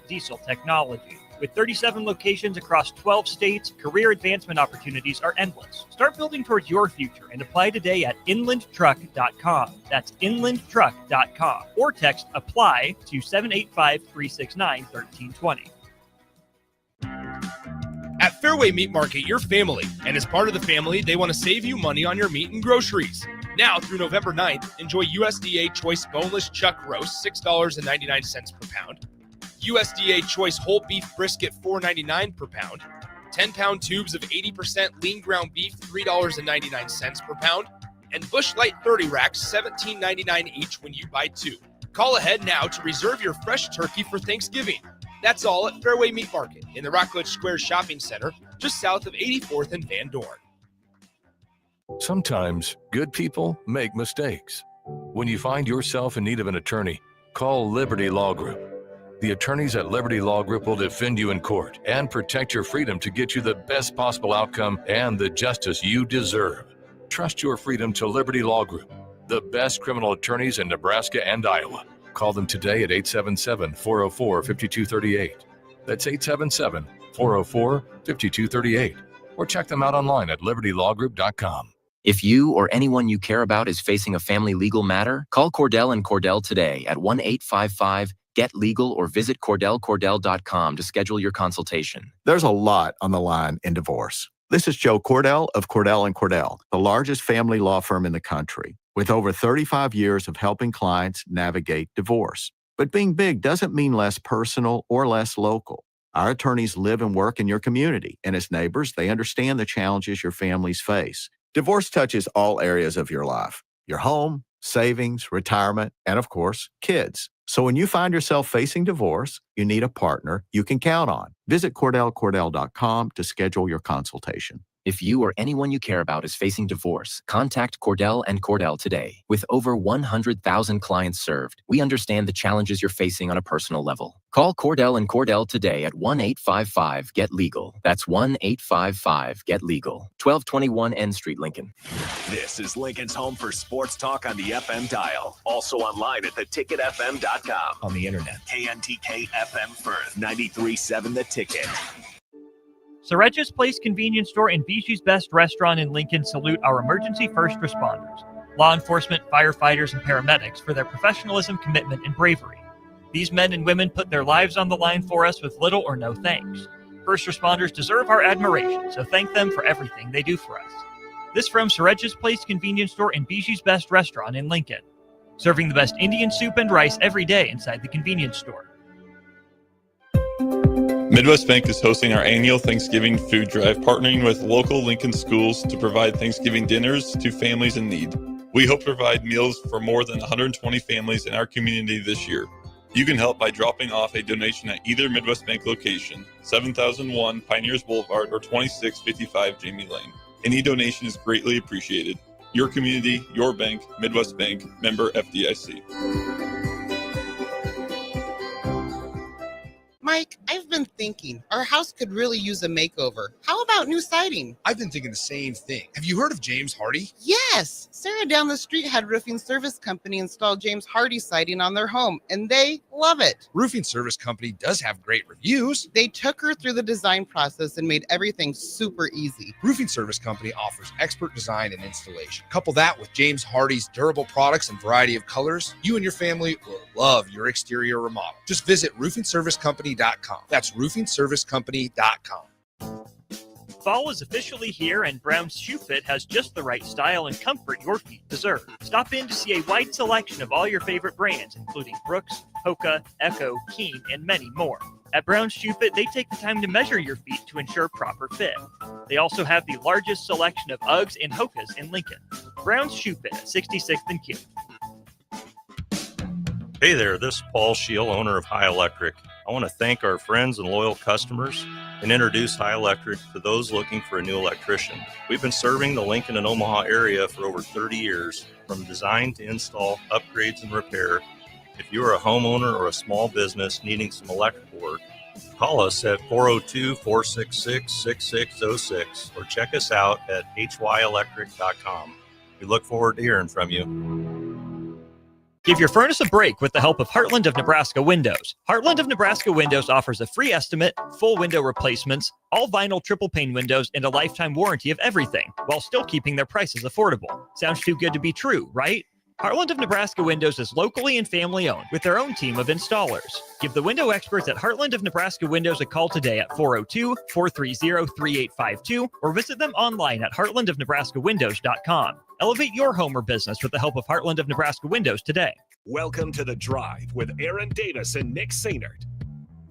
diesel technology. With 37 locations across 12 states, career advancement opportunities are endless. Start building towards your future and apply today at inlandtruck.com. That's inlandtruck.com. Or text APPLY to 785-369-1320. At Fairway Meat Market, you're family. And as part of the family, they want to save you money on your meat and groceries. Now through November 9th, enjoy USDA Choice Boneless Chuck Roast, $6.99 per pound. USDA Choice Whole Beef Brisket, $4.99 per pound. 10-pound tubes of 80% lean ground beef, $3.99 per pound. And Busch Light 30 racks, $17.99 each when you buy two. Call ahead now to reserve your fresh turkey for Thanksgiving. That's all at Fairway Meat Market in the Rockledge Square Shopping Center, just south of 84th and Van Dorn. Sometimes good people make mistakes. When you find yourself in need of an attorney, call Liberty Law Group. The attorneys at Liberty Law Group will defend you in court and protect your freedom to get you the best possible outcome and the justice you deserve. Trust your freedom to Liberty Law Group, the best criminal attorneys in Nebraska and Iowa. Call them today at 877-404-5238. That's 877-404-5238. Or check them out online at libertylawgroup.com. If you or anyone you care about is facing a family legal matter, call Cordell and Cordell today at 1-855-GET-LEGAL or visit CordellCordell.com to schedule your consultation. There's a lot on the line in divorce. This is Joe Cordell of Cordell & Cordell, the largest family law firm in the country, with over 35 years of helping clients navigate divorce. But being big doesn't mean less personal or less local. Our attorneys live and work in your community, and as neighbors, they understand the challenges your families face. Divorce touches all areas of your life: your home, savings, retirement, and of course, kids. So when you find yourself facing divorce, you need a partner you can count on. Visit CordellCordell.com to schedule your consultation. If you or anyone you care about is facing divorce, contact Cordell and Cordell today. With over 100,000 clients served, we understand the challenges you're facing on a personal level. Call Cordell and Cordell today at 1-855-GET-LEGAL. That's 1-855-GET-LEGAL. 1221 N Street, Lincoln. This is Lincoln's home for sports talk on the FM dial. Also online at theticketfm.com. On the internet. KNTK FM Firth, 93.7 The Ticket. Soregis Place Convenience Store and Biju's Best Restaurant in Lincoln salute our emergency first responders, law enforcement, firefighters, and paramedics for their professionalism, commitment, and bravery. These men and women put their lives on the line for us with little or no thanks. First responders deserve our admiration, so thank them for everything they do for us. This from Soregis Place Convenience Store and Biju's Best Restaurant in Lincoln. Serving the best Indian soup and rice every day inside the convenience store. Midwest Bank is hosting our annual Thanksgiving food drive, partnering with local Lincoln schools to provide Thanksgiving dinners to families in need. We hope to provide meals for more than 120 families in our community this year. You can help by dropping off a donation at either Midwest Bank location, 7001 Pioneers Boulevard or 2655 Jamie Lane. Any donation is greatly appreciated. Your community, your bank, Midwest Bank, member FDIC. Mike, I've been thinking our house could really use a makeover. How about new siding? I've been thinking the same thing. Have you heard of James Hardy? Yes! Sarah down the street had Roofing Service Company install James Hardy siding on their home, and they love it. Roofing Service Company does have great reviews. They took her through the design process and made everything super easy. Roofing Service Company offers expert design and installation. Couple that with James Hardy's durable products and variety of colors, you and your family will love your exterior remodel. Just visit roofingservicecompany.com. That's roofingservicecompany.com. Fall is officially here, and Brown's Shoe Fit has just the right style and comfort your feet deserve. Stop in to see a wide selection of all your favorite brands, including Brooks, Hoka, Echo, Keen, and many more. At Brown's Shoe Fit, they take the time to measure your feet to ensure proper fit. They also have the largest selection of Uggs and Hokas in Lincoln. Brown's Shoe Fit at 66th and Q. Hey there, this is Paul Scheel, owner of High Electric. I want to thank our friends and loyal customers and introduce High Electric to those looking for a new electrician. We've been serving the Lincoln and Omaha area for over 30 years, from design to install, upgrades, and repair. If you are a homeowner or a small business needing some electrical work, call us at 402-466-6606 or check us out at hyelectric.com. We look forward to hearing from you. Give your furnace a break with the help of Heartland of Nebraska Windows. Heartland of Nebraska Windows offers a free estimate, full window replacements, all vinyl triple pane windows, and a lifetime warranty of everything, while still keeping their prices affordable. Sounds too good to be true, right? Heartland of Nebraska Windows is locally and family owned with their own team of installers. Give the window experts at Heartland of Nebraska Windows a call today at 402-430-3852 or visit them online at heartlandofnebraskawindows.com. Elevate your home or business with the help of Heartland of Nebraska Windows today. Welcome to The Drive with Aaron Davis and Nick Sainert.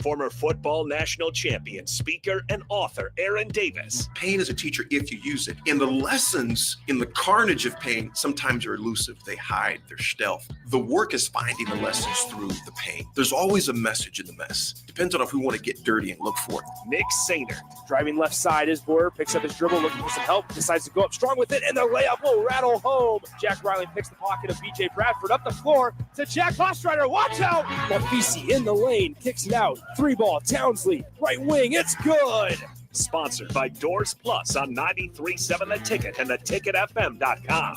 Former football national champion, speaker, and author Aaron Davis. Pain is a teacher if you use it. And the lessons in the carnage of pain sometimes are elusive. They hide, they're stealth. The work is finding the lessons through the pain. There's always a message in the mess. Depends on if we want to get dirty and look for it. Nick Sainert, driving left side is Boyer, picks up his dribble, looking for some help, decides to go up strong with it, and the layup will rattle home. Jack Riley picks the pocket of BJ Bradford up the floor to Jack Hostreiter. Watch out! Mafisi in the lane, kicks it out. 3-ball, Townsley, right wing, it's good. Sponsored by Doors Plus on 93.7 The Ticket and theticketfm.com.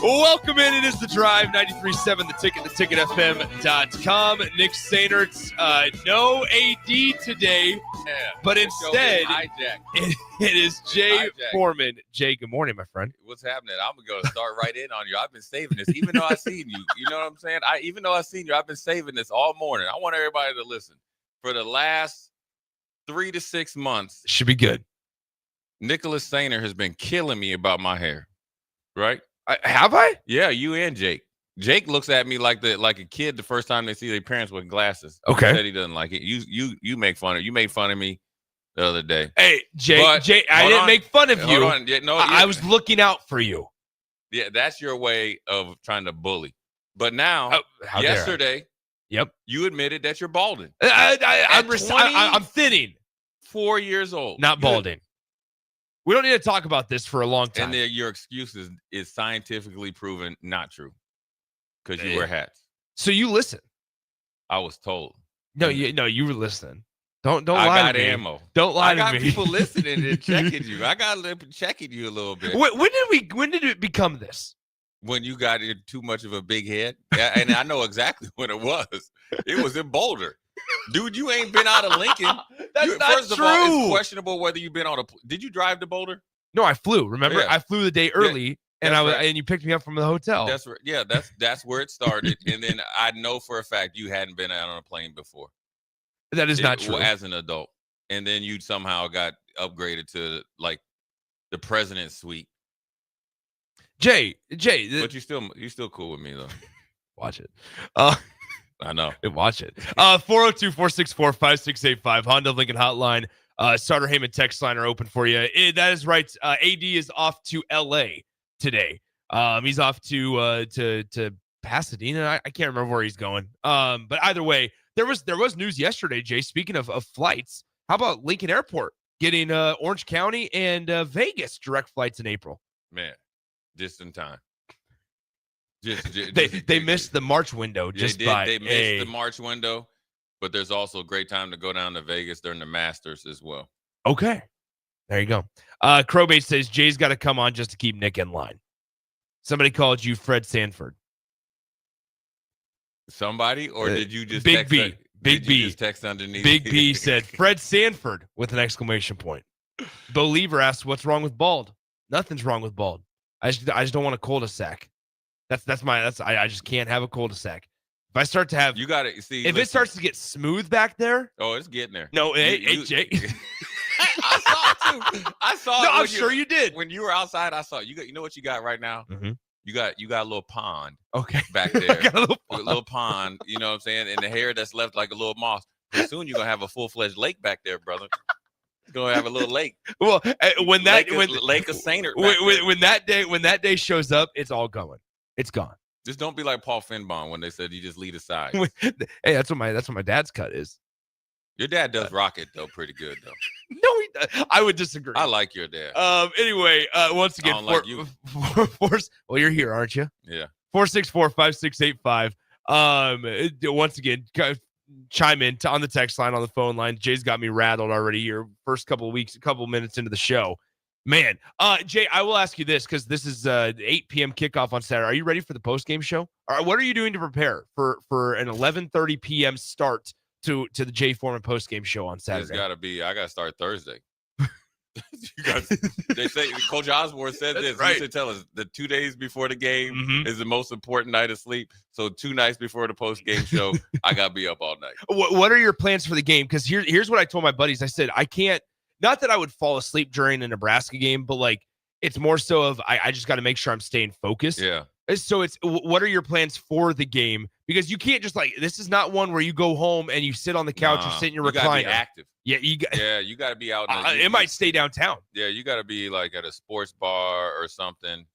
Welcome in. It is The Drive, 93.7 The Ticket, theticketfm.com. Nick Sainert, no AD today, but instead it is Jay Foreman. Jay, good morning, my friend. What's happening? I'm going to start right in on you. I've been saving this, even though I've seen you. You know what I'm saying? Even though I've seen you, I've been saving this all morning. I want everybody to listen. For the last 3 to 6 months, Should be good. Nicholas Sainert has been killing me about my hair, right? Have I? Yeah, you and Jake. Jake looks at me like a kid the first time they see their parents with glasses. Okay. He said he doesn't like it. You make fun of. You made fun of me the other day. Hey, Jay, I didn't make fun of you. Hold on. Yeah, no, I was looking out for you. Yeah, that's your way of trying to bully. But now, yesterday, you admitted that you're balding. I'm thinning. 4 years old. Not balding. We don't need to talk about this for a long time. And your excuse is scientifically proven not true because you wear hats. So you listen. I was told. No, you were listening. Don't lie to me. I got ammo. Don't lie to me. I got people listening and checking you. I got checking you a little bit. When did it become this? When you got too much of a big head. Yeah, and I know exactly when it was. It was in Boulder. Dude, you ain't been out of Lincoln. That's not first true. Of all, it's questionable whether you've been on a. Did you drive to Boulder? No, I flew. Remember, I flew the day early, and right. and you picked me up from the hotel. That's right. Yeah, that's where it started. And then I know for a fact you hadn't been out on a plane before. That is not true. As an adult, and then you somehow got upgraded to like the president's suite. Jay, but you still cool with me though. Watch it. I know. Watch it. 402-464-5685. Honda Lincoln Hotline. Starter Heyman text line are open for you. That is right. AD is off to LA today. He's off to Pasadena. I can't remember where he's going. But either way, there was news yesterday, Jay. Speaking of flights, how about Lincoln Airport getting Orange County and Vegas direct flights in April? Man, just in time. They missed the March window. They missed the March window, but there's also a great time to go down to Vegas during the Masters as well. Okay, there you go. Crowbait says Jay's got to come on just to keep Nick in line. Somebody called you Fred Sanford. Somebody, or did you just Big B? Big B just text underneath. Big B said Fred Sanford with an exclamation point. Believer asks, "What's wrong with bald?" Nothing's wrong with bald. I just don't want a cul-de-sac. I just can't have a cul-de-sac. If I start to have, you got to see. If it starts to get smooth back there, oh, it's getting there. No, hey, Jay. I saw it too. I saw. No, I'm sure you did. When you were outside, I saw it. You know what you got right now? Mm-hmm. You got a little pond. Okay. Back there. I got a little pond. You know what I'm saying? And the hair that's left like a little moss. Pretty soon you're gonna have a full-fledged lake back there, brother. You're gonna have a little lake. Well, when Lake of Sainert. When that day shows up, it's all going. It's gone. Just don't be like Paul Finbon when they said you just lead aside. Hey, that's what my dad's cut is. Your dad does rock it though, pretty good though. No, I would disagree. I like your dad. Anyway, once again, I don't like you. Well, you're here, aren't you? Yeah. 464-5685. Once again, chime in on the text line, on the phone line. Jay's got me rattled already here. First couple minutes into the show. Man, Jay, I will ask you this because this is 8 p.m. kickoff on Saturday. Are you ready for the post-game show? What are you doing to prepare for an 11:30 p.m. start to the Jay Foreman post-game show on Saturday? It's got to be. I got to start Thursday. They say Coach Osborne said this. Right. He should tell us the 2 days before the game Mhm. is the most important night of sleep. So 2 nights before the post-game show, I got to be up all night. What are your plans for the game? Because here's what I told my buddies. I said, I can't, not that I would fall asleep during a Nebraska game, but like it's more so of I just got to make sure I'm staying focused. Yeah. So what are your plans for the game? Because you can't just this is not one where you go home and you sit on the couch or sit in your you gotta recliner. be active. Yeah, you got to be out. it might stay downtown. Yeah, you got to be like at a sports bar or something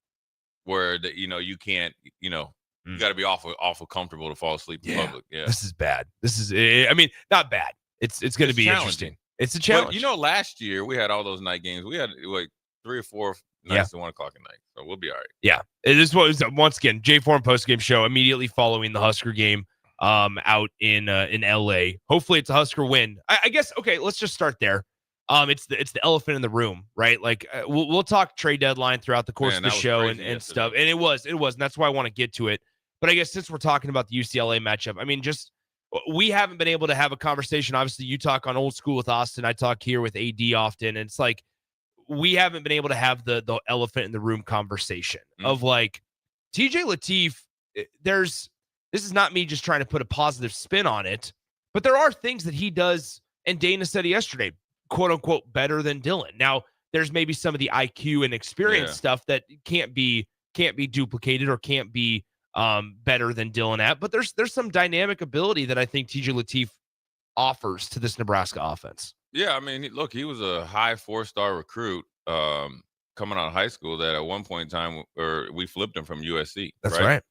where you can't, you got to be awful comfortable to fall asleep in public. Yeah. This is bad. This is, I mean, not bad. It's going to be challenging. interesting. It's a challenge. But last year we had all those night games. We had like 3 or 4 nights at 1 o'clock at night. So we'll be all right. Yeah. This was once again Jay Foreman post-game show immediately following the Husker game out in LA. Hopefully it's a Husker win. I guess okay, let's just start there. It's the elephant in the room, right? Like we'll talk trade deadline throughout the course of the show and stuff. And it was and that's why I want to get to it. But I guess since we're talking about the UCLA matchup, I mean, just we haven't been able to have a conversation. Obviously, you talk on Old School with Austin. I talk here with AD often, and it's like we haven't been able to have the elephant in the room conversation of like TJ Lateef. This is not me just trying to put a positive spin on it, but there are things that he does, and Dana said it yesterday, quote unquote, better than Dylan. Now, there's maybe some of the IQ and experience stuff that can't be duplicated or can't be better than Dylan at, but there's some dynamic ability that I think TJ Lateef offers to this Nebraska offense. Yeah, I mean, look, he was a high 4-star recruit coming out of high school that at one point in time, or we flipped him from USC. That's right.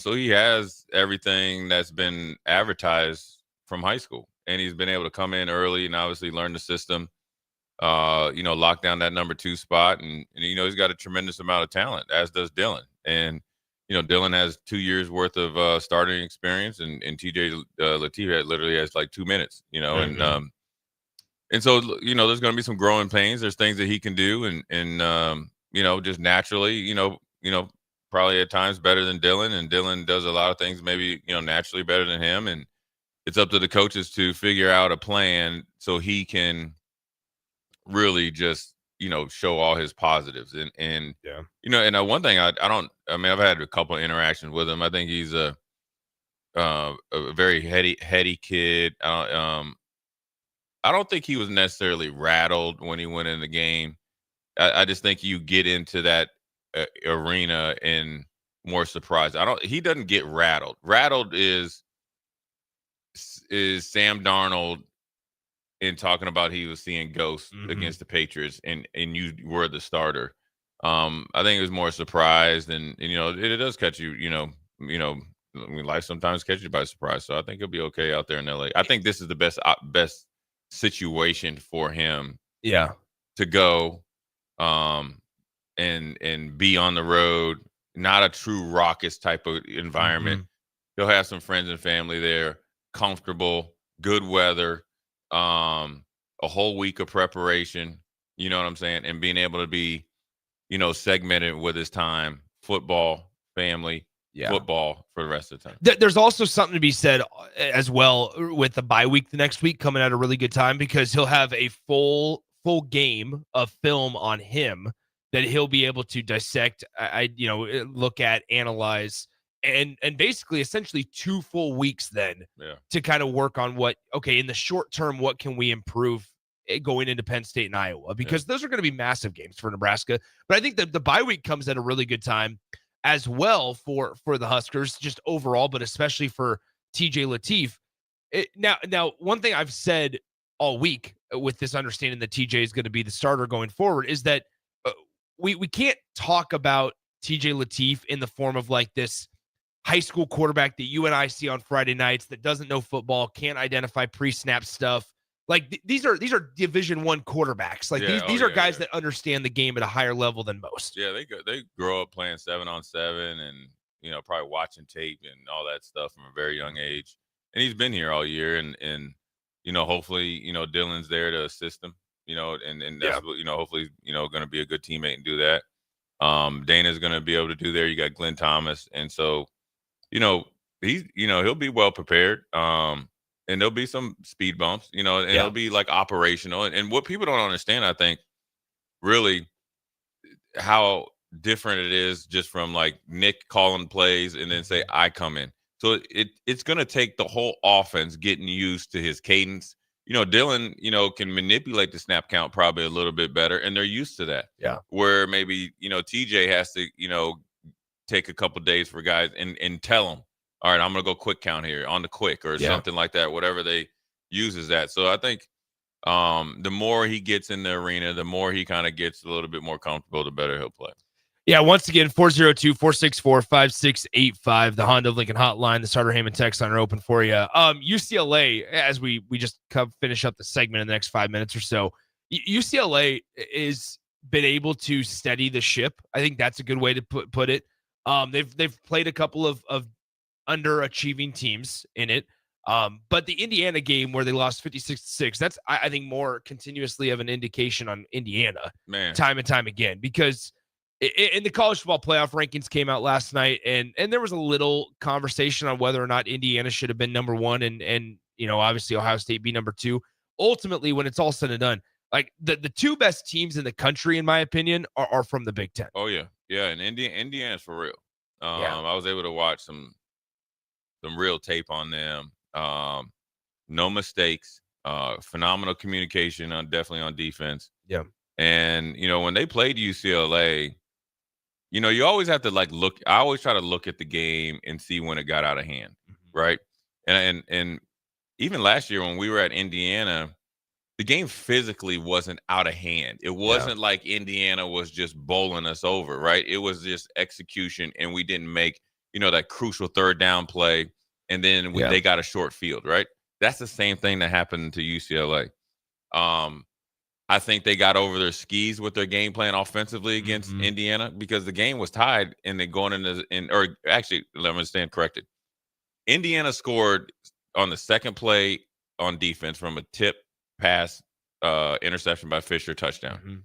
So he has everything that's been advertised from high school, and he's been able to come in early and obviously learn the system, lock down that number 2 spot. And he's got a tremendous amount of talent, as does Dylan. And, Dylan has 2 years worth of starting experience, and TJ Lateef literally has like 2 minutes, Mm-hmm. and so, there's going to be some growing pains. There's things that he can do and just naturally, probably at times better than Dylan, and Dylan does a lot of things maybe, naturally better than him. And it's up to the coaches to figure out a plan so he can really just, show all his positives. And one thing I've had a couple of interactions with him. I think he's a very heady kid. I don't think he was necessarily rattled when he went in the game. I just think you get into that arena and more surprised. He doesn't get rattled. Rattled is Sam Darnold in talking about he was seeing ghosts against the Patriots and you were the starter. I think it was more surprised, and it does catch you, life sometimes catches you by surprise. So I think he'll be okay out there in LA. I think this is the best situation for him to go and be on the road, not a true raucous type of environment. He'll have some friends and family there, comfortable, good weather, a whole week of preparation, you know what I'm saying, and being able to be segmented with his time, football, family, football for the rest of the time. There's also something to be said as well with the bye week the next week coming at a really good time, because he'll have a full game of film on him that he'll be able to dissect, look at, analyze, and basically essentially 2 full weeks then to kind of work on in the short term, what can we improve going into Penn State and Iowa, because those are going to be massive games for Nebraska. But I think that the bye week comes at a really good time as well for the Huskers, just overall, but especially for TJ Lateef. Now, one thing I've said all week with this understanding that TJ is going to be the starter going forward is that we can't talk about TJ Lateef in the form of like this high school quarterback that you and I see on Friday nights that doesn't know football, can't identify pre-snap stuff. Like these are Division I quarterbacks. Like these are guys that understand the game at a higher level than most. Yeah, they grow up playing 7-on-7 and probably watching tape and all that stuff from a very young age. And he's been here all year, and hopefully Dylan's there to assist him. And that's what, hopefully going to be a good teammate and do that. Dana's going to be able to do there. You got Glenn Thomas, and so he's he'll be well prepared. And there'll be some speed bumps, and it'll be like operational. And what people don't understand, I think, really how different it is just from like Nick calling plays and then say I come in. So it's going to take the whole offense getting used to his cadence. Dylan, can manipulate the snap count probably a little bit better, and they're used to that. Yeah. Where maybe, TJ has to, take a couple days for guys and tell them, all right, I'm going to go quick count here on the quick or something like that, whatever they use is that. So I think the more he gets in the arena, the more he kind of gets a little bit more comfortable, the better he'll play. Yeah, once again, 402-464-5685, the Honda of Lincoln hotline, the Starter Heyman text line are open for you. UCLA, as we just finish up the segment in the next 5 minutes or so, UCLA is been able to steady the ship. I think that's a good way to put it. They've played a couple of underachieving teams in it. But the Indiana game where they lost 56-6, that's I think more continuously of an indication on Indiana, time and time again, because in the college football playoff rankings came out last night, and there was a little conversation on whether or not Indiana should have been number one, and obviously Ohio State be number two. Ultimately, when it's all said and done, like the two best teams in the country, in my opinion, are from the Big Ten. Oh yeah, and Indiana's for real. I was able to watch some real tape on them. No mistakes, phenomenal communication definitely on defense. Yeah. And, when they played UCLA, you always have to look. I always try to look at the game and see when it got out of hand. Mm-hmm. Right. And even last year when we were at Indiana, the game physically wasn't out of hand. It wasn't like Indiana was just bowling us over. Right. It was just execution. And we didn't make, that crucial third down play. And then they got a short field. Right. That's the same thing that happened to UCLA. I think they got over their skis with their game plan offensively against Indiana because the game was tied and then going actually, let me stand corrected. Indiana scored on the second play on defense from a tip pass, interception by Fisher, touchdown. Mm-hmm.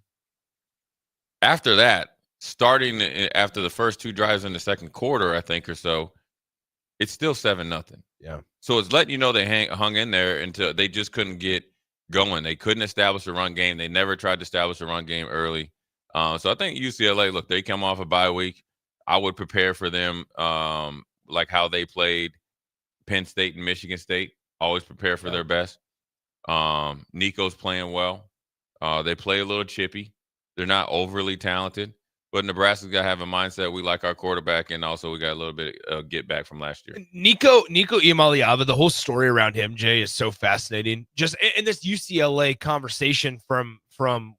After that, starting after the first two drives in the second quarter, I think or so, it's still 7-0. Yeah. So it's letting you know they hung in there until they just couldn't get going. They couldn't establish a run game. They never tried to establish a run game early. So I think UCLA, look, they come off a bye week. I would prepare for them like how they played Penn State and Michigan State. Always prepare for their best. Nico's playing well. They play a little chippy. They're not overly talented. But Nebraska's got to have a mindset. We like our quarterback, and also we got a little bit of get back from last year. Nico Iamaleava, the whole story around him, Jay, is so fascinating. Just in this UCLA conversation from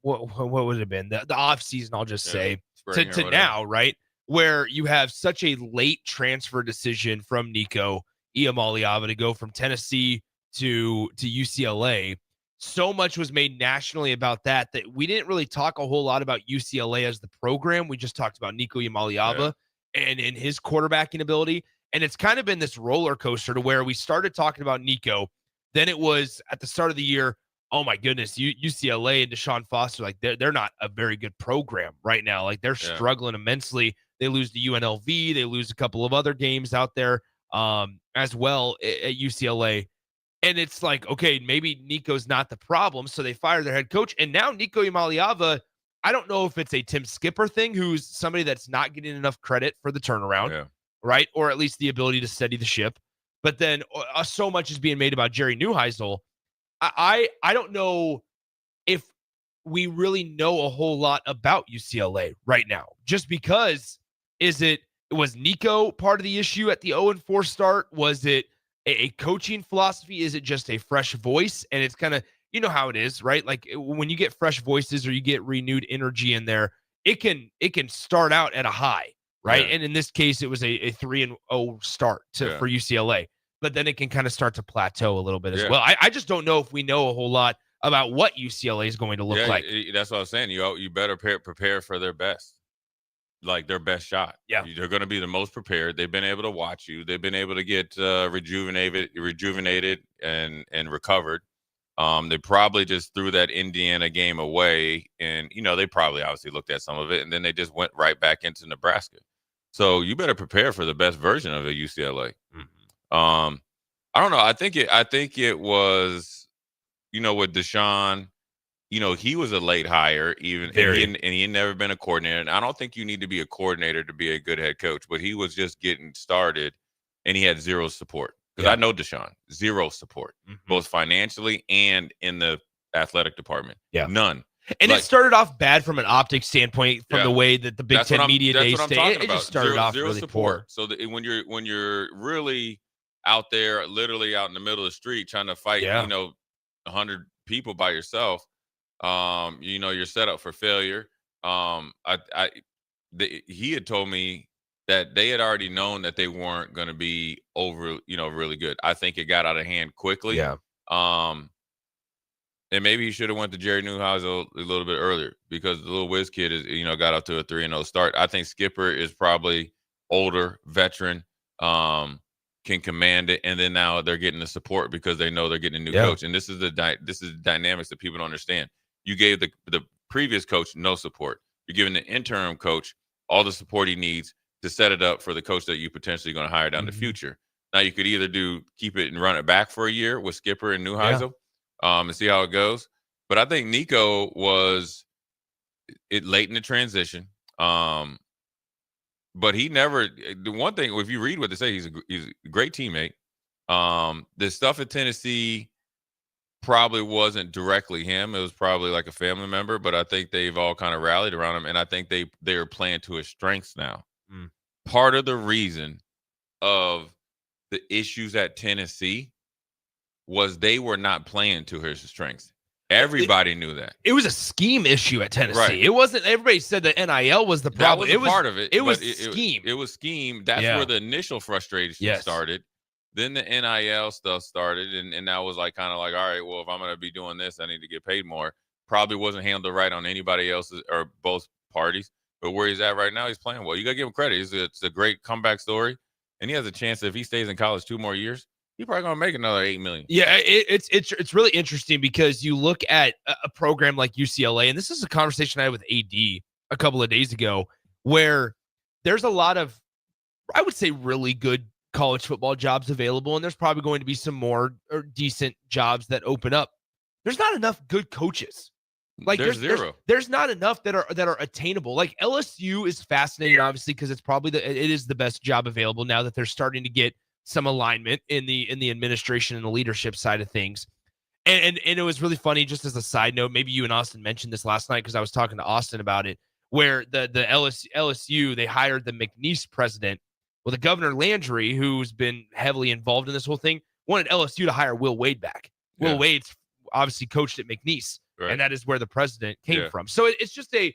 what would it have been? The offseason, I'll just say, to now, right? Where you have such a late transfer decision from Nico Iamaleava to go from Tennessee to UCLA. So much was made nationally about that we didn't really talk a whole lot about UCLA as the program. We just talked about Nico Iamaleava and his quarterbacking ability. And it's kind of been this roller coaster to where we started talking about Nico. Then it was at the start of the year, oh my goodness, UCLA and Deshaun Foster, like they're not a very good program right now. Like they're struggling immensely. They lose to UNLV. They lose a couple of other games out there as well at UCLA. And it's like, okay, maybe Nico's not the problem. So they fire their head coach. And now Nico Iamaleava, I don't know if it's a Tim Skipper thing, who's somebody that's not getting enough credit for the turnaround, right? Or at least the ability to steady the ship. But then so much is being made about Jerry Neuheisel. I don't know if we really know a whole lot about UCLA right now. Just because was Nico part of the issue at the 0-4 start? Was it a coaching philosophy? Is it just a fresh voice? And it's kind of, how it is, right? Like when you get fresh voices or you get renewed energy in there, it can start out at a high, right? Yeah. And in this case, it was a 3-0 start for UCLA. But then it can kind of start to plateau a little bit as well. I just don't know if we know a whole lot about what UCLA is going to look like. That's what I was saying. You better prepare for their best, like their best shot. Yeah, they're going to be the most prepared. They've been able to watch you. They've been able to get rejuvenated and recovered. They probably just threw that Indiana game away, and they probably obviously looked at some of it, and then they just went right back into Nebraska. So you better prepare for the best version of a UCLA. I don't know. I think it was, with Deshaun, he was a late hire, and he had never been a coordinator. And I don't think you need to be a coordinator to be a good head coach, but he was just getting started, and he had zero support. Because I know Deshaun, zero support, both financially and in the athletic department. Yeah, none. And it started off bad from an optics standpoint, from the way that the Big Ten media day stayed. It just started off really poor. So when you're really out there, literally out in the middle of the street, trying to fight, 100 people by yourself, you're set up for failure. He had told me that they had already known that they weren't going to be really good. I think it got out of hand quickly. Yeah. And maybe he should have went to Jerry Neuheisel a little bit earlier, because the little whiz kid got up to a 3-0 start. I think Skipper is probably older, veteran, can command it, and then now they're getting the support because they know they're getting a new coach. And this is the dynamics that people don't understand. You gave the previous coach no support. You're giving the interim coach all the support he needs to set it up for the coach that you potentially going to hire down the future. Now you could either keep it and run it back for a year with Skipper and Neuheisel, and see how it goes. But I think Nico was late in the transition. But he never. The one thing, if you read what they say, he's a great teammate. The stuff at Tennessee probably wasn't directly him. It was probably like a family member. But I think they've all kind of rallied around him, and I think they are playing to his strengths now. Part of the reason of the issues at Tennessee was they were not playing to his strengths. Everybody knew that. It was a scheme issue at Tennessee. Right. It wasn't, everybody said that NIL was the problem. That was part of it. It was scheme. It was scheme. That's where the initial frustration started. Then the NIL stuff started, and that was kind of like, all right, well, if I'm going to be doing this, I need to get paid more. Probably wasn't handled right on anybody else's or both parties. But where he's at right now, he's playing well. You got to give him credit. It's a great comeback story, and he has a chance that if he stays in college 2 more years, he's probably going to make another $8 million. Yeah, it's really interesting because you look at a program like UCLA, and this is a conversation I had with AD a couple of days ago, where there's a lot of, I would say, really good college football jobs available, and there's probably going to be some more or decent jobs that open up. There's not enough good coaches. There's zero. There's not enough that are attainable. Like LSU is fascinating, obviously, because it's probably it is the best job available now that they're starting to get some alignment in the administration and the leadership side of things. And it was really funny, just as a side note, maybe you and Austin mentioned this last night because I was talking to Austin about it, where the LSU, they hired the McNeese president. Well, the Governor Landry, who's been heavily involved in this whole thing, wanted LSU to hire Will Wade back. Will Wade's obviously coached at McNeese, and that is where the president came from. So it's just the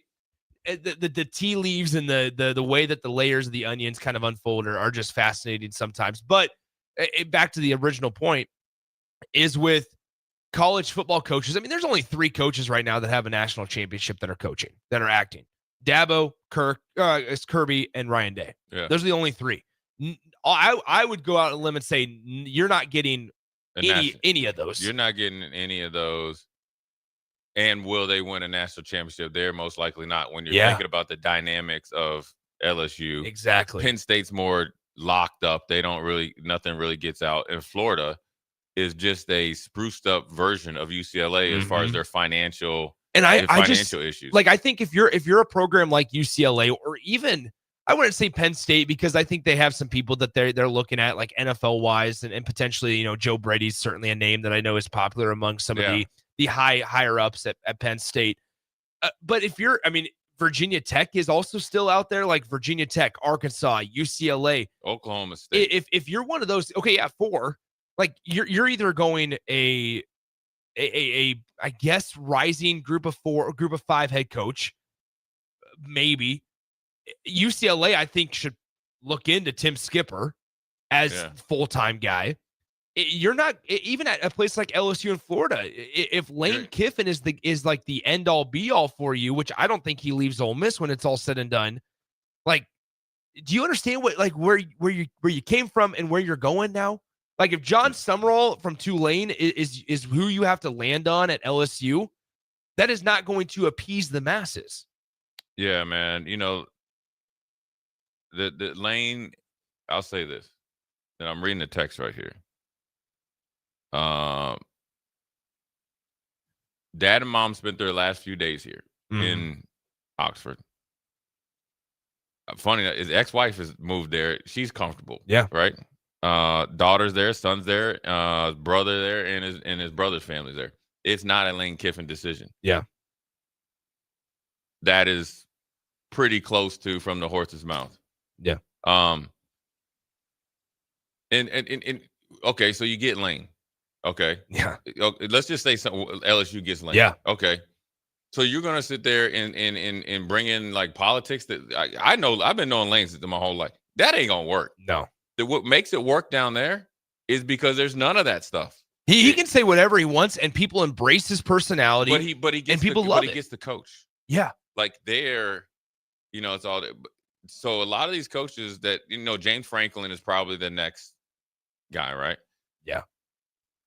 tea leaves and the way that the layers of the onions kind of unfold are just fascinating sometimes. But back to the original point is with college football coaches. I mean, there's only 3 coaches right now that have a national championship that are coaching, that are acting. Dabo, Kirby, and Ryan Day. Yeah. Those are the only 3. I would go out on a limb and say you're not getting any of those. You're not getting any of those. And will they win a national championship? They're most likely not, when you're thinking about the dynamics of LSU. Exactly. Penn State's more locked up. Nothing really gets out. And Florida is just a spruced up version of UCLA as far as their financial issues. Like, I think if you're a program like UCLA, or even, I wouldn't say Penn State, because I think they have some people that they're looking at, like NFL wise, and potentially, Joe Brady's certainly a name that I know is popular among some of the higher ups at Penn State. But Virginia Tech is also still out there, like Virginia Tech, Arkansas, UCLA, Oklahoma State. If you're one of those, 4, like you're either going a I guess rising group of 4 or group of 5 head coach, maybe, UCLA, I think, should look into Tim Skipper as full-time guy. You're not even at a place like LSU in Florida. If Lane Kiffin is like the end-all be-all for you, which I don't think he leaves Ole Miss when it's all said and done. Like, do you understand where you came from and where you're going now? Like, if John Summerall from Tulane is who you have to land on at LSU, that is not going to appease the masses. Yeah, man. You know, the Lane, I'll say this, and I'm reading the text right here. Dad and mom spent their last few days here in Oxford. Funny, his ex-wife has moved there. She's comfortable. Yeah. Right. Daughter's there, son's there, brother there, and his brother's family's there. It's not a Lane Kiffin decision. Yeah. That is pretty close to from the horse's mouth. Yeah. And okay, so you get Lane. Okay. Yeah. Let's just say LSU gets Lane. Yeah. Okay. So you're gonna sit there and bring in like politics that I know. I've been knowing Lane since my whole life. That ain't gonna work. No. What makes it work down there is because there's none of that stuff. He can say whatever he wants, and people embrace his personality. But he gets and people love it. He gets the coach. Yeah. Like there, it's all. So a lot of these coaches that James Franklin is probably the next guy, right? Yeah.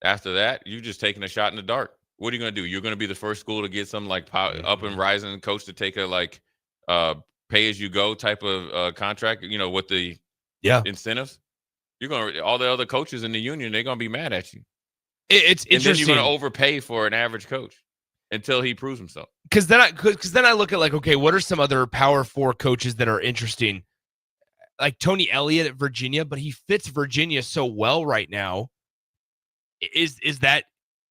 After that, you just taking a shot in the dark. What are you going to do? You're going to be the first school to get some like up and rising coach to take a pay as you go type of contract, with the incentives. You're going to all the other coaches in the union, they're going to be mad at you. It's and interesting. then you're going to overpay for an average coach until he proves himself. Because then I look at okay, what are some other Power 4 coaches that are interesting? Like Tony Elliott at Virginia, but he fits Virginia so well right now. Is that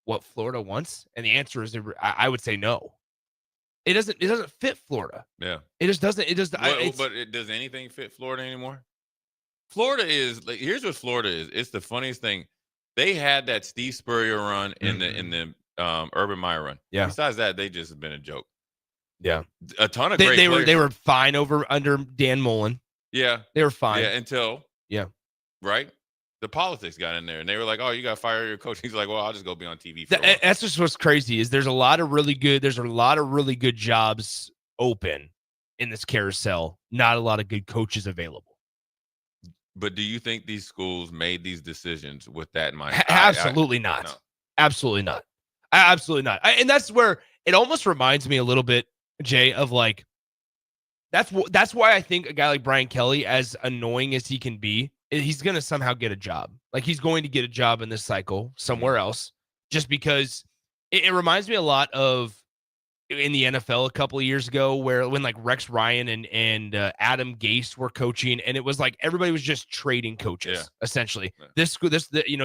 what Florida wants? And the answer is, I would say no. It doesn't fit Florida. Yeah, it just doesn't. It just. But does anything fit Florida anymore? Florida is here's what Florida is. It's the funniest thing. They had that Steve Spurrier run in the Urban Meyer run. Yeah. Besides that, they just have been a joke. Yeah. A ton of they were fine under Dan Mullen. Yeah. They were fine. Yeah. Until right. The politics got in there, and they were like, "Oh, you got to fire your coach." He's like, "Well, I'll just go be on TV." That's just what's crazy is there's a lot of really good jobs open in this carousel. Not a lot of good coaches available. But do you think these schools made these decisions with that in mind? Absolutely not. No. Absolutely not. Absolutely not. And that's where it almost reminds me a little bit, Jay, of that's why I think a guy like Brian Kelly, as annoying as he can be, he's going to somehow get a job. Like he's going to get a job in this cycle somewhere else, just because it reminds me a lot of in the NFL a couple of years ago when like Rex Ryan and Adam Gase were coaching, and it was like everybody was just trading coaches essentially. Yeah.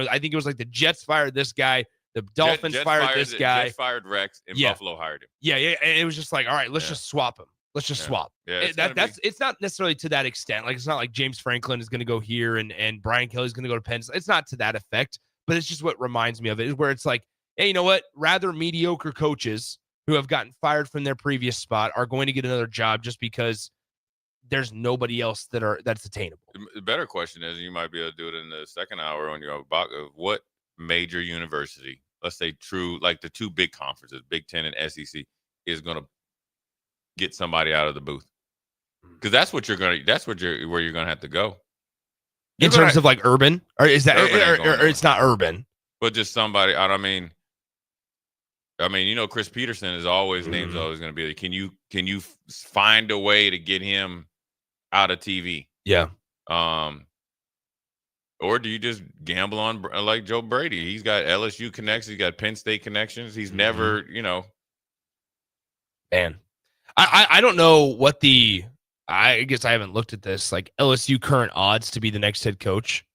I think it was like the Jets fired this guy, the Dolphins fired this guy, Jets fired Rex, and Buffalo hired him. Yeah, and it was just like, all right, let's just swap him. Let's just swap. Yeah, it's not necessarily to that extent. Like it's not like James Franklin is going to go here and Brian Kelly's going to go to Penn State. It's not to that effect, but it's just what reminds me of it is where it's like, hey, you know what? Rather mediocre coaches who have gotten fired from their previous spot are going to get another job just because there's nobody else that's attainable. The better question is, you might be able to do it in the second hour when you're about what major university, let's say true, like the two big conferences, Big Ten and SEC, is going to get somebody out of the booth, because that's where you're gonna have to go in terms of like urban, or is that or it's not urban, but just somebody. I mean, Chris Peterson is always name's always going to be. Can you find a way to get him out of TV? Yeah. Or do you just gamble on like Joe Brady? He's got LSU connections. He's got Penn State connections. He's never, Man. I don't know what I guess I haven't looked at this, like LSU current odds to be the next head coach.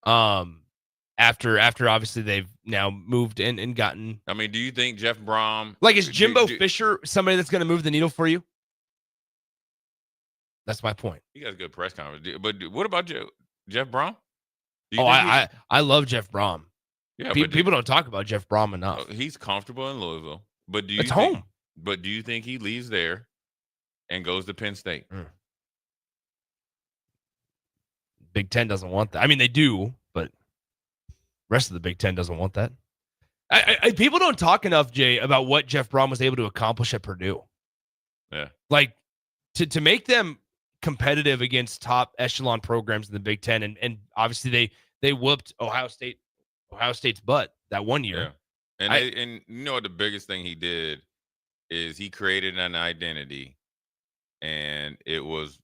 After obviously they've now moved in and gotten. I mean, do you think Jeff Brom? Like, is Jimbo Fisher somebody that's going to move the needle for you? That's my point. He got a good press conference. But what about Jeff Brom? I love Jeff Brom. Yeah, people don't talk about Jeff Brom enough. He's comfortable in Louisville, but it's home. But do you think he leaves there and goes to Penn State? Big Ten doesn't want that. I mean, they do, but rest of the Big Ten doesn't want that. People don't talk enough, Jay, about what Jeff Brom was able to accomplish at Purdue. Yeah. Like, to make them competitive against top echelon programs in the Big Ten, and obviously they whooped Ohio State's butt that one year. Yeah. And you know what the biggest thing he did is he created an identity, and it worked.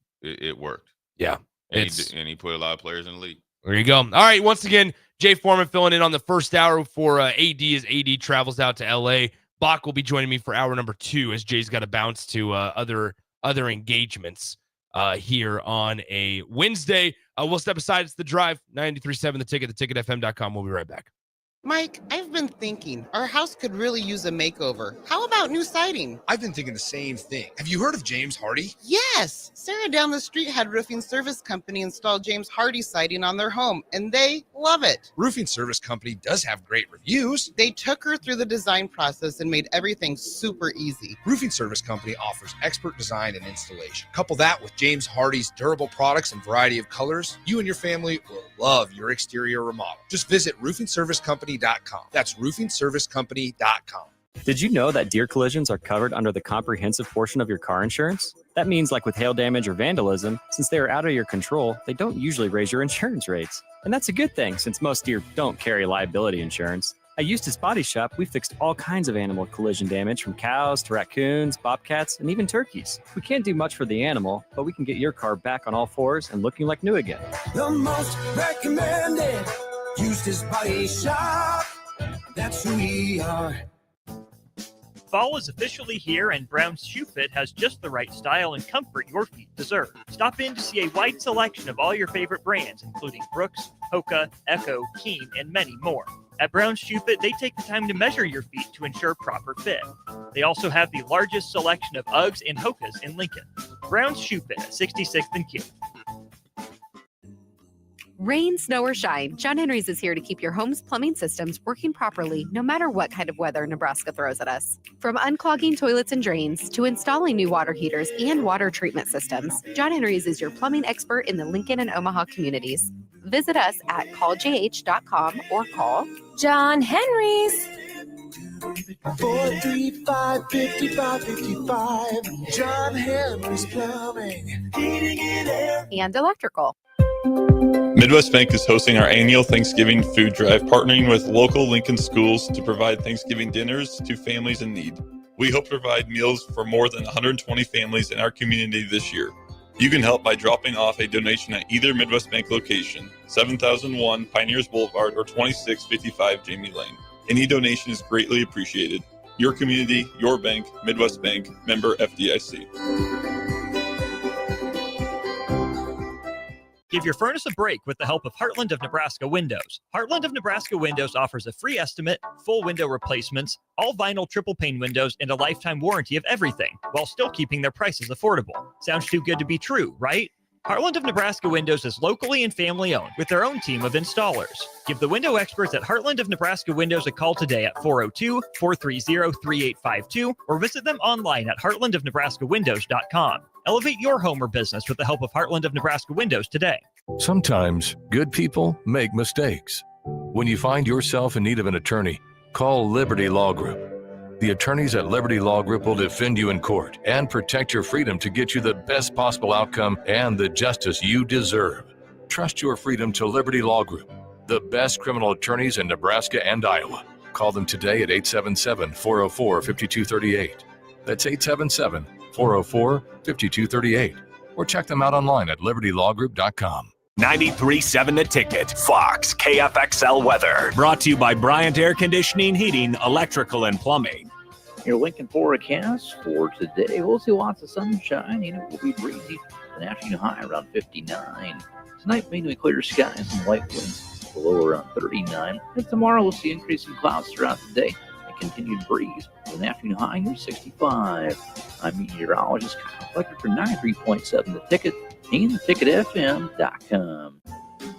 Yeah. And he put a lot of players in the league. There you go. All right, once again, Jay Foreman filling in on the first hour for AD as AD travels out to L.A. Bach will be joining me for hour number 2 as Jay's got to bounce to other engagements here on a Wednesday. We'll step aside. It's The Drive, 93.7 The Ticket, theticketfm.com. We'll be right back. Mike, I've been thinking our house could really use a makeover. How about new siding? I've been thinking the same thing. Have you heard of James Hardy? Yes. Sarah down the street had Roofing Service Company install James Hardy siding on their home, and they love it. Roofing Service Company does have great reviews. They took her through the design process and made everything super easy. Roofing Service Company offers expert design and installation. Couple that with James Hardy's durable products and variety of colors, you and your family will love your exterior remodel. Just visit roofingservicecompany.com. That's roofingservicecompany.com. Did you know that deer collisions are covered under the comprehensive portion of your car insurance? That means, like with hail damage or vandalism, since they are out of your control, they don't usually raise your insurance rates. And that's a good thing, since most deer don't carry liability insurance. At Eustace Body Shop, we fixed all kinds of animal collision damage, from cows to raccoons, bobcats, and even turkeys. We can't do much for the animal, but we can get your car back on all fours and looking like new again. The most recommended Eustace Body Shop. That's who we are. Fall is officially here, and Brown's Shoe Fit has just the right style and comfort your feet deserve. Stop in to see a wide selection of all your favorite brands, including Brooks, Hoka, Echo, Keen, and many more. At Brown's Shoe Fit, they take the time to measure your feet to ensure proper fit. They also have the largest selection of Uggs and Hokas in Lincoln. Brown's Shoe Fit at 66th and Q. Rain, snow, or shine, John Henry's is here to keep your home's plumbing systems working properly no matter what kind of weather Nebraska throws at us. From unclogging toilets and drains to installing new water heaters and water treatment systems, John Henry's is your plumbing expert in the Lincoln and Omaha communities. Visit us at calljh.com or call John Henry's. 435-5555. John Henry's Plumbing, Heating and Air, and Electrical. Midwest Bank is hosting our annual Thanksgiving food drive, partnering with local Lincoln schools to provide Thanksgiving dinners to families in need. We hope to provide meals for more than 120 families in our community this year. You can help by dropping off a donation at either Midwest Bank location, 7001 Pioneers Boulevard or 2655 Jamie Lane. Any donation is greatly appreciated. Your community, your bank, Midwest Bank, member FDIC. Give your furnace a break with the help of Heartland of Nebraska Windows. Heartland of Nebraska Windows offers a free estimate, full window replacements, all vinyl triple pane windows, and a lifetime warranty of everything, while still keeping their prices affordable. Sounds too good to be true, right? Heartland of Nebraska Windows is locally and family owned with their own team of installers. Give the window experts at Heartland of Nebraska Windows a call today at 402-430-3852 or visit them online at heartlandofnebraskawindows.com. Elevate your home or business with the help of Heartland of Nebraska Windows today. Sometimes good people make mistakes. When you find yourself in need of an attorney, call Liberty Law Group. The attorneys at Liberty Law Group will defend you in court and protect your freedom to get you the best possible outcome and the justice you deserve. Trust your freedom to Liberty Law Group, the best criminal attorneys in Nebraska and Iowa. Call them today at 877-404-5238. That's 877-404-5238. Or check them out online at libertylawgroup.com. 93.7 The Ticket, Fox, KFXL Weather. Brought to you by Bryant Air Conditioning, Heating, Electrical, and Plumbing. Your Lincoln forecast for today. We'll see lots of sunshine, and it will be breezy. An afternoon high around 59. Tonight, mainly clear skies and light winds, below around 39. And tomorrow, we'll see increasing clouds throughout the day and continued breeze. With an afternoon high near 65. I'm meteorologist Kyle Flecker for 93.7 The Ticket and theticketfm.com.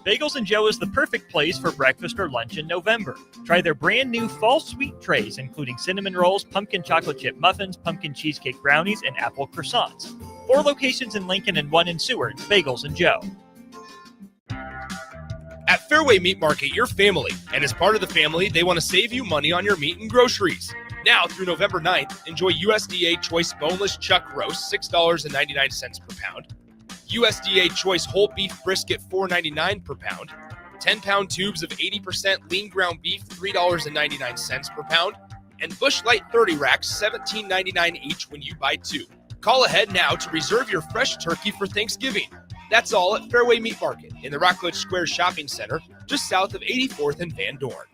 Bagels and Joe is the perfect place for breakfast or lunch in November. Try their brand new fall sweet trays, including cinnamon rolls, pumpkin chocolate chip muffins, pumpkin cheesecake brownies, and apple croissants. 4 locations in Lincoln and 1 in Seward. Bagels and Joe. At Fairway Meat Market, you're family, and as part of the family, they want to save you money on your meat and groceries. Now through November 9th, enjoy USDA Choice Boneless Chuck Roast, $6.99 per pound. USDA Choice Whole Beef Brisket, $4.99 per pound. 10-pound tubes of 80% lean ground beef, $3.99 per pound. And Busch Light 30 racks, $17.99 each when you buy 2. Call ahead now to reserve your fresh turkey for Thanksgiving. That's all at Fairway Meat Market in the Rockledge Square Shopping Center, just south of 84th and Van Dorn.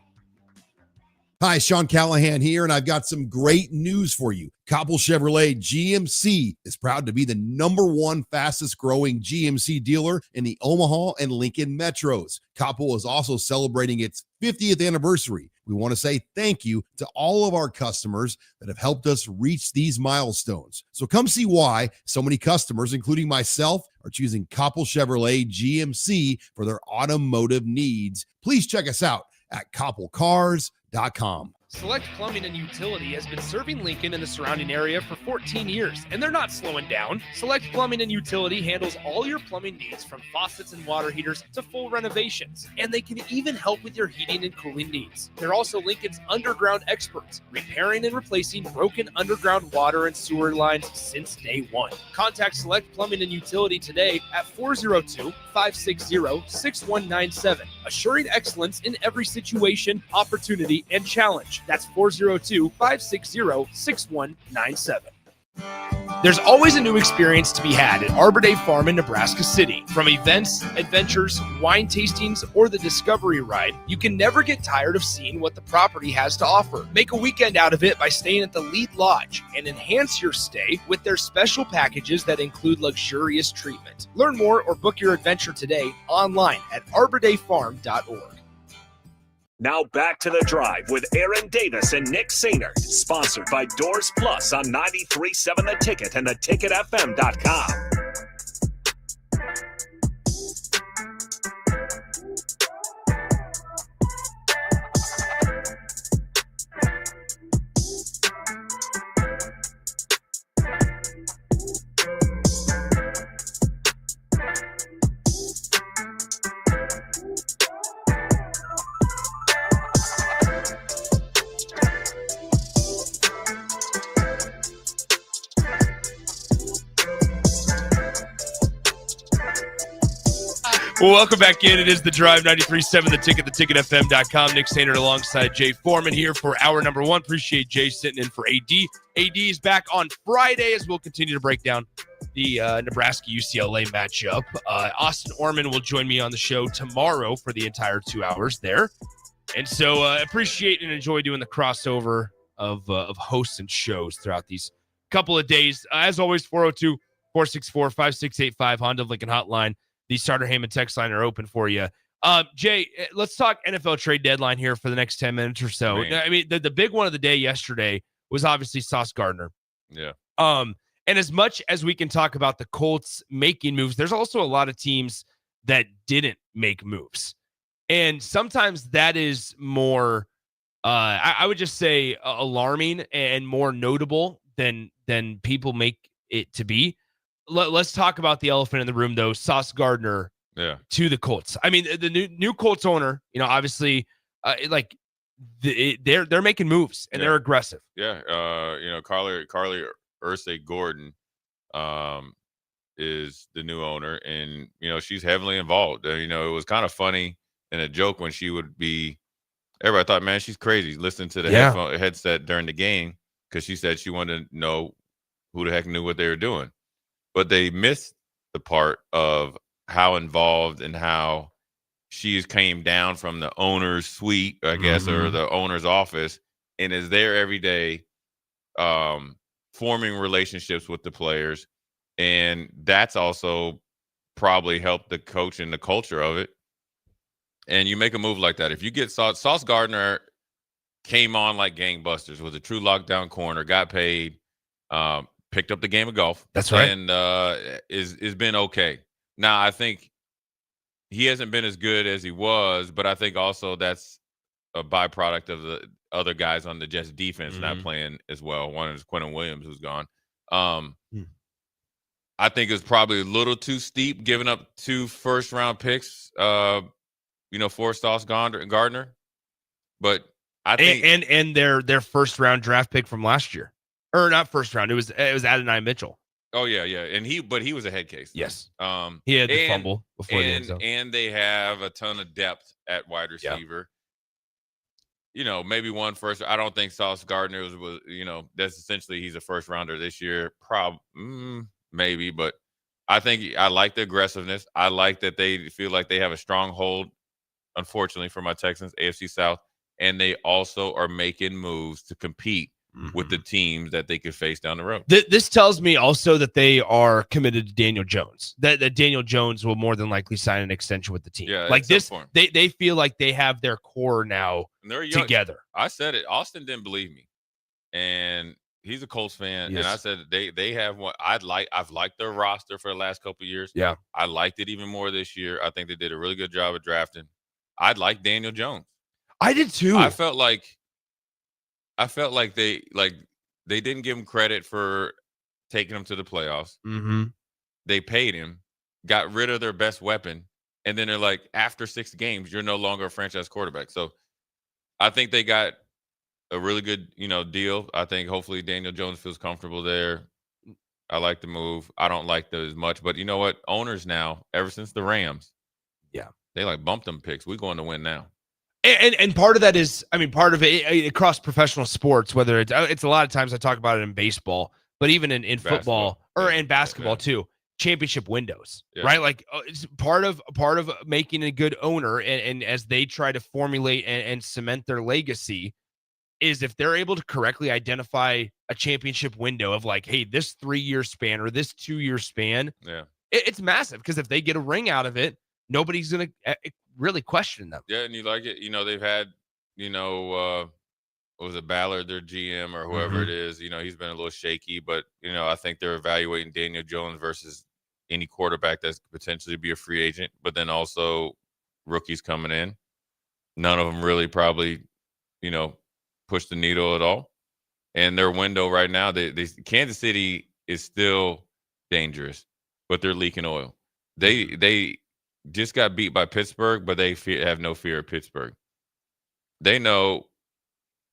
Hi, Sean Callahan here, and I've got some great news for you. Koppel Chevrolet GMC is proud to be the #1 fastest growing GMC dealer in the Omaha and Lincoln metros. Koppel is also celebrating its 50th anniversary. We want to say thank you to all of our customers that have helped us reach these milestones. So come see why so many customers, including myself, are choosing Koppel Chevrolet GMC for their automotive needs. Please check us out at koppelcars.com. Select Plumbing and Utility has been serving Lincoln and the surrounding area for 14 years, and they're not slowing down. Select Plumbing and Utility handles all your plumbing needs, from faucets and water heaters to full renovations, and they can even help with your heating and cooling needs. They're also Lincoln's underground experts, repairing and replacing broken underground water and sewer lines since day one. Contact Select Plumbing and Utility today at 402-560-6197, assuring excellence in every situation, opportunity, and challenge. That's 402-560-6197. There's always a new experience to be had at Arbor Day Farm in Nebraska City. From events, adventures, wine tastings, or the Discovery Ride, you can never get tired of seeing what the property has to offer. Make a weekend out of it by staying at the Lead Lodge and enhance your stay with their special packages that include luxurious treatment. Learn more or book your adventure today online at arbordayfarm.org. Now back to The Drive with Aaron Davis and Nick Sainert, sponsored by Doors Plus on 93.7 The Ticket and theticketfm.com. Well, welcome back in. It is The Drive, 93.7 The Ticket, theticketfm.com. Nick Sainert alongside Jay Foreman here for hour number 1. Appreciate Jay sitting in for AD. AD is back on Friday as we'll continue to break down the Nebraska-UCLA matchup. Austin Orman will join me on the show tomorrow for the entire 2 hours there. And so appreciate and enjoy doing the crossover of hosts and shows throughout these couple of days. As always, 402-464-5685, Honda Lincoln Hotline. The Starter Heyman text line are open for you. Jay, let's talk NFL trade deadline here for the next 10 minutes or so. Man. I mean, the big one of the day yesterday was obviously Sauce Gardner. Yeah. And as much as we can talk about the Colts making moves, there's also a lot of teams that didn't make moves. And sometimes that is more, I would just say, alarming and more notable than people make it to be. Let's talk about the elephant in the room, though. Sauce Gardner to the Colts. I mean, the new Colts owner, obviously, they're making moves and they're aggressive. Yeah. Carly Ursay-Gordon is the new owner, and, she's heavily involved. It was kind of funny and a joke when she would be, everybody thought, man, she's crazy listening to the headset during the game, because she said she wanted to know who the heck knew what they were doing. But they missed the part of how involved and how she came down from the owner's suite, I guess, or the owner's office, and is there every day forming relationships with the players. And that's also probably helped the coach and the culture of it. And you make a move like that. If you get Sauce Gardner came on like gangbusters, was a true lockdown corner, got paid, picked up the game of golf. That's right. And is been okay. Now, I think he hasn't been as good as he was, but I think also that's a byproduct of the other guys on the Jets defense not playing as well. One is Quentin Williams, who's gone. I think it's probably a little too steep, giving up 2 first-round picks for Sauce Gardner. But I think and their first round draft pick from last year, or not first round. It was Adonai Mitchell. Oh yeah, and he was a head case. Yes. He had the fumble before the end zone. And they have a ton of depth at wide receiver. Yeah. Maybe one first. I don't think Sauce Gardner was that's essentially he's a first rounder this year. Maybe, but I think I like the aggressiveness. I like that they feel like they have a strong hold. Unfortunately for my Texans, AFC South, and they also are making moves to compete with the teams that they could face down the road. This tells me also that they are committed to Daniel Jones. That Daniel Jones will more than likely sign an extension with the team. Yeah, like this, they feel like they have their core now and they're young. Together. I said it. Austin didn't believe me, and he's a Colts fan. Yes. And I said they have what I've liked their roster for the last couple of years. Yeah, I liked it even more this year. I think they did a really good job of drafting. I'd like Daniel Jones. I did too. I felt like they didn't give him credit for taking him to the playoffs. Mm-hmm. They paid him, got rid of their best weapon, and then they're like, after 6 games, you're no longer a franchise quarterback. So I think they got a really good, deal. I think hopefully Daniel Jones feels comfortable there. I like the move. I don't like those much, but you know what? Owners now, ever since the Rams, they bumped them picks. We're going to win now. And part of that is, part of it across professional sports, whether it's a lot of times I talk about it in baseball, but even in football or in basketball too, championship windows, right? Like it's part of making a good owner, and as they try to formulate and cement their legacy, is if they're able to correctly identify a championship window of like, hey, this 3-year span or this 2-year span, it's massive, because if they get a ring out of it, nobody's going to really question them. Yeah, and you like it. They've had, what was it, Ballard, their GM or whoever it is. He's been a little shaky, but, I think they're evaluating Daniel Jones versus any quarterback that's potentially be a free agent, but then also rookies coming in. None of them really probably, push the needle at all. And their window right now, Kansas City is still dangerous, but they're leaking oil. They just got beat by Pittsburgh, but they have no fear of Pittsburgh. They know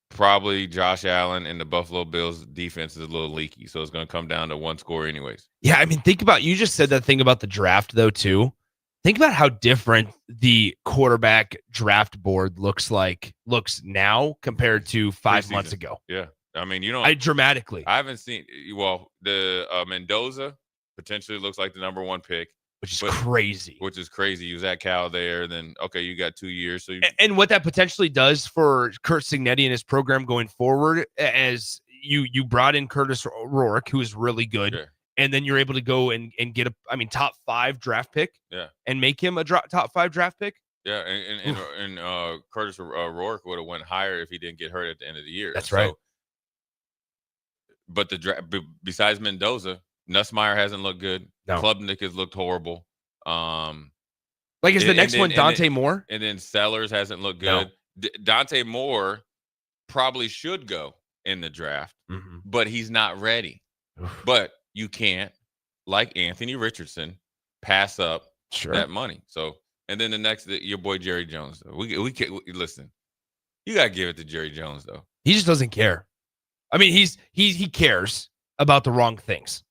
probably Josh Allen and the Buffalo Bills defense is a little leaky, so it's going to come down to one score anyways. Yeah, think about, you just said that thing about the draft though too. Think about how different the quarterback draft board looks now compared to 5 months ago. Yeah. Dramatically. I haven't seen, the Mendoza potentially looks like the number 1 pick. Which is crazy. Which is crazy. You was at Cal there. Then, okay, you got 2 years. And what that potentially does for Curt Cignetti and his program going forward, as you brought in Curtis Rourke, who is really good, and then you're able to go and get a top 5 draft pick, and make him a top 5 draft pick. Yeah, and Curtis Rourke would have went higher if he didn't get hurt at the end of the year. That's right. But besides Mendoza, Nussmeier hasn't looked good. No. Klubnik has looked horrible. Is the next one Dante Moore? And then Sellers hasn't looked good. No. Dante Moore probably should go in the draft, but he's not ready. But you can't, like Anthony Richardson, pass up that money. So, and then the next, your boy Jerry Jones. We can't listen. You gotta give it to Jerry Jones though. He just doesn't care. He cares about the wrong things.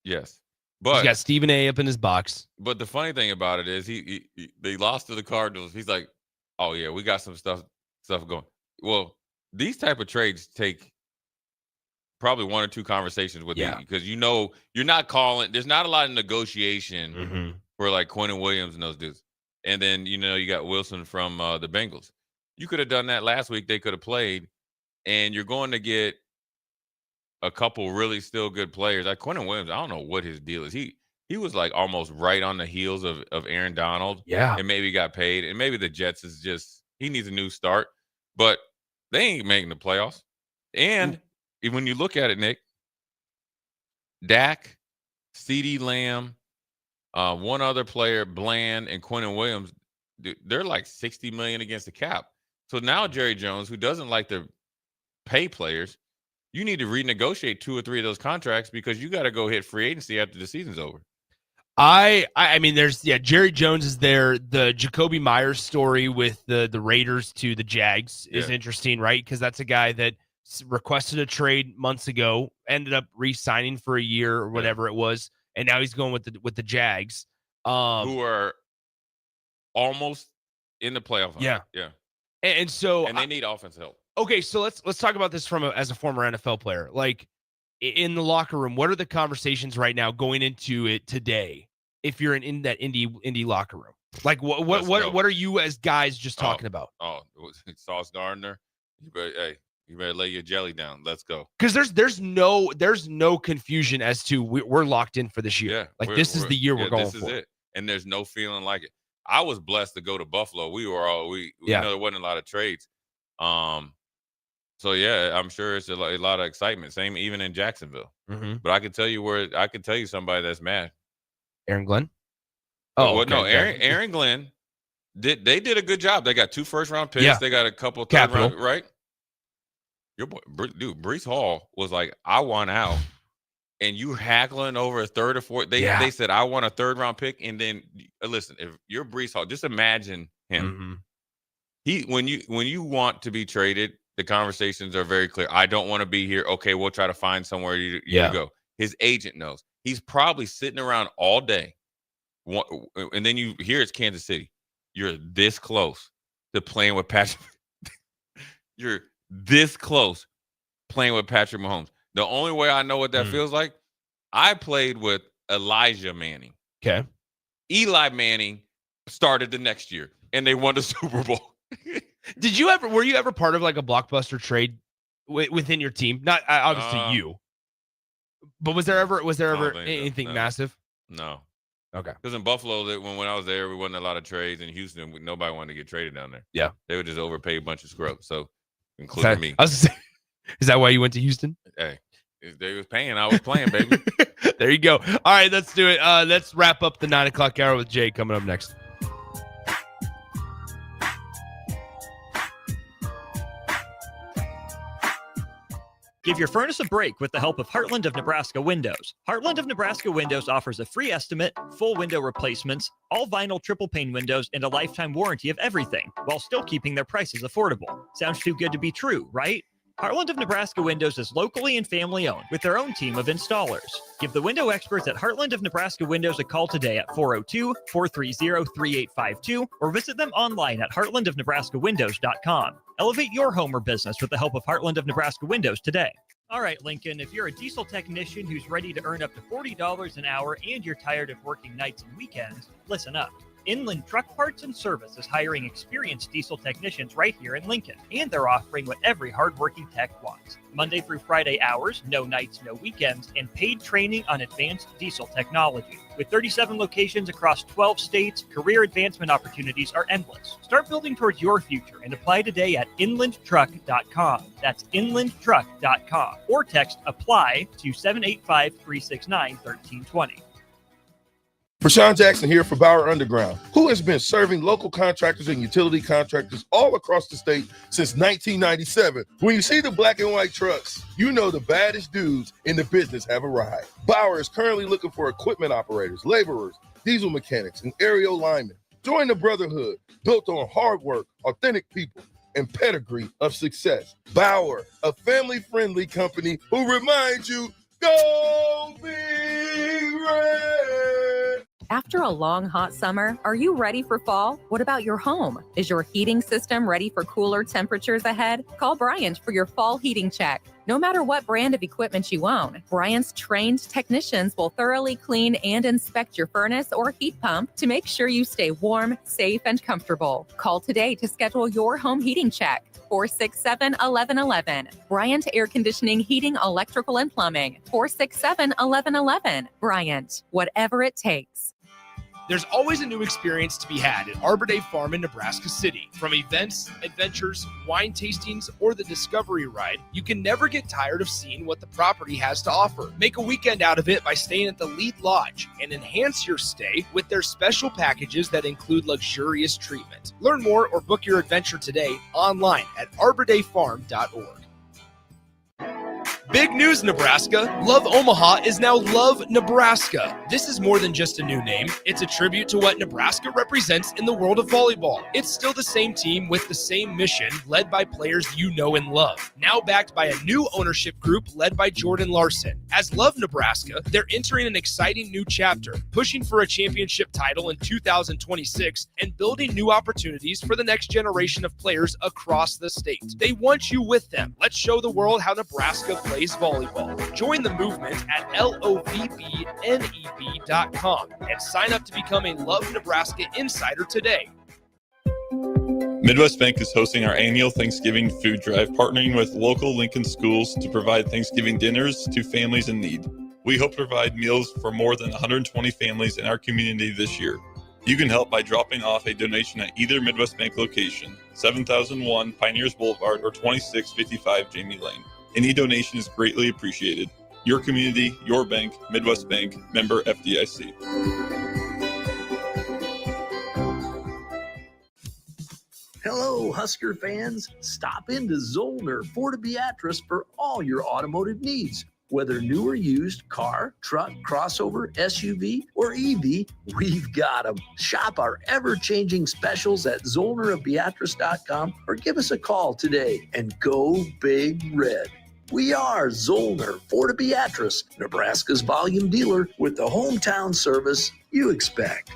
Yes. But he's got Stephen A up in his box. But the funny thing about it is they lost to the Cardinals. He's like, oh yeah, we got some stuff going. Well, these type of trades take probably 1 or 2 conversations with you, because you're not calling. There's not a lot of negotiation for like Quentin Williams and those dudes. And then you got Wilson from the Bengals. You could have done that last week. They could have played, and you're going to get a couple really still good players. Like Quentin Williams, I don't know what his deal is. He was like almost right on the heels of Aaron Donald. Yeah. And maybe got paid. And maybe the Jets is just, he needs a new start. But they ain't making the playoffs. And when you look at it, Nick, Dak, CeeDee Lamb, one other player, Bland, and Quentin Williams, they're like $60 million against the cap. So now Jerry Jones, who doesn't like to pay players, you need to renegotiate 2 or 3 of those contracts, because you got to go hit free agency after the season's over. I mean, there's Jerry Jones is there. The Jacoby Myers story with the Raiders to the Jags is interesting, right? Because that's a guy that requested a trade months ago, ended up re-signing for a year or whatever it was, and now he's going with the Jags, who are almost in the playoff. Yeah. And they need offense help. Okay, so let's talk about this as a former NFL player. Like, in the locker room, what are the conversations right now going into it today? If you're in that indie locker room, like what are you as guys just talking about? Sauce Gardner, you better lay your jelly down. Let's go. Because there's no confusion as to we're locked in for this year. Yeah, this is the year we're going for. This is it, and there's no feeling like it. I was blessed to go to Buffalo. We know there wasn't a lot of trades. So yeah, I'm sure it's a lot of excitement. Same even in Jacksonville. Mm-hmm. But I can tell you somebody that's mad. Aaron Glenn. Aaron Glenn did a good job. They got 2 first-round picks. They got a couple third-round, right? Your boy, dude, Breece Hall was like, I want out, and you haggling over a third or fourth. They said I want a third-round pick, and then listen, if you're Breece Hall, just imagine him. Mm-hmm. When you want to be traded, the conversations are very clear. I don't want to be here. Okay, we'll try to find somewhere you to go. His agent knows. He's probably sitting around all day, and then you hear it's Kansas City. You're this close to playing with Patrick. You're this close playing with Patrick Mahomes. The only way I know what that feels like, I played with Elijah Manning. Okay. Eli Manning started the next year, and they won the Super Bowl. Were you ever part of like a blockbuster trade within your team? Not obviously you. But was there ever anything massive? No. Okay. Because in Buffalo, when I was there, we wasn't a lot of trades. In Houston, nobody wanted to get traded down there. Yeah. They would just overpay a bunch of scrubs. So, including me. I was gonna say, is that why you went to Houston? Hey, if they was paying, I was playing, baby. There you go. All right, let's do it. Let's wrap up the 9 o'clock hour with Jay coming up next. Give your furnace a break with the help of Heartland of Nebraska Windows. Heartland of Nebraska Windows offers a free estimate, full window replacements, all vinyl triple pane windows, and a lifetime warranty of everything, while still keeping their prices affordable. Sounds too good to be true, right? Heartland of Nebraska Windows is locally and family owned with their own team of installers. Give the window experts at Heartland of Nebraska Windows a call today at 402-430-3852 or visit them online at heartlandofnebraskawindows.com. Elevate your home or business with the help of Heartland of Nebraska Windows today. All right, Lincoln, if you're a diesel technician who's ready to earn up to $40 an hour and you're tired of working nights and weekends, listen up. Inland Truck Parts and Service is hiring experienced diesel technicians right here in Lincoln, and they're offering what every hardworking tech wants. Monday through Friday hours, no nights, no weekends, and paid training on advanced diesel technology. With 37 locations across 12 states, career advancement opportunities are endless. Start building towards your future and apply today at inlandtruck.com. That's inlandtruck.com. Or text APPLY to 785-369-1320. Prashawn Jackson here for Bauer Underground, who has been serving local contractors and utility contractors all across the state since 1997. When you see the black and white trucks, you know the baddest dudes in the business have arrived. Bauer is currently looking for equipment operators, laborers, diesel mechanics, and aerial linemen. Join the brotherhood built on hard work, authentic people, and pedigree of success. Bauer, a family-friendly company who reminds you, go Big Red! After a long, hot summer, are you ready for fall? What about your home? Is your heating system ready for cooler temperatures ahead? Call Bryant for your fall heating check. No matter what brand of equipment you own, Bryant's trained technicians will thoroughly clean and inspect your furnace or heat pump to make sure you stay warm, safe, and comfortable. Call today to schedule your home heating check. 467-1111. Bryant Air Conditioning, Heating, Electrical, and Plumbing. 467-1111. Bryant, whatever it takes. There's always a new experience to be had at Arbor Day Farm in Nebraska City. From events, adventures, wine tastings, or the Discovery Ride, you can never get tired of seeing what the property has to offer. Make a weekend out of it by staying at the Lead Lodge and enhance your stay with their special packages that include luxurious treatment. Learn more or book your adventure today online at arbordayfarm.org. Big news, Nebraska. Love Omaha is now Love Nebraska. This is more than just a new name. It's a tribute to what Nebraska represents in the world of volleyball. It's still the same team with the same mission, led by players you know and love. Now backed by a new ownership group led by Jordan Larson. As Love Nebraska, they're entering an exciting new chapter, pushing for a championship title in 2026 and building new opportunities for the next generation of players across the state. They want you with them. Let's show the world how Nebraska plays volleyball. Join the movement at lovneb.com and sign up to become a Love Nebraska Insider today. Midwest Bank is hosting our annual Thanksgiving food drive, partnering with local Lincoln schools to provide Thanksgiving dinners to families in need. We hope to provide meals for more than 120 families in our community this year. You can help by dropping off a donation at either Midwest Bank location, 7001 Pioneers Boulevard or 2655 Jamie Lane. Any donation is greatly appreciated. Your community, your bank, Midwest Bank, member FDIC. Hello, Husker fans. Stop into Zollner Ford Beatrice for all your automotive needs. Whether new or used, car, truck, crossover, SUV, or EV, we've got them. Shop our ever-changing specials at ZollnerofBeatrice.com or give us a call today and go Big Red. We are Zollner Ford Beatrice, Nebraska's volume dealer with the hometown service you expect.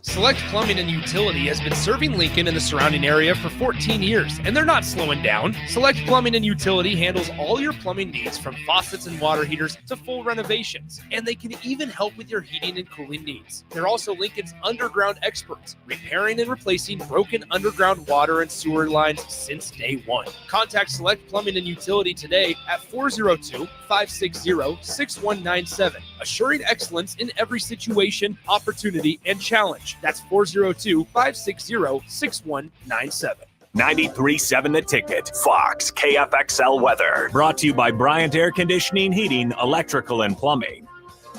Select Plumbing and Utility has been serving Lincoln and the surrounding area for 14 years, and they're not slowing down. Select Plumbing and Utility handles all your plumbing needs, from faucets and water heaters to full renovations, and they can even help with your heating and cooling needs. They're also Lincoln's underground experts, repairing and replacing broken underground water and sewer lines since day one. Contact Select Plumbing and Utility today at 402-560-6197, assuring excellence in every situation, opportunity, and challenge. That's 402-560-6197. 93.7 The Ticket, Fox, KFXL weather. Brought to you by Bryant Air Conditioning, Heating, Electrical, and Plumbing.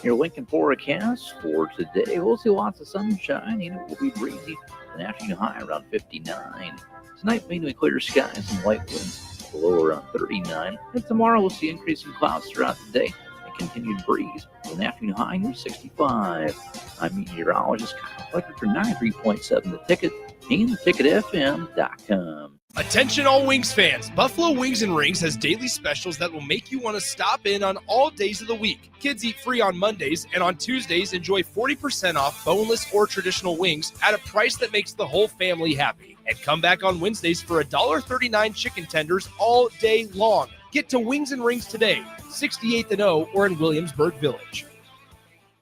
Your Lincoln forecast for today. We'll see lots of sunshine. It will be breezy. An afternoon high around 59. Tonight, mainly clear skies and light winds. Below around 39. And tomorrow, we'll see increasing clouds throughout the day. Continued breeze with an afternoon high near 65. I'm meteorologist Kyle Fletcher for 93.7 The Ticket and theticketfm.com. Attention all Wings fans. Buffalo Wings and Rings has daily specials that will make you want to stop in on all days of the week. Kids eat free on Mondays, and on Tuesdays enjoy 40% off boneless or traditional wings at a price that makes the whole family happy. And come back on Wednesdays for $1.39 chicken tenders all day long. Get to Wings and Rings today, 68th and O, or in Williamsburg Village.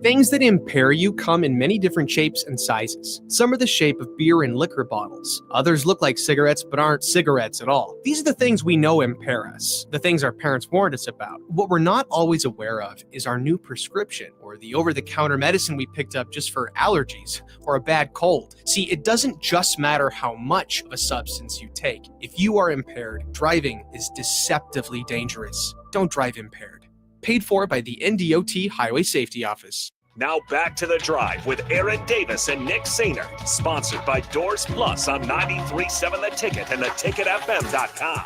Things that impair you come in many different shapes and sizes. Some are the shape of beer and liquor bottles. Others look like cigarettes but aren't cigarettes at all. These are the things we know impair us, the things our parents warned us about. What we're not always aware of is our new prescription, or the over-the-counter medicine we picked up just for allergies or a bad cold. See, it doesn't just matter how much of a substance you take. If you are impaired, driving is deceptively dangerous. Don't drive impaired. Paid for by the NDOT Highway Safety Office. Now back to The Drive with Aaron Davis and Nick Sainer. Sponsored by Doors Plus on 93.7 The Ticket and theticketfm.com.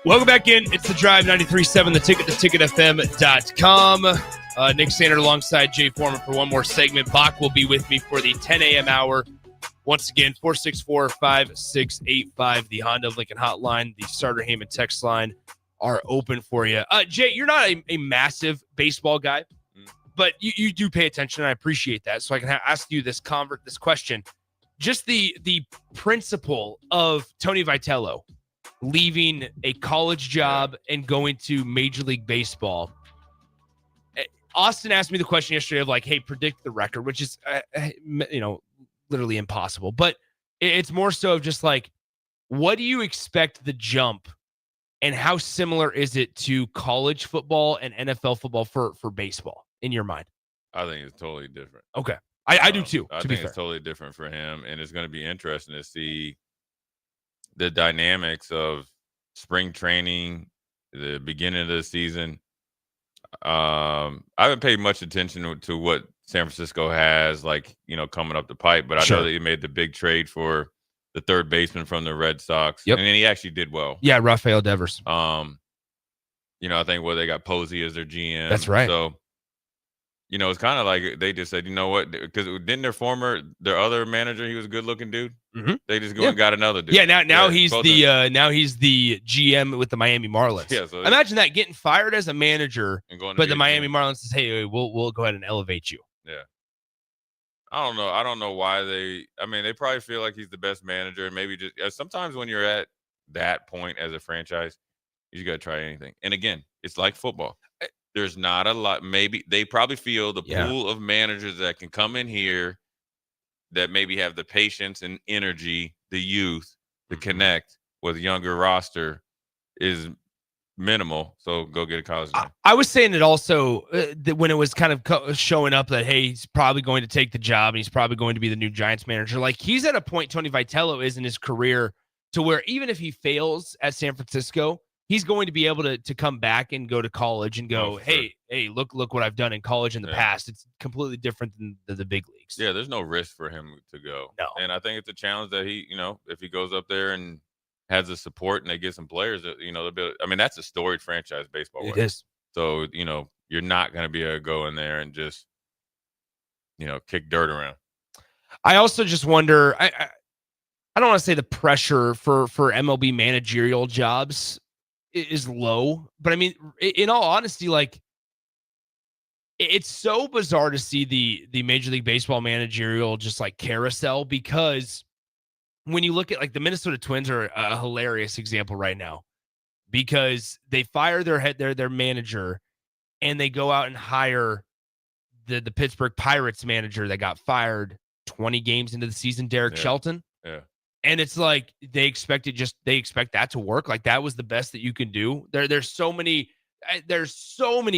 Welcome back in. It's The Drive, 93.7 The Ticket, theticketfm.com. Nick Sander alongside Jay Foreman for one more segment. Bach will be with me for the 10 a.m. hour. Once again, 464-5685, the Honda of Lincoln hotline, the Starter Heyman text line are open for you. Jay, you're not a massive baseball guy, but you do pay attention, and I appreciate that. So I can ask you this question. Just the principle of Tony Vitello leaving a college job and going to Major League Baseball. Austin asked me the question yesterday of like, hey, predict the record, which is, literally impossible. But it's more so of just like, what do you expect the jump and how similar is it to college football and NFL football for baseball in your mind? I think it's totally different. Okay. I do too, I to think be it's fair. totally different for him, and it's going to be interesting to see the dynamics of spring training, the beginning of the season. I haven't paid much attention to what San Francisco has, coming up the pipe, but I know that he made the big trade for the third baseman from the Red Sox. Yep. And then he actually did well. Yeah, Rafael Devers. I think they got Posey as their GM. That's right. So, it's kind of like they just said, you know what? Because didn't their other manager, he was a good-looking dude. Mm-hmm. They just go and got another dude. Yeah, now he's the GM with the Miami Marlins. Yeah, so imagine that, getting fired as a manager, and going to but be the a Miami GM. Marlins says, "Hey, we'll go ahead and elevate you." Yeah. I don't know why they probably feel like he's the best manager. And maybe just sometimes when you're at that point as a franchise, you got to try anything. And again, it's like football. There's not a lot. Maybe they probably feel the pool of managers that can come in here that maybe have the patience and energy, the youth to connect with a younger roster is minimal. So go get a college guy. I was saying it also that when it was kind of showing up that, hey, he's probably going to take the job and he's probably going to be the new Giants manager. Like, he's at a point, Tony Vitello is in his career, to where even if he fails at San Francisco, he's going to be able to come back and go to college and go, hey, look what I've done in college in the past. It's completely different than the big leagues. Yeah, there's no risk for him to go. No. And I think it's a challenge that he, if he goes up there and has the support and they get some players, they'll be, that's a storied franchise baseball. It is. So, you're not going to be able to go in there and just, kick dirt around. I also just wonder, I don't want to say the pressure for MLB managerial jobs is low, but I mean, in all honesty, like, it's so bizarre to see the Major League Baseball managerial just like carousel, because when you look at, like, the Minnesota Twins are a hilarious example right now, because they fire their manager and they go out and hire the Pittsburgh Pirates manager that got fired 20 games into the season, Derek Shelton. Yeah. And it's like they expect that to work. Like, that was the best that you can do. There's so many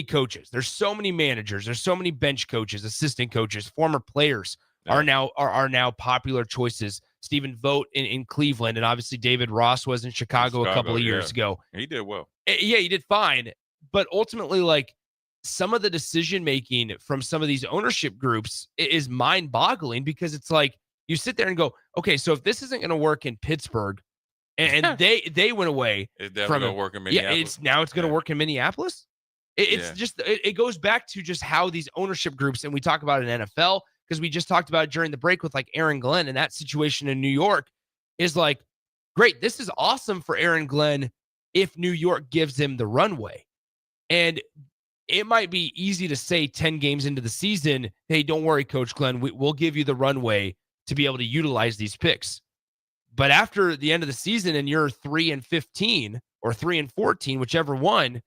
coaches, there's so many managers, there's so many bench coaches, assistant coaches, former players are now popular choices. Stephen Vogt in Cleveland, and obviously David Ross was in Chicago a couple of years ago. He did well. Yeah, he did fine. But ultimately, like, some of the decision making from some of these ownership groups is mind boggling, because it's like, you sit there and go, okay, so if this isn't going to work in Pittsburgh, and they went away, it's definitely going to work in Minneapolis. Yeah, it's going to work in Minneapolis. It goes back to just how these ownership groups, and we talk about it in NFL, because we just talked about it during the break with, like, Aaron Glenn, and that situation in New York is like, great, this is awesome for Aaron Glenn if New York gives him the runway. And it might be easy to say 10 games into the season, hey, don't worry, Coach Glenn, we'll give you the runway to be able to utilize these picks. But after the end of the season and you're 3-15 or 3-14, whichever one,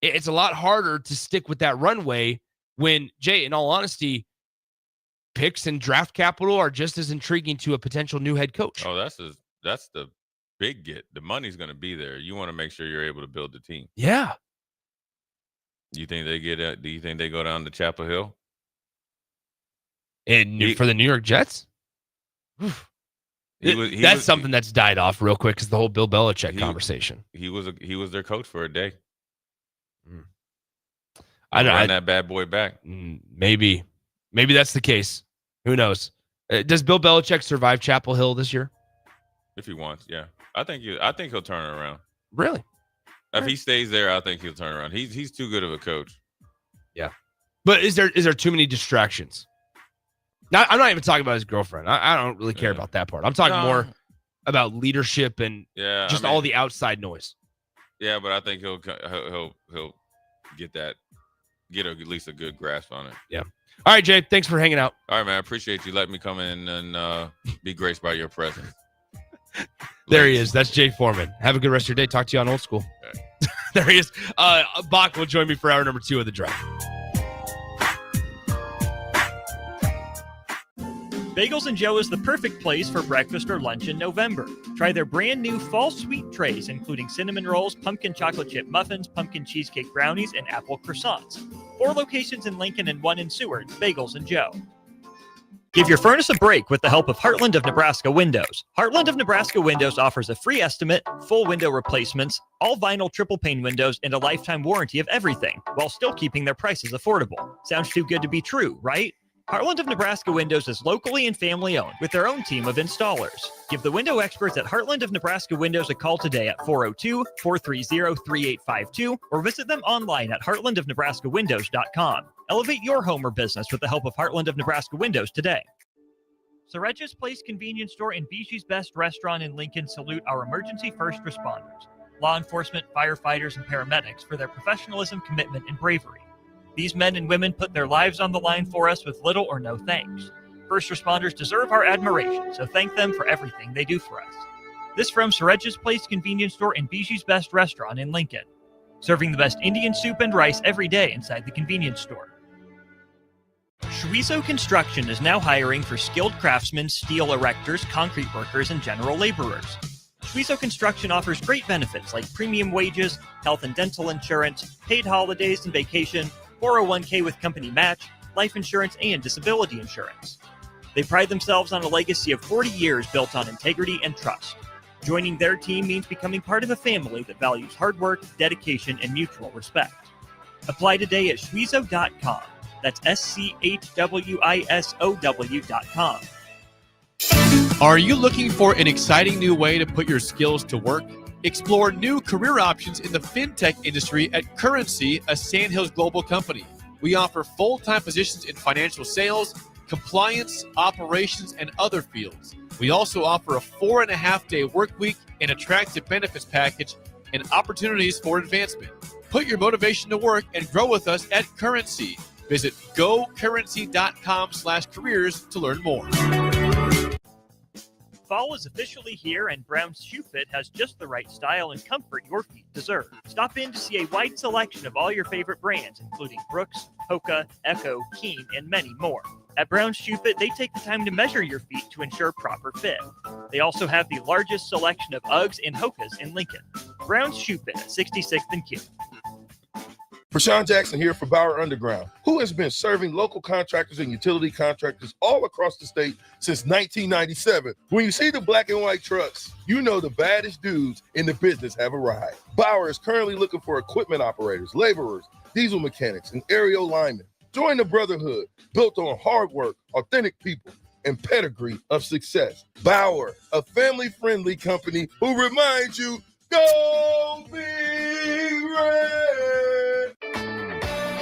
it's a lot harder to stick with that runway when, Jay, in all honesty, picks and draft capital are just as intriguing to a potential new head coach. Oh, that's the big get. The money's going to be there. You want to make sure you're able to build the team. Yeah. Do you think they go down to Chapel Hill? For the New York Jets? That's something that's died off real quick, because the whole Bill Belichick conversation. He was their coach for a day. I run that bad boy back. Maybe that's the case. Who knows? Does Bill Belichick survive Chapel Hill this year? If he wants, yeah. I think he'll turn it around. Really? If he stays there, I think he'll turn around. He's too good of a coach. Yeah. But is there too many distractions? I'm not even talking about his girlfriend. I don't really care about that part. I'm talking more about leadership and all the outside noise. Yeah, but I think he'll get at least a good grasp on it. Yeah. All right, Jay. Thanks for hanging out. All right, man. I appreciate you letting me come in and be graced by your presence. There he is. That's Jay Foreman. Have a good rest of your day. Talk to you on Old School. Okay. There he is. Bach will join me for hour number 2 of the drive. Bagels & Joe is the perfect place for breakfast or lunch in November. Try their brand new fall sweet trays, including cinnamon rolls, pumpkin chocolate chip muffins, pumpkin cheesecake brownies, and apple croissants. 4 locations in Lincoln and 1 in Seward. Bagels & Joe. Give your furnace a break with the help of Heartland of Nebraska Windows. Heartland of Nebraska Windows offers a free estimate, full window replacements, all vinyl triple pane windows, and a lifetime warranty of everything, while still keeping their prices affordable. Sounds too good to be true, right? Heartland of Nebraska Windows is locally and family owned with their own team of installers. Give the window experts at Heartland of Nebraska Windows a call today at 402-430-3852 or visit them online at heartlandofnebraskawindows.com. Elevate your home or business with the help of Heartland of Nebraska Windows today. Soreja's Place Convenience Store and Biju's Best Restaurant in Lincoln salute our emergency first responders, law enforcement, firefighters, and paramedics for their professionalism, commitment, and bravery. These men and women put their lives on the line for us with little or no thanks. First responders deserve our admiration, so thank them for everything they do for us. This from Soreja's Place Convenience Store and Biju's Best Restaurant in Lincoln, serving the best Indian soup and rice every day inside the convenience store. Schweizo Construction is now hiring for skilled craftsmen, steel erectors, concrete workers, and general laborers. Schweizo Construction offers great benefits like premium wages, health and dental insurance, paid holidays and vacation, 401k with company match, life insurance, and disability insurance. They pride themselves on a legacy of 40 years built on integrity and trust. Joining their team means becoming part of a family that values hard work, dedication, and mutual respect. Apply today at schweizo.com. That's schwisow.com. Are you looking for an exciting new way to put your skills to work? Explore new career options in the fintech industry at Currency, a Sandhills global company. We offer full-time positions in financial sales, compliance, operations, and other fields. We also offer a 4.5-day work week, an attractive benefits package, and opportunities for advancement. Put your motivation to work and grow with us at Currency. Visit gocurrency.com/careers to learn more. Fall is officially here, and Brown's Shoe Fit has just the right style and comfort your feet deserve. Stop in to see a wide selection of all your favorite brands, including Brooks, Hoka, Echo, Keen, and many more. At Brown's Shoe Fit, they take the time to measure your feet to ensure proper fit. They also have the largest selection of Uggs and Hokas in Lincoln. Brown's Shoe Fit at 66th and Q. Prashawn Jackson here for Bauer Underground, who has been serving local contractors and utility contractors all across the state since 1997. When you see the black and white trucks, you know the baddest dudes in the business have arrived. Bauer is currently looking for equipment operators, laborers, diesel mechanics, and aerial linemen. Join the brotherhood built on hard work, authentic people, and pedigree of success. Bauer, a family-friendly company who reminds you, go Big Red!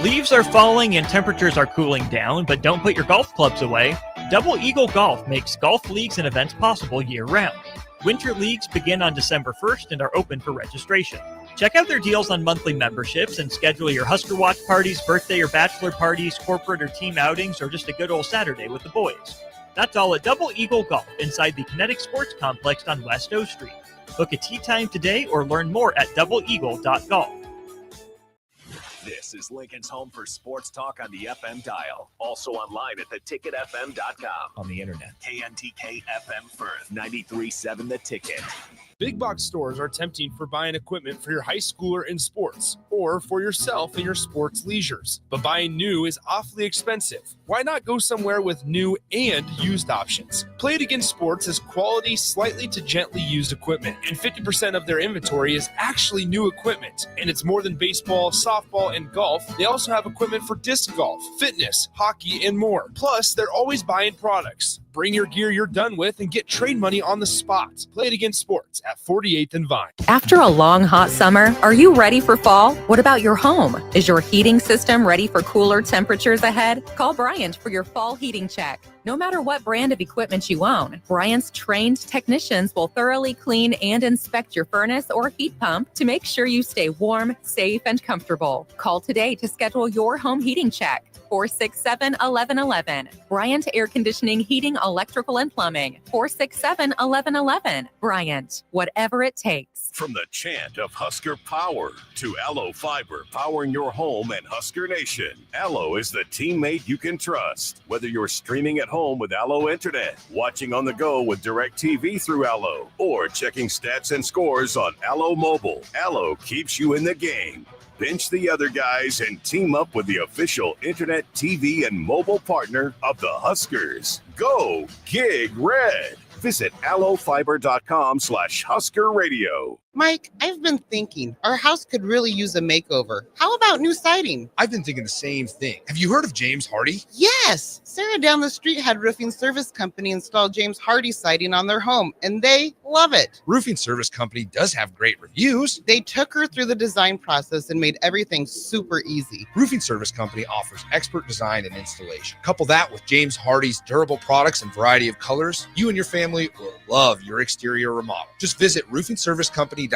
Leaves are falling and temperatures are cooling down, but don't put your golf clubs away. Double Eagle Golf makes golf leagues and events possible year-round. Winter leagues begin on December 1st and are open for registration. Check out their deals on monthly memberships and schedule your Husker Watch parties, birthday or bachelor parties, corporate or team outings, or just a good old Saturday with the boys. That's all at Double Eagle Golf inside the Kinetic Sports Complex on West O Street. Book a tee time today or learn more at doubleeagle.golf. This is Lincoln's home for sports talk on the FM dial. Also online at theticketfm.com. On the internet. KNTK FM Firth, 93.7 The Ticket. Big box stores are tempting for buying equipment for your high schooler in sports or for yourself in your sports leisures. But buying new is awfully expensive. Why not go somewhere with new and used options? Play It Again Sports has quality, slightly to gently used equipment, and 50% of their inventory is actually new equipment. And it's more than baseball, softball, and golf. They also have equipment for disc golf, fitness, hockey, and more. Plus, they're always buying products. Bring your gear you're done with and get trade money on the spot. Play It Again Sports at 48th and Vine. After a long, hot summer, are you ready for fall? What about your home? Is your heating system ready for cooler temperatures ahead? Call Bryant for your fall heating check. No matter what brand of equipment you own, Bryant's trained technicians will thoroughly clean and inspect your furnace or heat pump to make sure you stay warm, safe, and comfortable. Call today to schedule your home heating check. 467-1111. Bryant Air Conditioning, Heating, Electrical, and Plumbing. 467-1111. Bryant. whatever it takes. From the chant of Husker Power to Allo Fiber powering your home and Husker Nation, Allo is the teammate you can trust. Whether you're streaming at home with Allo Internet, watching on the go with DirecTV through Allo, or checking stats and scores on Allo Mobile, Allo keeps you in the game. Bench the other guys and team up with the official internet, TV, and mobile partner of the Huskers. Go Gig Red. Visit allofiber.com/Husker Radio. Mike, I've been thinking our house could really use a makeover. How about new siding? I've been thinking the same thing. Have you heard of James Hardy? Yes. Sarah down the street had Roofing Service Company install James Hardy siding on their home, and they love it. Roofing Service Company does have great reviews. They took her through the design process and made everything super easy. Roofing Service Company offers expert design and installation. Couple that with James Hardy's durable products and variety of colors, you and your family will love your exterior remodel. Just visit roofingservicecompany.com.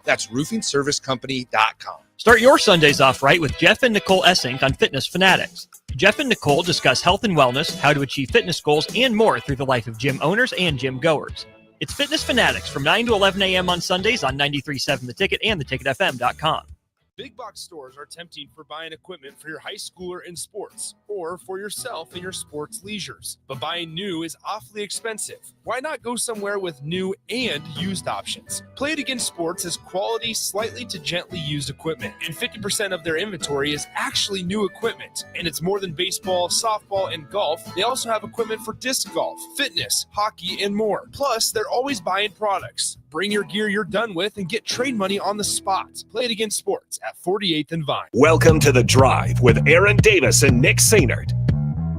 That's roofingservicecompany.com. Start your Sundays off right with Jeff and Nicole Essink on Fitness Fanatics. Jeff and Nicole discuss health and wellness, how to achieve fitness goals, and more through the life of gym owners and gym goers. It's Fitness Fanatics from 9 to 11 a.m. on Sundays on 93.7 The Ticket and theticketfm.com. Big box stores are tempting for buying equipment for your high schooler in sports or for yourself in your sports leisures. But buying new is awfully expensive. Why not go somewhere with new and used options? Play It Again Sports has quality, slightly to gently used equipment, and 50% of their inventory is actually new equipment. And it's more than baseball, softball, and golf. They also have equipment for disc golf, fitness, hockey, and more. Plus, they're always buying products. Bring your gear you're done with and get trade money on the spot. Play It Again Sports at 48th and Vine. Welcome to The Drive with Aaron Davis and Nick Sainert.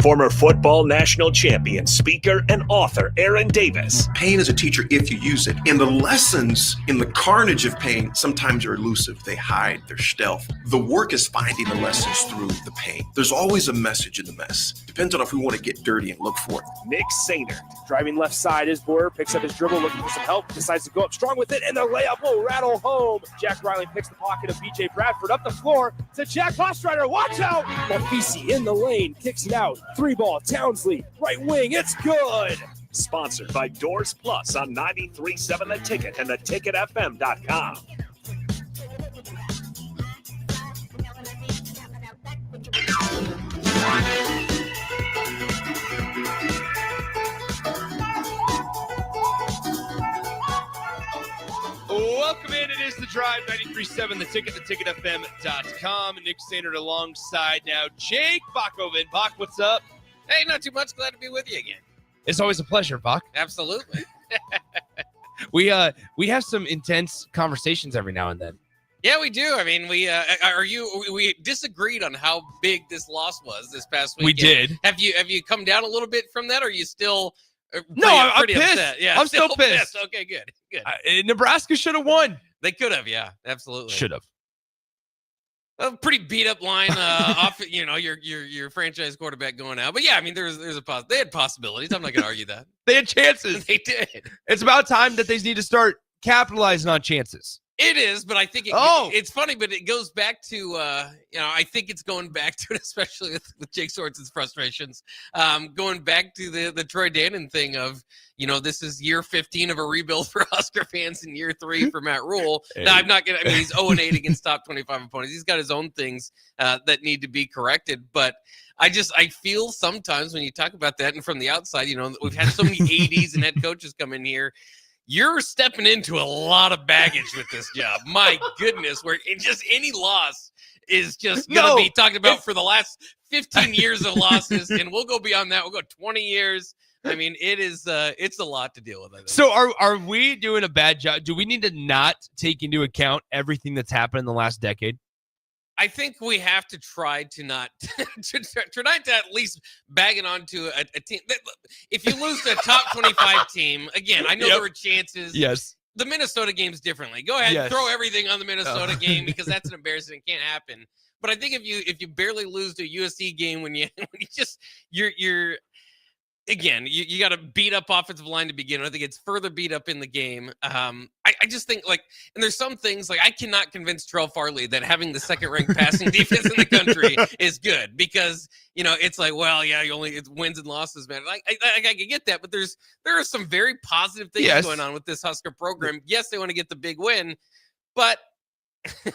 Former football national champion, speaker, and author Aaron Davis. Pain is a teacher if you use it. And the lessons in the carnage of pain sometimes are elusive. They hide, they're stealth. The work is finding the lessons through the pain. There's always a message in the mess. Depends on if we want to get dirty and look for it. Nick Sainert, driving left side is Boyer, picks up his dribble, looking for some help, decides to go up strong with it, and the layup will rattle home. Jack Riley picks the pocket of BJ Bradford up the floor to Jack Hostrider. Watch out! Monfisi in the lane, kicks it out. 3-ball, Townsley, right wing, it's good. Sponsored by Doors Plus on 93.7 The Ticket and theticketfm.com. Welcome in. It is The Drive, 93.7 The Ticket, theticketfm.com. Nick Sainert alongside now Jake Bakoven. Bach, what's up? Hey, not too much. Glad to be with you again. It's always a pleasure, Bach. Absolutely. We have some intense conversations every now and then. Yeah, we do. I mean, we disagreed on how big this loss was this past week. We did. Have you come down a little bit from that, or are you still I'm pretty pissed. upset? Yeah, I'm still pissed. Okay, good. Nebraska should have won. They could have, yeah, absolutely. Should have. A pretty beat up line off, your franchise quarterback going out. But yeah, I mean, there's a they had possibilities. I'm not going to argue that. They had chances. They did. It's about time that they need to start capitalizing on chances. It is, but I think it's funny, but it goes back to, I think it's going back to it, especially with Jake Sorensen's frustrations, going back to the Troy Dannon thing of, this is year 15 of a rebuild for Husker fans and year 3 for Matt Rule. Hey. Now, he's 0-8 against top 25 opponents. He's got his own things that need to be corrected, but I feel sometimes when you talk about that and from the outside, we've had so many 80s and head coaches come in here. You're stepping into a lot of baggage with this job. My goodness, where just any loss is just going to be talked about for the last 15 years of losses, and we'll go beyond that. We'll go 20 years. I mean, it's a lot to deal with. I think. So are we doing a bad job? Do we need to not take into account everything that's happened in the last decade? I think we have to try to not try to at least bag it onto a team. If you lose to a top 25 team, again, I know there were chances. Yes. The Minnesota game's differently. Go ahead and throw everything on the Minnesota game because that's an embarrassing. It can't happen. But I think if you barely lose to a USC game when you're again, you got to beat up offensive line to begin with. I think it's further beat up in the game. I just think, like, and there's some things, like, I cannot convince Terrell Farley that having the second-ranked passing defense in the country is good because, it's like, well, yeah, it's wins and losses, man. I can get that, but there are some very positive things going on with this Husker program. Yes, they want to get the big win, but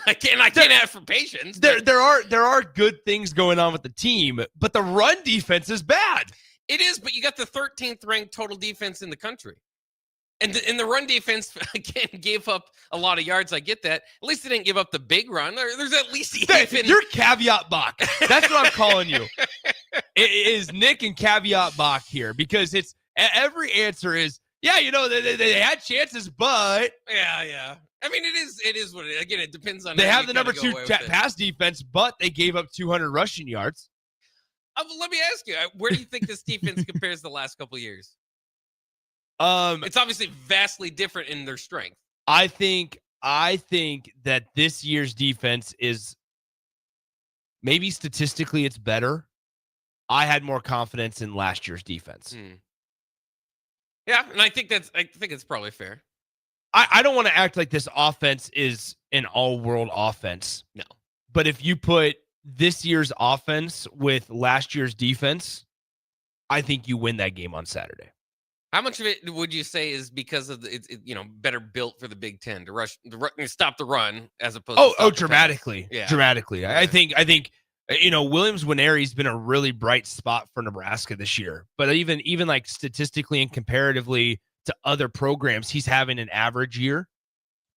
I can't ask for patience. There are good things going on with the team, but the run defense is bad. It is, but you got the 13th ranked total defense in the country. And the run defense, again, gave up a lot of yards. I get that. At least they didn't give up the big run. There's at least You're Caveat Bach. That's what I'm calling you. It is Nick and Caveat Bach here because it's every answer is, yeah, they had chances, but yeah. I mean, it is what it is. Again, it depends on. They have the number 2 pass defense, but they gave up 200 rushing yards. Let me ask you, where do you think this defense compares to the last couple of years? It's obviously vastly different in their strength. I think that this year's defense is maybe statistically it's better. I had more confidence in last year's defense. Yeah, and I think it's probably fair. I don't want to act like this offense is an all-world offense. No. But if you put this year's offense with last year's defense, I think you win that game on Saturday. How much of it would you say is because of it's better built for the Big Ten to stop the run as opposed to dramatically. Yeah. Dramatically. I think Williams Nwaneri's been a really bright spot for Nebraska this year. But even like statistically and comparatively to other programs, he's having an average year.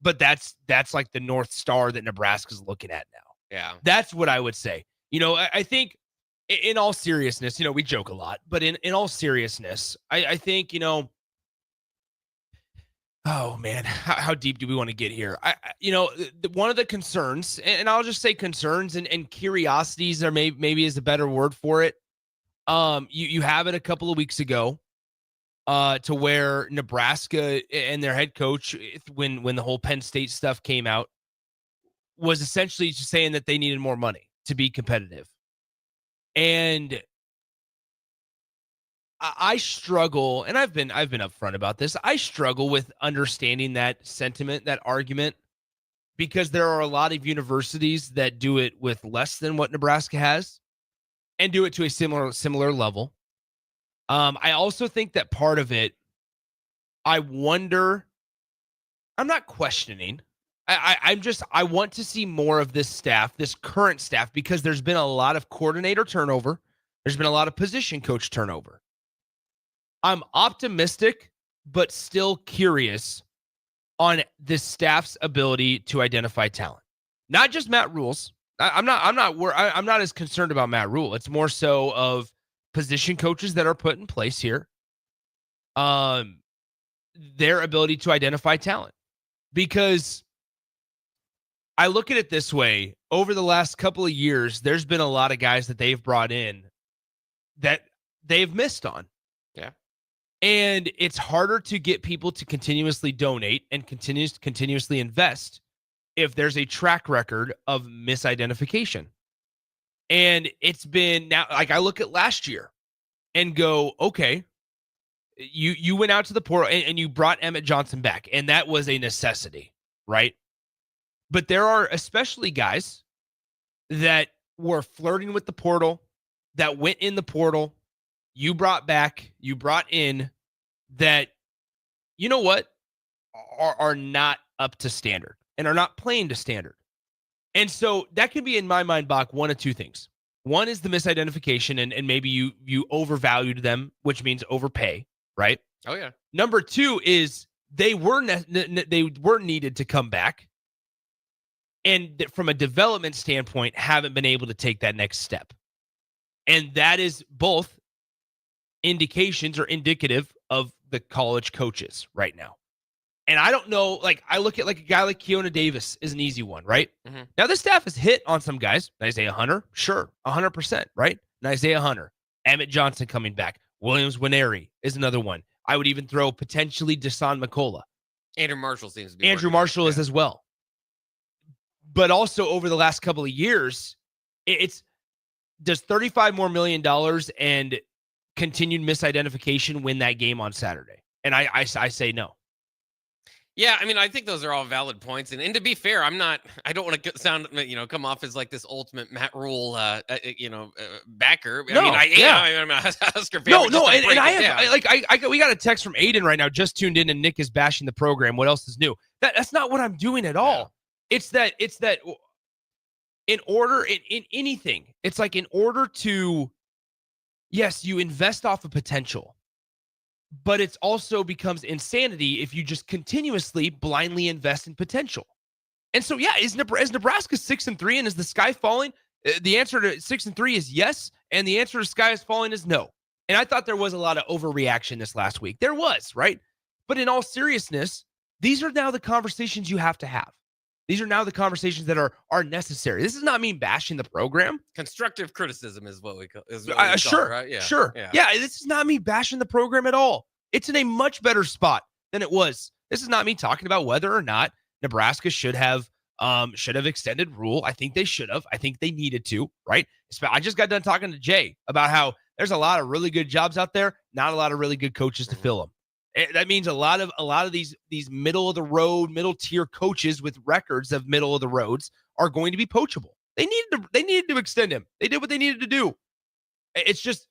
But that's like the North Star that Nebraska's looking at now. Yeah. That's what I would say. I think in all seriousness, we joke a lot, but in all seriousness, I think, oh man, how deep do we want to get here? One of the concerns, and I'll just say concerns and curiosities are maybe is a better word for it. You have it a couple of weeks ago to where Nebraska and their head coach, when the whole Penn State stuff came out, was essentially just saying that they needed more money to be competitive. And I struggle, and I've been upfront about this. I struggle with understanding that sentiment, that argument, because there are a lot of universities that do it with less than what Nebraska has and do it to a similar level. I also think that part of it, I wonder, I'm not questioning. I want to see more of this staff, this current staff, because there's been a lot of coordinator turnover. There's been a lot of position coach turnover. I'm optimistic, but still curious on this staff's ability to identify talent. Not just Matt Rule's. I'm not as concerned about Matt Rule. It's more so of position coaches that are put in place here. Their ability to identify talent, because I look at it this way. Over the last couple of years, there's been a lot of guys that they've brought in that they've missed on. Yeah. And it's harder to get people to continuously donate and continuously invest if there's a track record of misidentification. And it's been now, like, I look at last year and go, okay, you went out to the portal and you brought Emmett Johnson back, and that was a necessity, right? But there are especially guys that were flirting with the portal, that went in the portal, you brought back, you brought in, that, you know what, are not up to standard and are not playing to standard. And so that could be, in my mind, Bach, one of two things. One is the misidentification, and maybe you overvalued them, which means overpay, right? Oh, yeah. Number two is they were needed to come back, and from a development standpoint, haven't been able to take that next step. And that is both indications or indicative of the college coaches right now. And I don't know, like, I look at like a guy like Keona Davis is an easy one, right? Mm-hmm. Now, this staff has hit on some guys. Isaiah Hunter, sure, 100%, right? And Isaiah Hunter, Emmett Johnson coming back. Williams Nwaneri is another one. I would even throw potentially Dasan McCullough. Andrew Marshall seems to be. Andrew Marshall is as well. But also over the last couple of years, does $35 more million and continued misidentification win that game on Saturday? And I say no. Yeah, I mean, I think those are all valid points. And to be fair, I don't want to come off as like this ultimate Matt Rule, backer. No, I'm a Husker fan. No, and we got a text from Aiden right now, just tuned in, and Nick is bashing the program. What else is new? That's not what I'm doing at all. It's that in order, in anything, it's like in order to, yes, you invest off of potential. But it also becomes insanity if you just continuously blindly invest in potential. And so, yeah, is Nebraska 6-3 and is the sky falling? The answer to 6-3 is yes, and the answer to sky is falling is no. And I thought there was a lot of overreaction this last week. There was, right? But in all seriousness, these are now the conversations you have to have. These are now the conversations that are necessary. This does not mean bashing the program. Constructive criticism is what we call it, sure, right? Yeah. Sure. Yeah, this is not me bashing the program at all. It's in a much better spot than it was. This is not me talking about whether or not Nebraska should have extended Rule. I think they should have. I think they needed to, right? I just got done talking to Jay about how there's a lot of really good jobs out there, not a lot of really good coaches to fill them. That means a lot of these middle of the road, middle tier coaches with records of middle of the roads are going to be poachable. They needed to extend him. They did what they needed to do. It's just,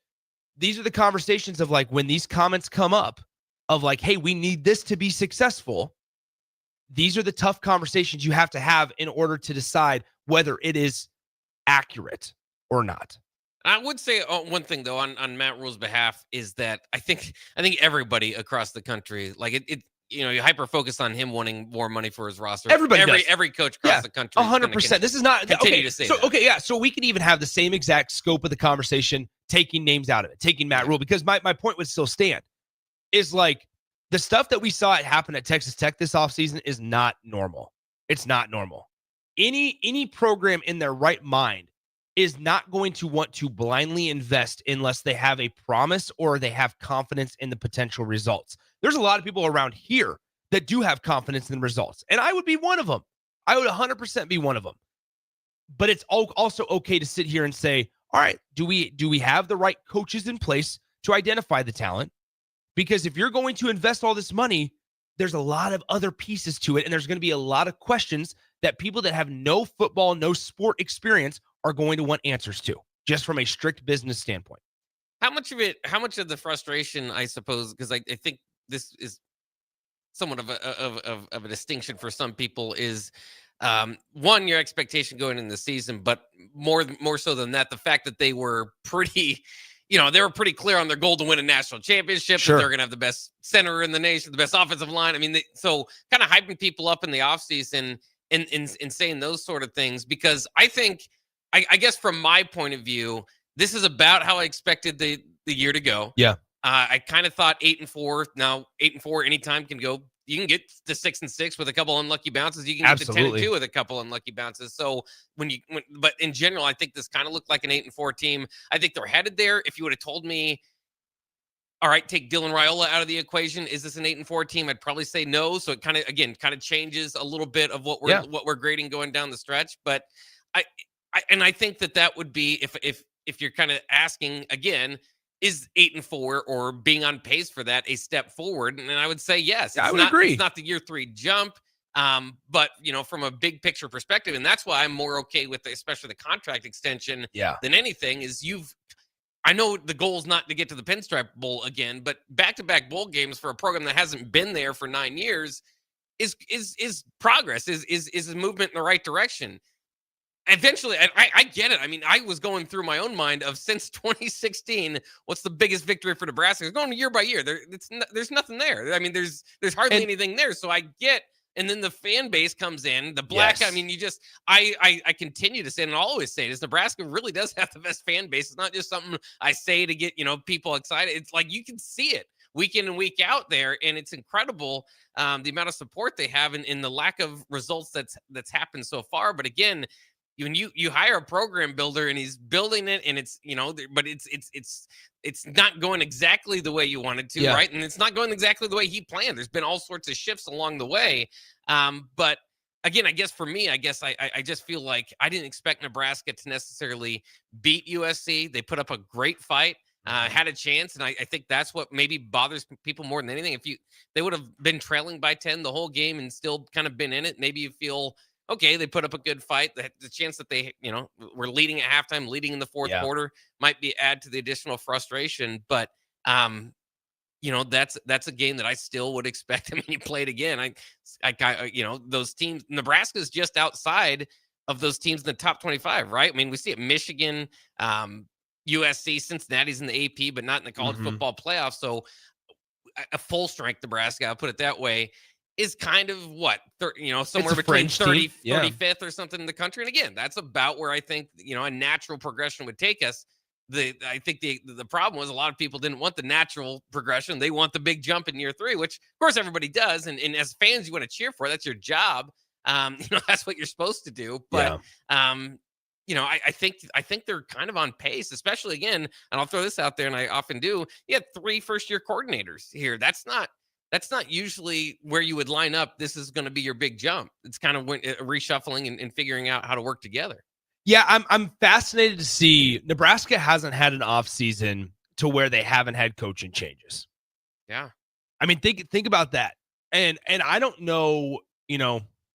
these are the conversations of like when these comments come up of like, hey, we need this to be successful. These are the tough conversations you have to have in order to decide whether it is accurate or not. I would say one thing though on Matt Rule's behalf is that I think everybody across the country, like you hyper focus on him wanting more money for his roster. Every coach across the country, 100%. This is not continue to say that. Okay, yeah. So we can even have the same exact scope of the conversation, taking names out of it, taking Matt Rule, because my point would still stand. Is like the stuff that we saw happen at Texas Tech this offseason is not normal. It's not normal. Any program in their right mind is not going to want to blindly invest unless they have a promise or they have confidence in the potential results. There's a lot of people around here that do have confidence in the results, and I would be one of them. I would 100% be one of them. But it's also okay to sit here and say, all right, do we have the right coaches in place to identify the talent? Because if you're going to invest all this money, there's a lot of other pieces to it, and there's going to be a lot of questions that people that have no football, no sport experience are going to want answers to, just from a strict business standpoint. How much of the frustration, I suppose, because I think this is somewhat of a distinction for some people, is one, your expectation going into the season, but more so than that, the fact that they were pretty, they were pretty clear on their goal to win a national championship. Sure. That they're going to have the best center in the nation, the best offensive line. I mean, so kind of hyping people up in the offseason and saying those sort of things, because I think, I guess from my point of view, this is about how I expected the year to go. Yeah. I kind of thought 8-4. Now 8-4 anytime can go. You can get to 6-6 with a couple unlucky bounces. You can get to 10-2 with a couple unlucky bounces. So but in general, I think this kind of looked like an 8-4 team. I think they're headed there. If you would have told me, all right, take Dylan Raiola out of the equation, is this an 8-4 team? I'd probably say no. So it kind of changes a little bit of what we're grading going down the stretch. But I think that would be, if you're kind of asking again, is 8-4 or being on pace for that a step forward? And I would say yes. I would agree. It's not the year 3 jump, but from a big picture perspective, and that's why I'm more okay with especially the contract extension than anything. Is I know the goal is not to get to the Pinstripe Bowl again, but back-to-back bowl games for a program that hasn't been there for 9 years is progress, is a movement in the right direction. Eventually, I get it. I mean, I was going through my own mind of, since 2016, what's the biggest victory for Nebraska? It's going year by year. There's nothing there. I mean, there's hardly anything there. So I get, and then the fan base comes in, the black. Yes. I mean, I continue to say, and I'll always say this: Nebraska really does have the best fan base. It's not just something I say to get people excited. It's like you can see it week in and week out there, and it's incredible the amount of support they have in the lack of results that's happened so far. But again, when you hire a program builder and he's building it, and it's but it's not going exactly the way you wanted to, right? And it's not going exactly the way he planned. There's been all sorts of shifts along the way. But again, I guess for me, I just feel like I didn't expect Nebraska to necessarily beat USC. They put up a great fight. had a chance, and I think that's what maybe bothers people more than anything. If they would have been trailing by 10 the whole game and still kind of been in it, maybe you feel, okay, they put up a good fight. The chance that they, were leading at halftime, leading in the fourth quarter might be add to the additional frustration. But, that's a game that I still would expect. I mean, you play it again. Those teams, Nebraska's just outside of those teams in the top 25, right? I mean, we see it, Michigan, USC, Cincinnati's in the AP, but not in the college football playoff. So a full strength Nebraska, I'll put it that way, is kind of somewhere between 35th or something in the country. And again, that's about where I think, a natural progression would take us. I think the problem was a lot of people didn't want the natural progression. They want the big jump in year 3, which of course everybody does. And as fans, you want to cheer for. That's your job. That's what you're supposed to do. But, I think they're kind of on pace, especially again, and I'll throw this out there, and I often do. You had 3 first-year coordinators here. That's not usually where you would line up. This is going to be your big jump. It's kind of reshuffling and figuring out how to work together. Yeah, I'm fascinated to see. Nebraska hasn't had an offseason to where they haven't had coaching changes. Yeah. I mean, think about that. And I don't know,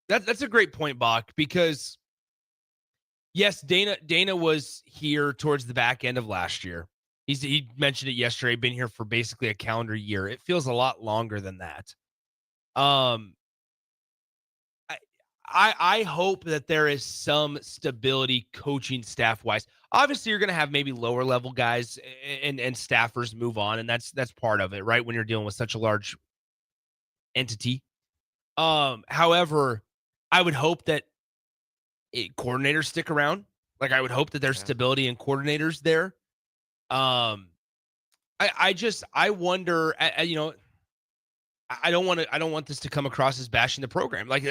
that's a great point, Bach, because yes, Dana was here towards the back end of last year. He mentioned it yesterday, been here for basically a calendar year. It feels a lot longer than that. I hope that there is some stability coaching staff wise. Obviously, you're going to have maybe lower level guys and staffers move on, and that's part of it, right? When you're dealing with such a large entity. However, I would hope that coordinators stick around. Like, I would hope that there's stability in coordinators there. I wonder, I don't want this to come across as bashing the program. Like,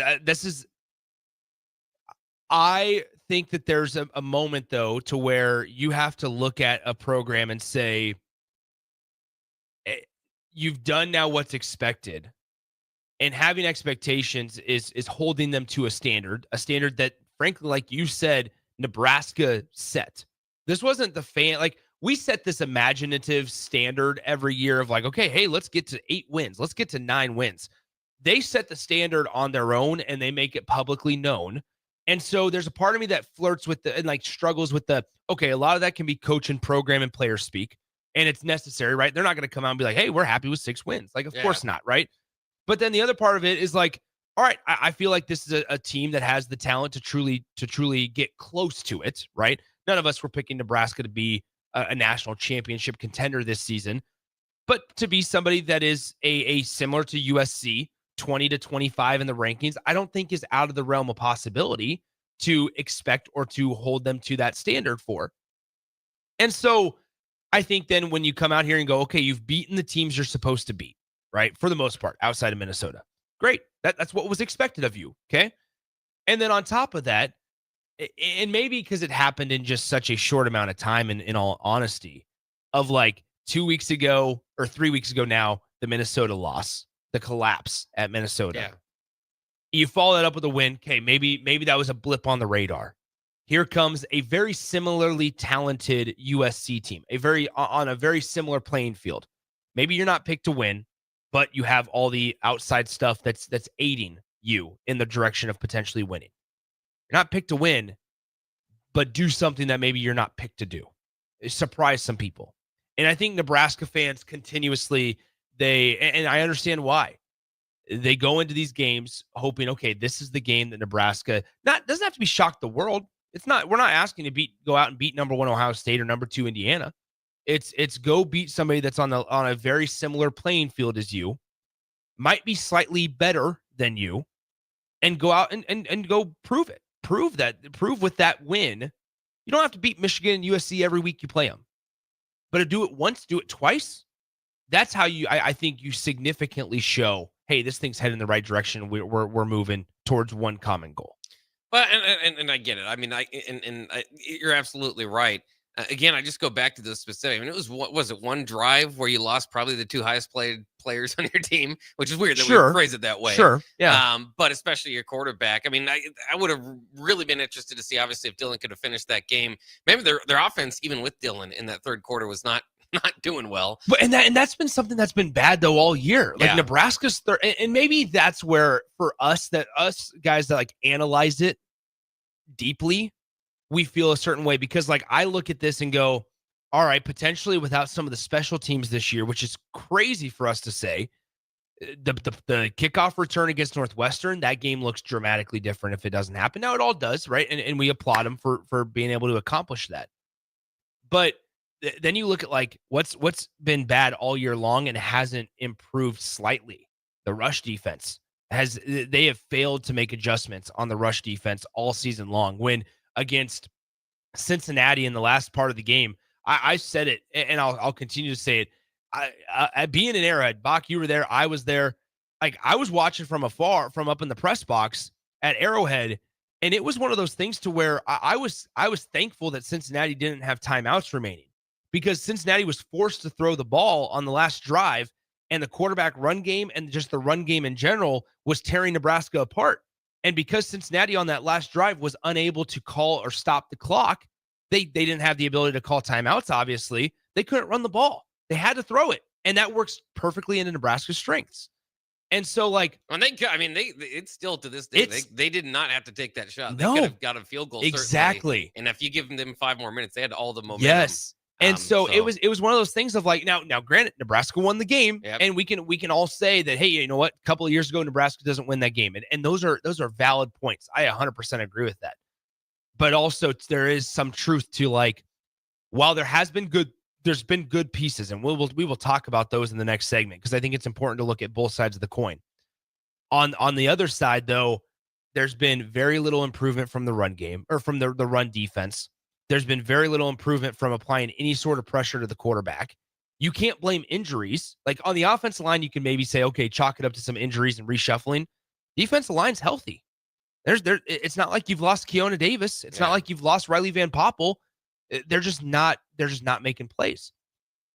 I think that there's a moment though to where you have to look at a program and say, you've done now what's expected, and having expectations is holding them to a standard that, frankly, like you said, Nebraska set. This wasn't we set this imaginative standard every year of like, okay, hey, let's get to 8 wins. Let's get to 9 wins. They set the standard on their own and they make it publicly known. And so there's a part of me that flirts with struggles with okay, a lot of that can be coach and program and player speak, and it's necessary, right? They're not going to come out and be like, hey, we're happy with 6 wins. Like, of course not, right? But then the other part of it is like, all right, I feel like this is a team that has the talent to truly get close to it, right? None of us were picking Nebraska to be a national championship contender this season, but to be somebody that is a similar to USC, 20 to 25 in the rankings, I don't think is out of the realm of possibility to expect or to hold them to that standard for. And so I think then when you come out here and go, okay, you've beaten the teams you're supposed to beat, right? For the most part, outside of Minnesota. Great. That's what was expected of you. Okay. And then on top of that, and maybe because it happened in just such a short amount of time, in all honesty, of like 2 weeks ago or 3 weeks ago now, the Minnesota loss, the collapse at Minnesota. Yeah. You follow that up with a win. Okay, maybe that was a blip on the radar. Here comes a very similarly talented USC team, on a very similar playing field. Maybe you're not picked to win, but you have all the outside stuff that's aiding you in the direction of potentially winning. You're not picked to win, but do something that maybe you're not picked to do. Surprise some people. And I think Nebraska fans continuously, and I understand why. They go into these games hoping, okay, this is the game that Nebraska doesn't have to be shocked the world. We're not asking to go out and beat number 1 Ohio State or number 2 Indiana. It's go beat somebody that's on a very similar playing field as you, might be slightly better than you, and go out and go prove it. Prove with that win. You don't have to beat Michigan and USC every week you play them, but to do it once, do it twice. That's how I think you significantly show, hey, this thing's heading in the right direction. We're moving towards one common goal. Well, and I get it. I mean, you're absolutely right. Again, I just go back to the specific. I mean, it was, what was it, one drive where you lost probably the 2 highest paid players on your team, which is weird that we phrase it that way. Sure, yeah. But especially your quarterback. I mean, I would have really been interested to see, obviously, if Dylan could have finished that game. Maybe their offense, even with Dylan in that third quarter, was not not doing well. But and that's been something that's been bad though all year. Like Yeah. Nebraska's third, and maybe that's where for us guys that like analyze it deeply, we feel a certain way because like I look at this and go, all right, potentially without some of the special teams this year, which is crazy for us to say, the kickoff return against Northwestern, that game looks dramatically different if it doesn't happen. Now it all does, right? And we applaud them for being able to accomplish that. But then you look at like what's been bad all year long and hasn't improved slightly. The rush defense they have failed to make adjustments on the rush defense all season long. When against Cincinnati in the last part of the game, I said it, and I'll continue to say it. I being in Arrowhead, Bach, you were there. I was there. Like I was watching from afar, from up in the press box at Arrowhead, and it was one of those things to where I was thankful that Cincinnati didn't have timeouts remaining because Cincinnati was forced to throw the ball on the last drive, and the quarterback run game and just the run game in general was tearing Nebraska apart. And because Cincinnati on that last drive was unable to call or stop the clock, they didn't have the ability to call timeouts. Obviously, they couldn't run the ball. They had to throw it, and that works perfectly into Nebraska's strengths. And so, like, it's still to this day, they did not have to take that shot. They could have got a field goal. Exactly. Certainly. And if you give them 5 more minutes, they had all the momentum. Yes. And so it was one of those things of like, now granted, Nebraska won the game, and we can all say that, hey, you know what? A couple of years ago, Nebraska doesn't win that game. And those are valid points. I 100% agree with that. But also there is some truth to like, while there's been good pieces, and we will talk about those in the next segment because I think it's important to look at both sides of the coin. On the other side, though, there's been very little improvement from the run game or from the run defense. There's been very little improvement from applying any sort of pressure to the quarterback. You can't blame injuries. Like on the offensive line, you can maybe say, okay, chalk it up to some injuries and reshuffling. Defensive line's healthy. It's not like you've lost Keona Davis. It's not like you've lost Riley Van Poppel. They're just not making plays.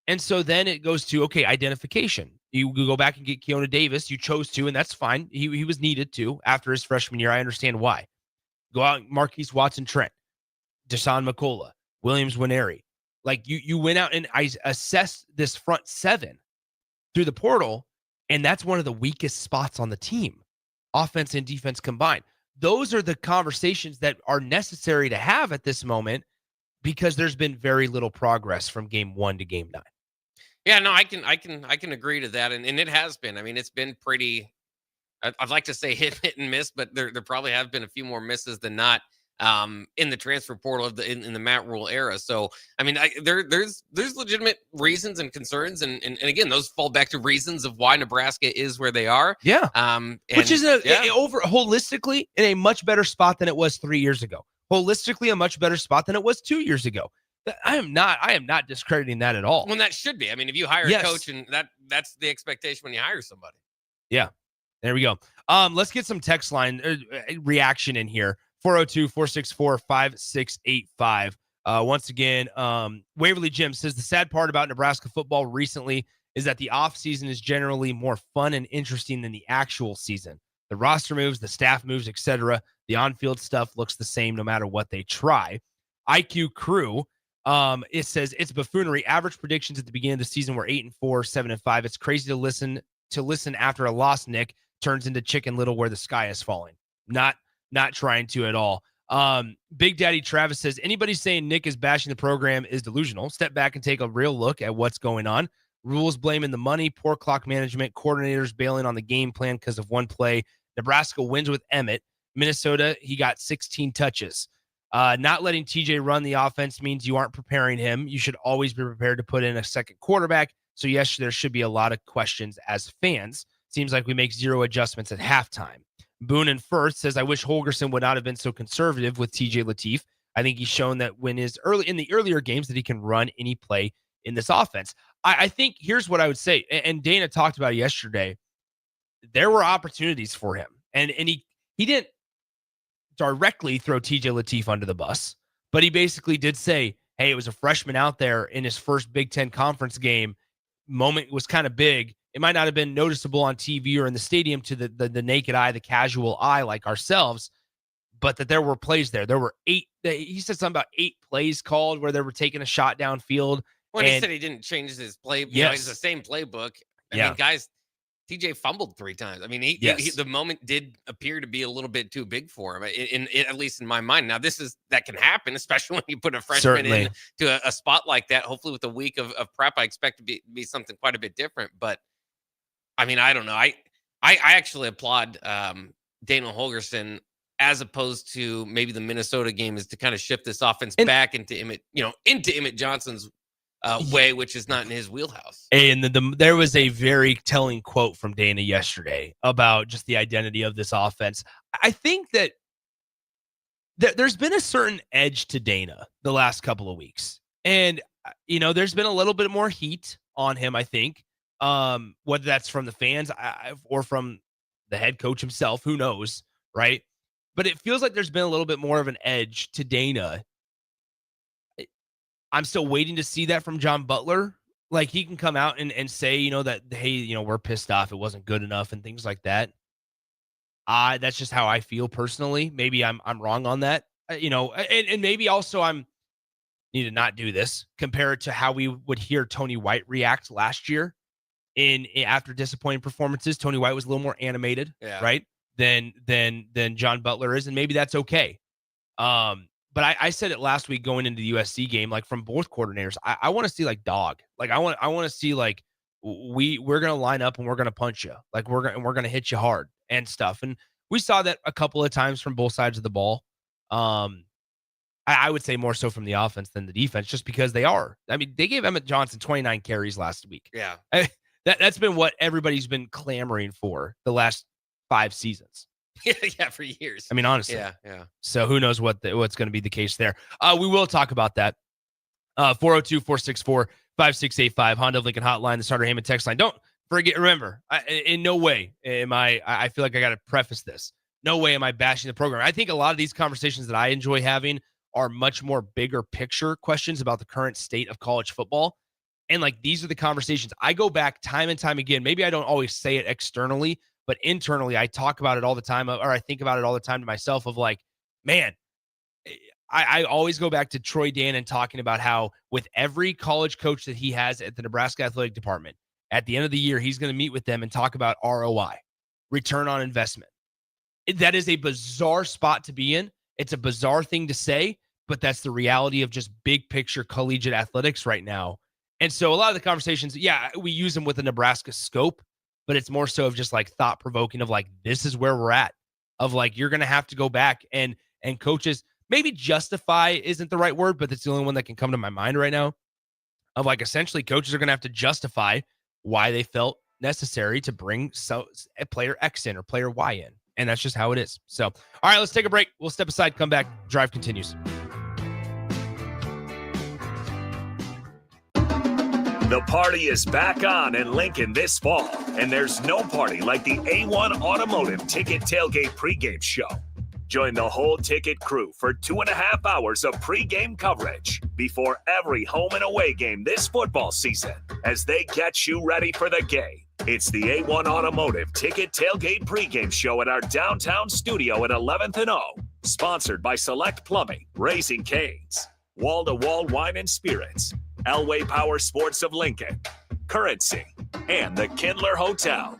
And so then it goes to, okay, identification. You go back and get Keona Davis. You chose to, and that's fine. He was needed to after his freshman year. I understand why. Go out, Marquise Watson-Trent, Desan McCullough, Williams Winery. Like you went out and I assessed this front seven through the portal, and that's one of the weakest spots on the team, offense and defense combined. Those are the conversations that are necessary to have at this moment because there's been very little progress from game 1 to game 9. Yeah, no, I can agree to that, and it has been. I mean, it's been pretty. I'd like to say hit and miss, but there probably have been a few more misses than not in the transfer portal in the Matt Rule era. So, I mean, there's legitimate reasons and concerns, and again, those fall back to reasons of why Nebraska is where they are. Yeah, which is holistically in a much better spot than it was 3 years ago. Holistically, a much better spot than it was 2 years ago. I am not discrediting that at all. Well, that should be. I mean, if you hire a coach, and that's the expectation when you hire somebody. Yeah, there we go. Let's get some text line reaction in here. 402-464-5685. Once again, Waverly Jim says the sad part about Nebraska football recently is that the offseason is generally more fun and interesting than the actual season. The roster moves, the staff moves, etc. The on-field stuff looks the same no matter what they try. IQ Crew, it says it's buffoonery. Average predictions at the beginning of the season were 8-4, 7-5. It's crazy to listen after a loss, Nick, turns into Chicken Little where the sky is falling. Not trying to at all. Big Daddy Travis says anybody saying Nick is bashing the program is delusional. Step back and take a real look at what's going on. Rules blaming the money, poor clock management, coordinators bailing on the game plan because of one play. Nebraska wins with Emmett. Minnesota, he got 16 touches. Not letting TJ run the offense means you aren't preparing him. You should always be prepared to put in a second quarterback. So yes, there should be a lot of questions as fans. Seems like we make zero adjustments at halftime. Boone and Firth says, I wish Holgorsen would not have been so conservative with TJ Lateef. I think he's shown that when in the earlier games that he can run any play in this offense. I think here's what I would say, and Dana talked about it yesterday. There were opportunities for him, and he didn't directly throw TJ Lateef under the bus, but he basically did say, hey, it was a freshman out there in his first Big Ten conference game. Moment was kind of big. It might not have been noticeable on TV or in the stadium to the naked eye, the casual eye like ourselves, but that there were plays there. There were 8. He said something about 8 plays called where they were taking a shot downfield. When he And- said he didn't change his play, you know, Yes. it's the same playbook. I Yeah. mean, guys, TJ fumbled 3 times. I mean, Yes. the moment did appear to be a little bit too big for him, at least in my mind. Now, that can happen, especially when you put a freshman Certainly. in to a spot like that. Hopefully, with a week of prep, I expect to be something quite a bit different. But I mean, I don't know. I actually applaud Daniel Holgorsen as opposed to maybe the Minnesota game, is to kind of shift this offense back into Emmett Johnson's way, which is not in his wheelhouse. And there was a very telling quote from Dana yesterday about just the identity of this offense. I think that there's been a certain edge to Dana the last couple of weeks. And, there's been a little bit more heat on him, I think, whether that's from the fans or from the head coach himself, who knows, right? But it feels like there's been a little bit more of an edge to Dana. I'm still waiting to see that from John Butler. Like, he can come out and say, that, hey, we're pissed off, it wasn't good enough and things like that. That's just how I feel personally. Maybe I'm wrong on that, and maybe also need to not do this. Compare it to how we would hear Tony White react last year after disappointing performances. Tony White was a little more animated, right? Than John Butler is, and maybe that's okay. But I said it last week going into the USC game, like, from both coordinators, I want to see like dog. Like, I want to see like we're gonna line up and we're gonna punch you, like we're gonna hit you hard and stuff. And we saw that a couple of times from both sides of the ball. I would say more so from the offense than the defense, just because they are. I mean, they gave Emmett Johnson 29 carries last week. Yeah, that's been what everybody's been clamoring for the last 5 seasons. yeah, for years. I mean, honestly. Yeah. So who knows what's going to be the case there. We will talk about that. 402-464-5685, Honda of Lincoln hotline, the Starter Heyman text line. Don't forget, remember, in no way am I feel like I got to preface this. No way am I bashing the program. I think a lot of these conversations that I enjoy having are much more bigger picture questions about the current state of college football. And like, these are the conversations I go back time and time again. Maybe I don't always say it externally, but internally I talk about it all the time, or I think about it all the time to myself of like, man, I always go back to Troy Dannon talking about how with every college coach that he has at the Nebraska Athletic Department, at the end of the year, he's going to meet with them and talk about ROI, return on investment. That is a bizarre spot to be in. It's a bizarre thing to say, but that's the reality of just big picture collegiate athletics right now. And so a lot of the conversations, we use them with a Nebraska scope, but it's more so of just like thought provoking of like, this is where we're at, of like, you're going to have to go back and coaches, maybe justify isn't the right word, but it's the only one that can come to my mind right now, of like, essentially coaches are going to have to justify why they felt necessary to bring a player X in or player Y in. And that's just how it is. So, all right, let's take a break. We'll step aside, come back. Drive continues. The party is back on in Lincoln this fall, and there's no party like the A1 Automotive Ticket Tailgate pregame show. Join the whole ticket crew for 2.5 hours of pregame coverage before every home and away game this football season as they get you ready for the game. It's the A1 Automotive Ticket Tailgate pregame show at our downtown studio at 11th and O. Sponsored by Select Plumbing, Raising Cane's, Wall to Wall Wine and Spirits, Elway Power Sports of Lincoln, Currency, and the Kindler Hotel.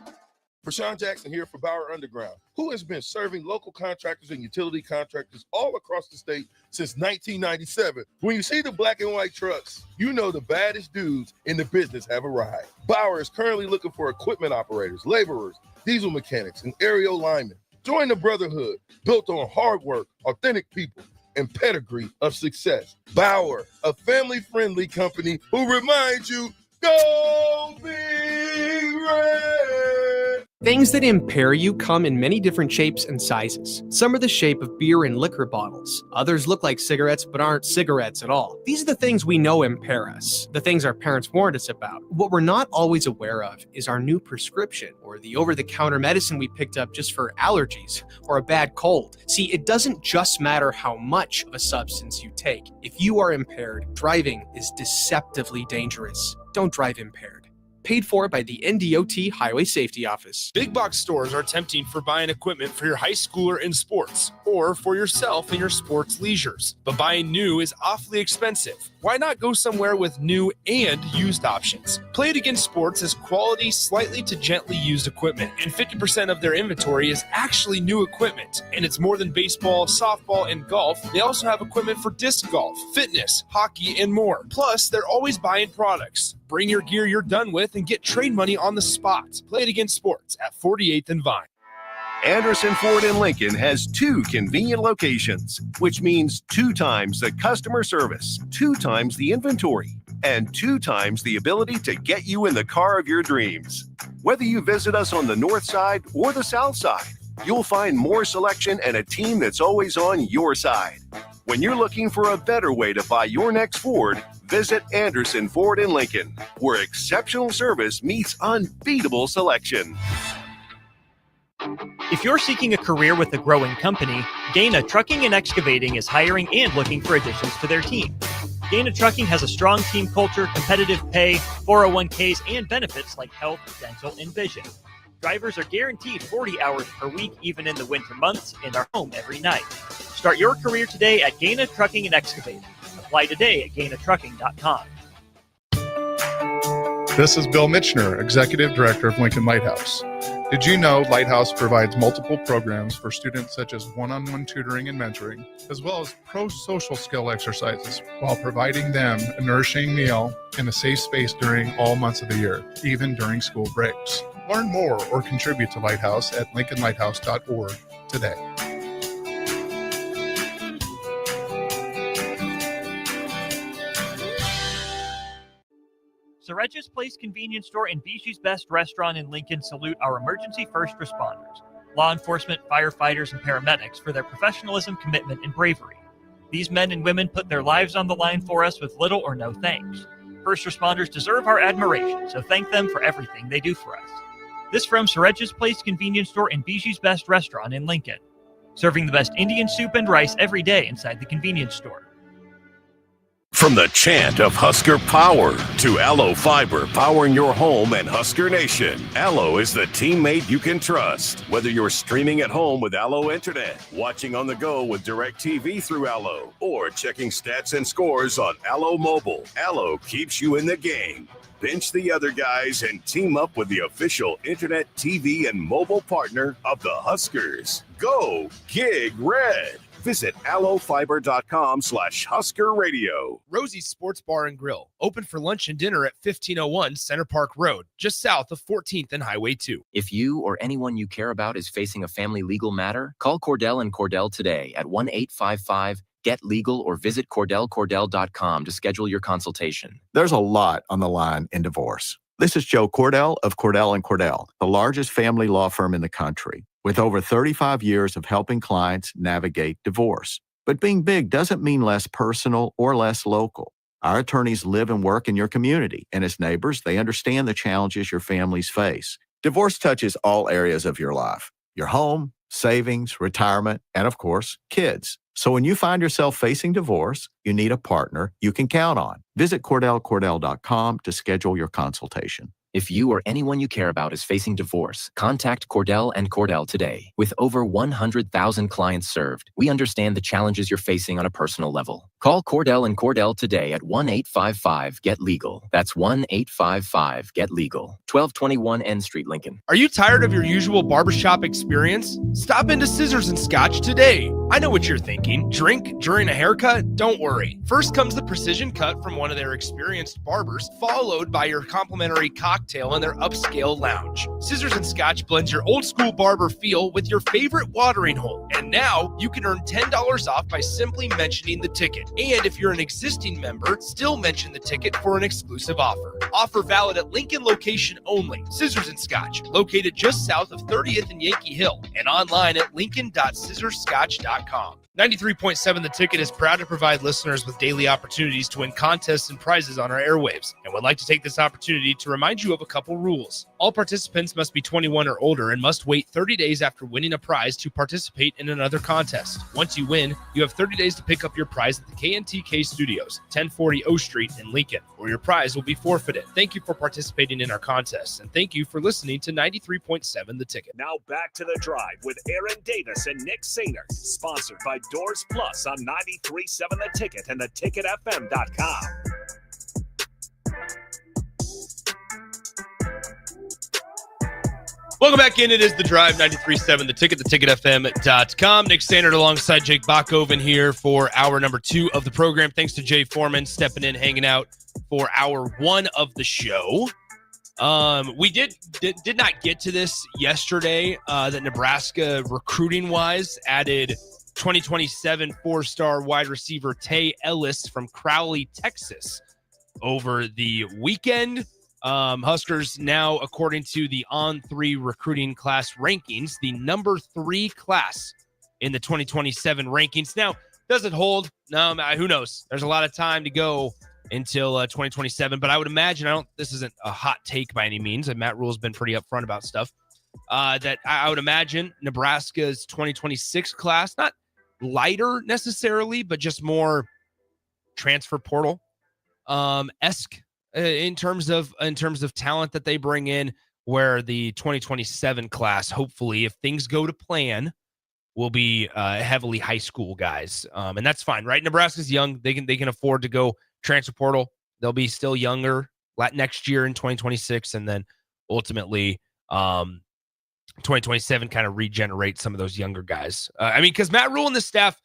Prashawn Jackson here for Bauer Underground, who has been serving local contractors and utility contractors all across the state since 1997. When you see the black and white trucks, you know the baddest dudes in the business have arrived. Bauer is currently looking for equipment operators, laborers, diesel mechanics, and aerial linemen. Join the brotherhood built on hard work, authentic people, and pedigree of success. Bauer, a family-friendly company who reminds you, go Big Red! Things that impair you come in many different shapes and sizes. Some are the shape of beer and liquor bottles. Others look like cigarettes but aren't cigarettes at all. These are the things we know impair us, the things our parents warned us about. What we're not always aware of is our new prescription or the over-the-counter medicine we picked up just for allergies or a bad cold. See, it doesn't just matter how much of a substance you take. If you are impaired, driving is deceptively dangerous. Don't drive impaired. paid for by the NDOT Highway Safety Office. Big box stores are tempting for buying equipment for your high schooler in sports or for yourself in your sports leisures. But buying new is awfully expensive. Why not go somewhere with new and used options? Play It Again Sports has quality, slightly to gently used equipment, and 50% of their inventory is actually new equipment. And it's more than baseball, softball, and golf. They also have equipment for disc golf, fitness, hockey, and more. Plus, they're always buying products. Bring your gear you're done with and get trade money on the spot. Play It Again Sports at 48th and Vine. Anderson Ford in Lincoln has 2 convenient locations, which means 2 times the customer service, 2 times the inventory, and 2 times the ability to get you in the car of your dreams. Whether you visit us on the north side or the south side, you'll find more selection and a team that's always on your side. When you're looking for a better way to buy your next Ford, visit Anderson Ford in Lincoln, where exceptional service meets unbeatable selection. If you're seeking a career with a growing company, Gaina Trucking and Excavating is hiring and looking for additions to their team. Gaina Trucking has a strong team culture, competitive pay, 401ks, and benefits like health, dental, and vision. Drivers are guaranteed 40 hours per week, even in the winter months, and are home every night. Start your career today at Gaina Trucking and Excavating. Apply today at GainaTrucking.com. This is Bill Mitchner, Executive Director of Lincoln Lighthouse. Did you know Lighthouse provides multiple programs for students such as one-on-one tutoring and mentoring, as well as pro-social skill exercises, while providing them a nourishing meal and a safe space during all months of the year, even during school breaks? Learn more or contribute to Lighthouse at lincolnlighthouse.org today. Soregis Place Convenience Store and Bijou's Best Restaurant in Lincoln salute our emergency first responders, law enforcement, firefighters, and paramedics for their professionalism, commitment, and bravery. These men and women put their lives on the line for us with little or no thanks. First responders deserve our admiration, so thank them for everything they do for us. This from Soregis Place Convenience Store and Bijou's Best Restaurant in Lincoln, serving the best Indian soup and rice every day inside the convenience store. From the chant of Husker Power to Allo Fiber powering your home and Husker Nation, Allo is the teammate you can trust. Whether you're streaming at home with Allo Internet, watching on the go with DirecTV through Allo, or checking stats and scores on Allo Mobile, Allo keeps you in the game. Bench the other guys and team up with the official internet, TV, and mobile partner of the Huskers. Go Gig Red. Visit allofiber.com/Husker Radio. Rosie's Sports Bar and Grill, open for lunch and dinner at 1501 Center Park Road, just south of 14th and Highway 2. If you or anyone you care about is facing a family legal matter, call Cordell and Cordell today at 1-855-GET-LEGAL or visit CordellCordell.com to schedule your consultation. There's a lot on the line in divorce. This is Joe Cordell of Cordell & Cordell, the largest family law firm in the country, with over 35 years of helping clients navigate divorce. But being big doesn't mean less personal or less local. Our attorneys live and work in your community, and as neighbors, they understand the challenges your families face. Divorce touches all areas of your life: your home, savings, retirement, and of course, kids. So when you find yourself facing divorce, you need a partner you can count on. Visit CordellCordell.com to schedule your consultation. If you or anyone you care about is facing divorce, contact Cordell and Cordell today. With over 100,000 clients served, we understand the challenges you're facing on a personal level. Call Cordell and Cordell today at 1-855-GET-LEGAL. That's 1-855-GET-LEGAL. 1221 N Street, Lincoln. Are you tired of your usual barbershop experience? Stop into Scissors and Scotch today. I know what you're thinking. Drink during a haircut? Don't worry. First comes the precision cut from one of their experienced barbers, followed by your complimentary cocktail in their upscale lounge. Scissors and Scotch blends your old school barber feel with your favorite watering hole. And now you can earn $10 off by simply mentioning the ticket. And if you're an existing member, still mention the ticket for an exclusive offer. Offer valid at Lincoln location only. Scissors and Scotch, located just south of 30th and Yankee Hill, and online at lincoln.scissorscotch.com. 93.7 The Ticket is proud to provide listeners with daily opportunities to win contests and prizes on our airwaves, and would like to take this opportunity to remind you of a couple rules. All participants must be 21 or older and must wait 30 days after winning a prize to participate in another contest. Once you win, you have 30 days to pick up your prize at the KNTK Studios, 1040 O Street in Lincoln, or your prize will be forfeited. Thank you for participating in our contests, and thank you for listening to 93.7 The Ticket. Now back to The Drive with Aaron Davis and Nick Sainer, sponsored by Doors Plus on 93.7 The Ticket and theticketfm.com. Welcome back in. It is The Drive, 93.7 The Ticket, theticketfm.com. Nick Sainer alongside Jake Bachhoven here for hour number 2 of the program. Thanks to Jay Foreman stepping in, hanging out for hour 1 of the show. We did not get to this yesterday, that Nebraska recruiting-wise added 2027 4-star wide receiver Tay Ellis from Crowley, Texas over the weekend. Huskers now, according to the On3 recruiting class rankings, the number 3 class in the 2027 rankings. Now, does it hold? No, who knows? There's a lot of time to go until 2027, but I would imagine, this isn't a hot take by any means, and Matt Rule's been pretty upfront about stuff, that I would imagine Nebraska's 2026 class, not lighter necessarily, but just more transfer portal esque in terms of talent that they bring in, where the 2027 class, hopefully, if things go to plan, will be heavily high school guys, and that's fine, right? Nebraska's young; they can afford to go transfer portal. They'll be still younger next year in 2026, and then ultimately 2027 kind of regenerate some of those younger guys. Because Matt Rule and the staff,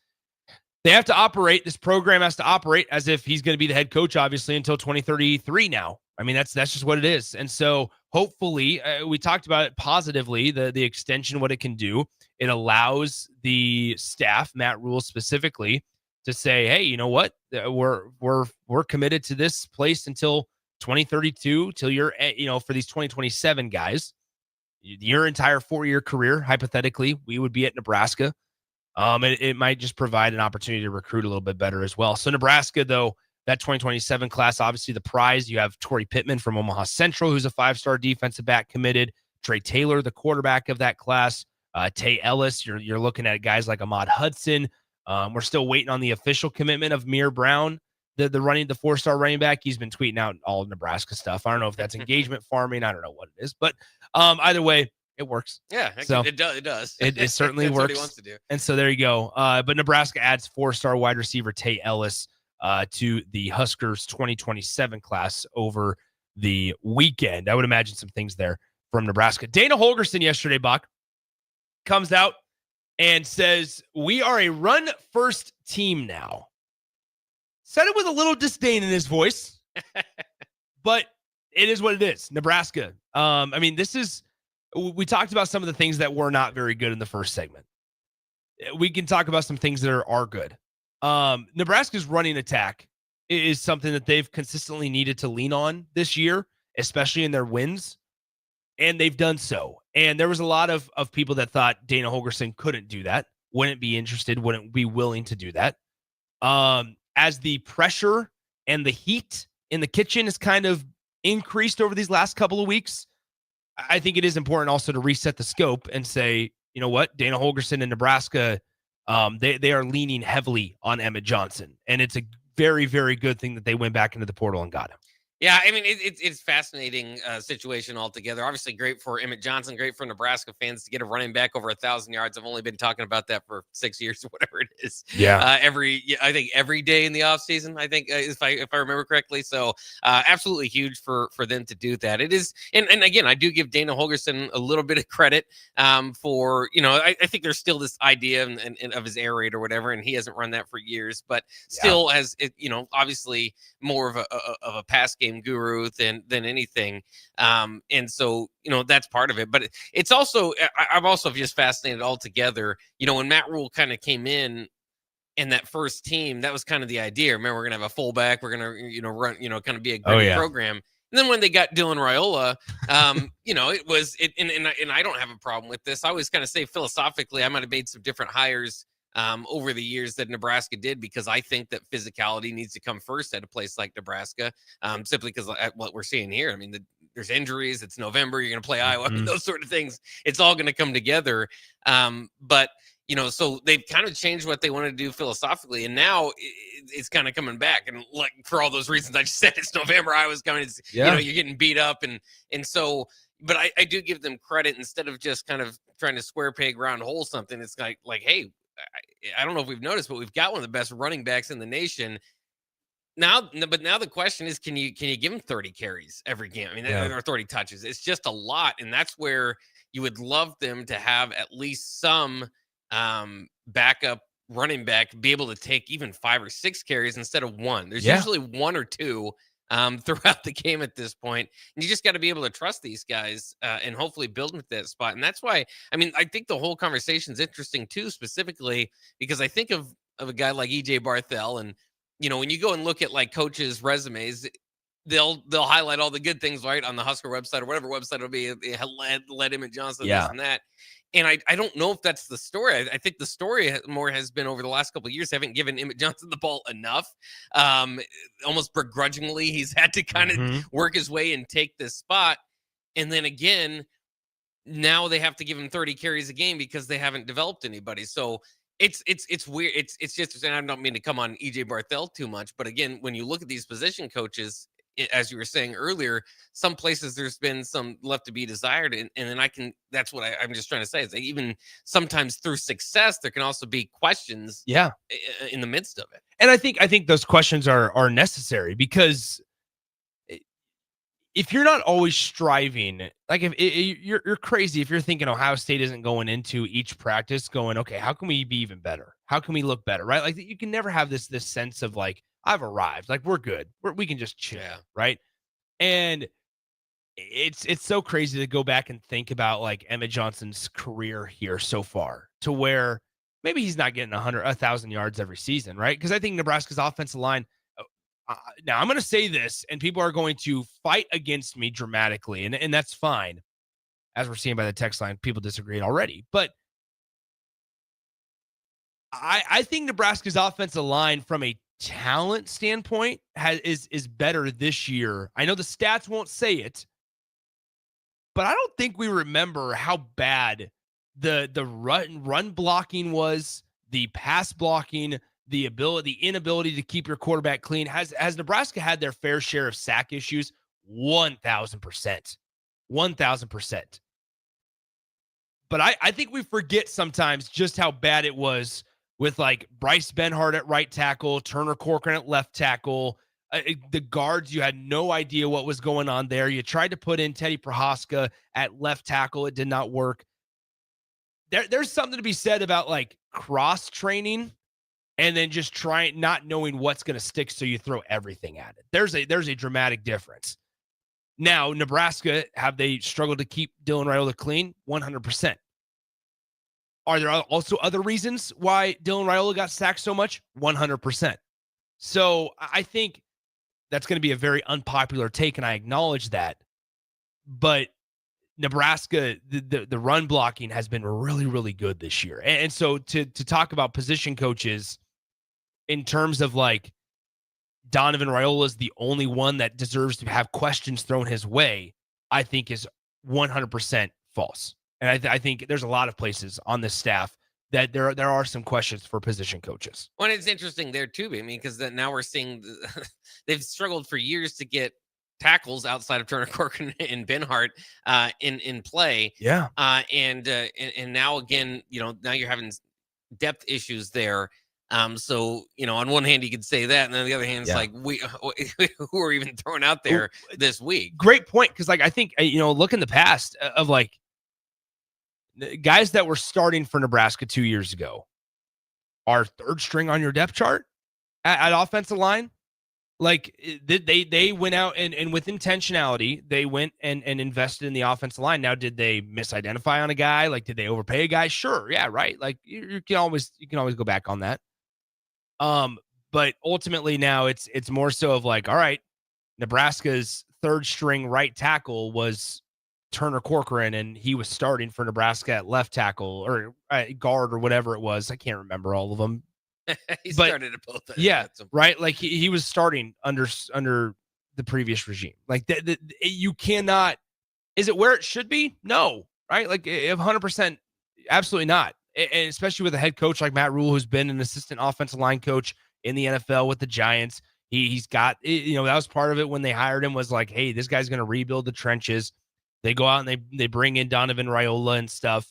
they have to operate. This program has to operate as if he's going to be the head coach, obviously, until 2033 now. That's just what it is. And so hopefully, we talked about it positively, the extension, what it can do. It allows the staff, Matt Rule specifically, to say, hey, you know what? We're committed to this place until 2032, till you're, for these 2027 guys, your entire 4-year career, hypothetically, we would be at Nebraska. It might just provide an opportunity to recruit a little bit better as well. So Nebraska, though, that 2027 class, obviously the prize, you have Torrey Pittman from Omaha Central, who's a 5-star defensive back committed. Trey Taylor, the quarterback of that class. Tay Ellis, you're looking at guys like Ahmad Hudson. We're still waiting on the official commitment of Mir Brown, the 4-star running back. He's been tweeting out all Nebraska stuff. I don't know if that's engagement farming. I don't know what it is, but either way, it works. Yeah, so it does. It certainly That's works. what he wants to do. And so there you go. But Nebraska adds 4-star wide receiver Tay Ellis to the Huskers 2027 class over the weekend. I would imagine some things there from Nebraska. Dana Holgorsen yesterday, Bach, comes out and says, we are a run-first team now. Said it with a little disdain in his voice, but it is what it is. Nebraska. We talked about some of the things that were not very good in the first segment. We can talk about some things that are good. Nebraska's running attack is something that they've consistently needed to lean on this year, especially in their wins, and they've done so. And there was a lot of people that thought Dana Holgorsen couldn't do that, wouldn't be interested, wouldn't be willing to do that. As the pressure and the heat in the kitchen has kind of increased over these last couple of weeks, I think it is important also to reset the scope and say, you know what, Dana Holgorsen in Nebraska, they are leaning heavily on Emmett Johnson, and it's a very, very good thing that they went back into the portal and got him. Yeah, it's fascinating situation altogether. Obviously, great for Emmett Johnson, great for Nebraska fans to get a running back over 1,000 yards. I've only been talking about that for 6 years or whatever it is. Yeah. I think every day in the offseason, I think, if I remember correctly. So absolutely huge for them to do that. It is, and again, I do give Dana Holgorsen a little bit of credit for, I think there's still this idea of his air raid or whatever, and he hasn't run that for years, but still has, obviously more of a pass game guru than anything, and so that's part of it. But it's also, I'm also just fascinated altogether. When Matt Rule kind of came in that first team, that was kind of the idea. Remember, we're gonna have a fullback, we're gonna run, kind of be a great program. And then when they got Dylan Raiola, it was it, and I don't have a problem with this. I always kind of say philosophically, I might have made some different hires over the years that Nebraska did, because I think that physicality needs to come first at a place like Nebraska, simply because what we're seeing here. I mean, there's injuries. It's November. You're going to play Iowa. I mean, those sort of things. It's all going to come together. But so they've kind of changed what they want to do philosophically, and now it's kind of coming back. And like for all those reasons I just said, it's November. Iowa's coming. It's, you're getting beat up, and so. But I do give them credit, instead of just kind of trying to square peg round hole something. It's like hey, I don't know if we've noticed, but we've got one of the best running backs in the nation. Now the question is, can you give him 30 carries every game? I mean, or 30 touches. It's just a lot, and that's where you would love them to have at least some backup running back be able to take even 5 or 6 carries instead of 1. There's usually 1 or 2 throughout the game at this point. And you just got to be able to trust these guys and hopefully build them at that spot. And that's why, I mean, I think the whole conversation is interesting too, specifically because I think of a guy like EJ Barthel. And, when you go and look at like coaches' resumes, they'll highlight all the good things, right, on the Husker website or whatever website it'll be. They led Emmett Johnson, this and that. And I don't know if that's the story. I think the story more has been over the last couple of years, haven't given Emmett Johnson the ball enough. Almost begrudgingly, he's had to kind of work his way and take this spot. And then again, now they have to give him 30 carries a game because they haven't developed anybody. So it's weird. It's just, and I don't mean to come on EJ Barthel too much, but again, when you look at these position coaches, as you were saying earlier, some places there's been some left to be desired. And then that's what I'm just trying to say is that even sometimes through success, there can also be questions in the midst of it. And I think those questions are necessary, because if you're not always striving, like if you're crazy if you're thinking Ohio State isn't going into each practice going, okay, how can we be even better? How can we look better? Right? Like you can never have this sense of like, I've arrived, like we're good. We can just chill, right? And it's so crazy to go back and think about like Emmett Johnson's career here so far, to where maybe he's not getting 1,000 yards every season, right? Because I think Nebraska's offensive line. Now I'm going to say this, and people are going to fight against me dramatically, and that's fine. As we're seeing by the text line, people disagree already, but I think Nebraska's offensive line from a talent standpoint is better this year. I know the stats won't say it, but I don't think we remember how bad the run blocking was, the pass blocking, the inability to keep your quarterback clean. Has Nebraska had their fair share of sack issues? 1,000%. 1,000%. But I think we forget sometimes just how bad it was with like Bryce Benhart at right tackle, Turner Corcoran at left tackle. The guards, you had no idea what was going on there. You tried to put in Teddy Prohaska at left tackle. It did not work. There's something to be said about like cross training and then just not knowing what's going to stick, so you throw everything at it. There's a dramatic difference. Now, Nebraska, have they struggled to keep Dylan Raiola clean? 100%. Are there also other reasons why Dylan Raiola got sacked so much? 100%. So I think that's going to be a very unpopular take, and I acknowledge that. But Nebraska, the run blocking has been really, really good this year. And so to talk about position coaches in terms of like Donovan Raiola is the only one that deserves to have questions thrown his way, I think is 100% false. And I think there's a lot of places on this staff that there are some questions for position coaches. Well, it's interesting there too. I mean, because now we're seeing they've struggled for years to get tackles outside of Turner Corcoran and Benhart in play. Yeah. And now again, now you're having depth issues there. So, on one hand, you could say that, and then on the other hand, it's like who are even thrown out there this week? Great point. Because I think, look in the past of like guys that were starting for Nebraska 2 years ago are third string on your depth chart at offensive line. Like they went out and with intentionality, they went and invested in the offensive line. Now, did they misidentify on a guy? Like, did they overpay a guy? Sure. Yeah. Right. Like you can always go back on that. But ultimately now it's more so of like, all right, Nebraska's third string right tackle was Turner Corcoran, and he was starting for Nebraska at left tackle or guard or whatever it was. I can't remember all of them. He started at both. Yeah, right. Like he was starting under the previous regime. Like you cannot. Is it where it should be? No, right? Like 100%, absolutely not. And especially with a head coach like Matt Rule, who's been an assistant offensive line coach in the NFL with the Giants. He's got, that was part of it when they hired him, was like, hey, this guy's going to rebuild the trenches. They go out and they bring in Donovan Raiola and stuff.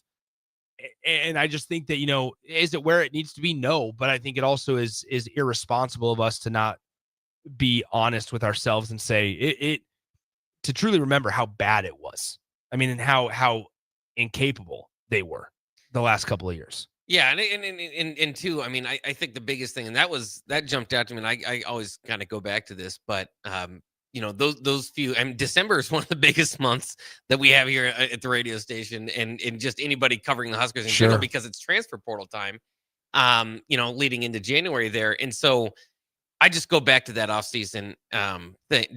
And I just think that, is it where it needs to be? No, but I think it also is irresponsible of us to not be honest with ourselves and say to truly remember how bad it was. I mean, and how incapable they were the last couple of years. Yeah, and too, I mean, I think the biggest thing, and that jumped out to me, and I always kind of go back to this, but those few, I mean, December is one of the biggest months that we have here at the radio station, and just anybody covering the Huskers in general, because it's transfer portal time, leading into January there. And so I just go back to that offseason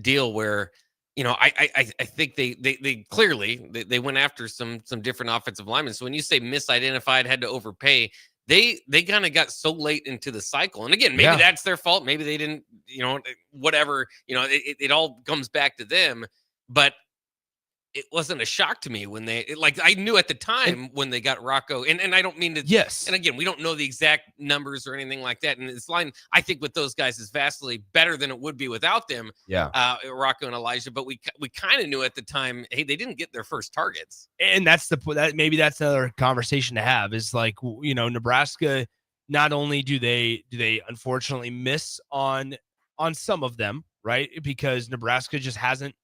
deal where, I think they clearly they went after some different offensive linemen. So when you say misidentified, had to overpay, they kind of got so late into the cycle. And again, maybe that's their fault. Maybe they didn't, whatever, it all comes back to them. But it wasn't a shock to me when I knew at the time when they got Rocco, and I don't mean to, yes. And again, we don't know the exact numbers or anything like that. And this line, I think with those guys is vastly better than it would be without them. Yeah. Rocco and Elijah, but we kind of knew at the time, hey, they didn't get their first targets. And that's maybe that's another conversation to have, is like, Nebraska, not only do they unfortunately miss on some of them, right? Because Nebraska just hasn't